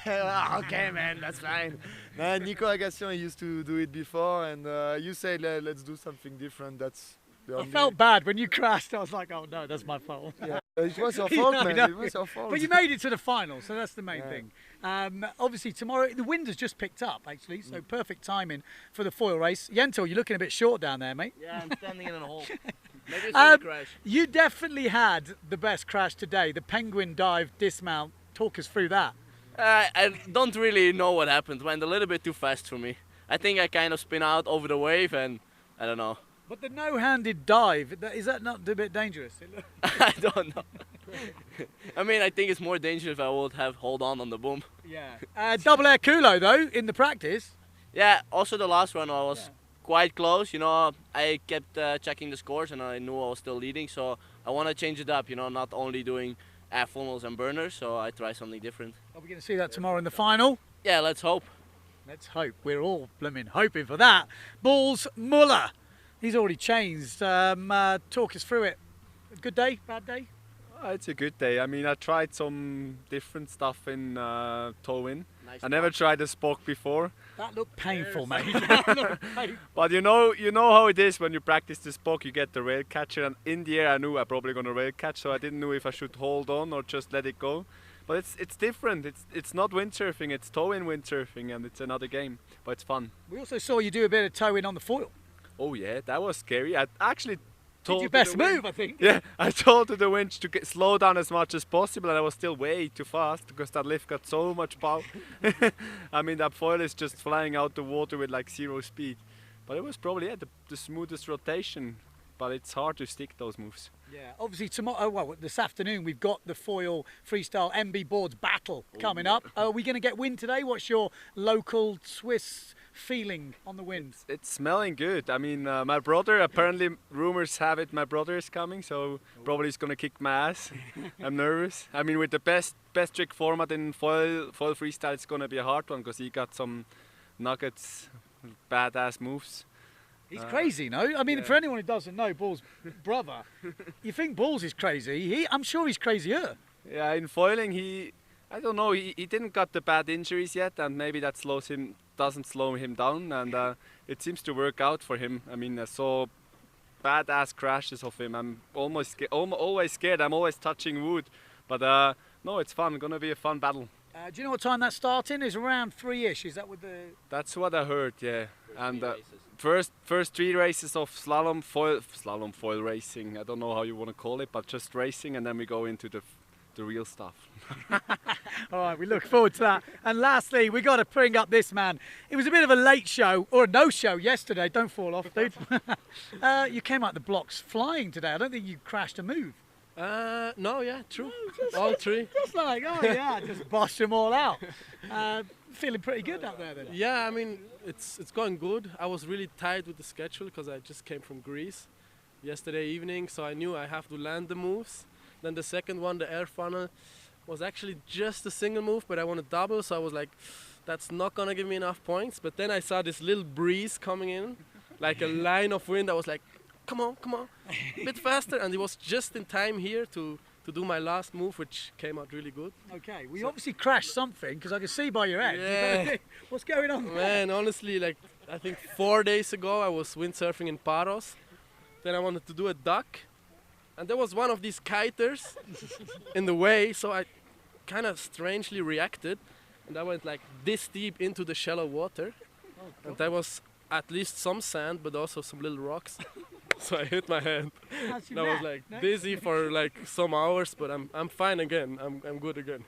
Yeah, okay, man, that's fine. Nah, Nico Agation used to do it before, and you say let's do something different. That's the I only. felt bad when you crashed. I was like, oh no, that's my fault. Yeah. It was your fault, Yeah, man. I know. It was your fault. But you made it to the final, so that's the main Yeah. thing. Obviously, tomorrow the wind has just picked up, actually, so perfect timing for the foil race. Yentl, you're looking a bit short down there, mate. Yeah, I'm standing in a hole. Maybe it's a crash. You definitely had the best crash today, the penguin dive dismount. Talk us through that. I don't really know what happened. Went a little bit too fast for me. I think I kind of spin out over the wave, and I don't know. But the no-handed dive, is that not a bit dangerous? I don't know. I mean, I think it's more dangerous if I would have hold on the boom. Yeah. Double air culo though in the practice. Yeah. Also the last one I was quite close. You know, I kept checking the scores, and I knew I was still leading. So I want to change it up. You know, not only doing air funnels and burners. So I try something different. Are we going to see that tomorrow in the final? Yeah. Let's hope. Let's hope. We're all blooming hoping for that. Balls Muller. He's already changed. Talk us through it. Good day? Bad day? It's a good day. I mean, I tried some different stuff in towing. Nice I never tried a spock before. That looked painful, mate. That looked painful. But you know how it is when you practice the spock. You get the rail catcher, and in the air I knew I'm probably gonna rail catch, so I didn't know if I should hold on or just let it go. But it's different. It's not windsurfing. It's towing windsurfing, and it's another game. But it's fun. We also saw you do a bit of towing on the foil. Oh yeah, that was scary. I actually told Did your best move, I think. Yeah, I told to the winch to slow down as much as possible, and I was still way too fast because that lift got so much power. I mean, that foil is just flying out the water with like 0 speed. But it was probably the smoothest rotation. But it's hard to stick those moves. Yeah, obviously tomorrow, well, this afternoon we've got the foil freestyle MB boards battle coming up. Are we going to get wind today? What's your local Swiss feeling on the wind? It's smelling good. I mean, my brother, apparently rumors have it my brother is coming, so probably he's going to kick my ass. I'm nervous. I mean, with the best trick format in foil freestyle, it's going to be a hard one because he got some nuggets, badass moves. He's crazy, no? I mean, for anyone who doesn't know, Ball's brother, you think Balls is crazy. I'm sure he's crazier. Yeah, in foiling, I don't know, he didn't got the bad injuries yet, and maybe that doesn't slow him down, and it seems to work out for him. I mean, I saw badass crashes of him. I'm always scared. I'm always touching wood, but no, it's fun. Gonna be a fun battle. Do you know what time that's starting? It's around 3-ish. Is that with the? That's what I heard. Yeah, and first 3 races of slalom foil racing. I don't know how you want to call it, but just racing, and then we go into the the real stuff. All right, we look forward to that. And lastly, we got to bring up this man. It was a bit of a late show, or a no-show yesterday. Don't fall off, dude. You came out the blocks flying today. I don't think you crashed a move. No, yeah, true. All three. Just like, oh yeah, just bossed them all out. Feeling pretty good out there then. Yeah, I mean, it's going good. I was really tight with the schedule because I just came from Greece yesterday evening, so I knew I have to land the moves. Then the second one, the air funnel, was actually just a single move, but I wanted double, so I was like, that's not gonna give me enough points. But then I saw this little breeze coming in, like a line of wind. I was like, come on, a bit faster, and it was just in time here to do my last move, which came out really good. Okay, well you obviously crashed something, because I can see by your head. Yeah. What's going on there? Man, honestly, like, I think 4 days ago I was windsurfing in Paros. Then I wanted to do a duck, and there was one of these kiters in the way, so I kind of strangely reacted, and I went like this deep into the shallow water. Oh, and there was at least some sand, but also some little rocks. So I hit my head. And I was like dizzy for like some hours, but I'm fine again. I'm good again.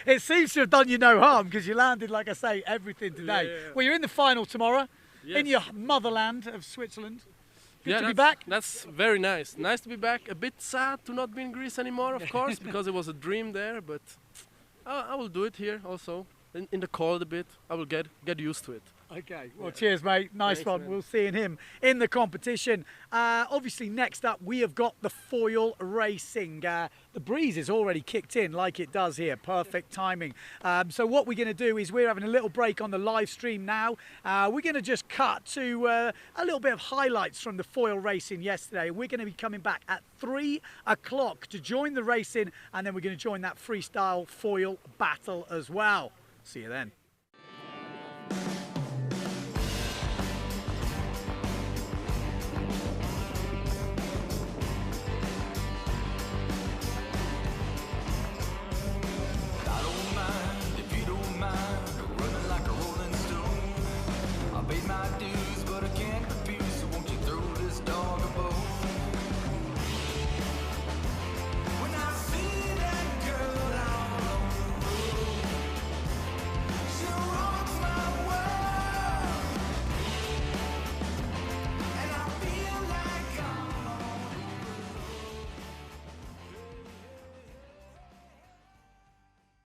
It seems to have done you no harm, because you landed, like I say, everything today. Yeah. Well, you're in the final tomorrow, Yes. in your motherland of Switzerland. Good Yeah, to be back. That's very nice. Nice to be back. A bit sad to not be in Greece anymore, of course, because it was a dream there. But I will do it here also. In the cold a bit. I will get used to it. Okay, well, cheers, mate. Nice Thanks, one. man. We'll see him in the competition. Obviously, next up, we have got the foil racing. The breeze is already kicked in like it does here. Perfect timing. So what we're going to do is we're having a little break on the live stream now. We're going to just cut to a little bit of highlights from the foil racing yesterday. We're going to be coming back at 3 o'clock to join the racing, and then we're going to join that freestyle foil battle as well. See you then.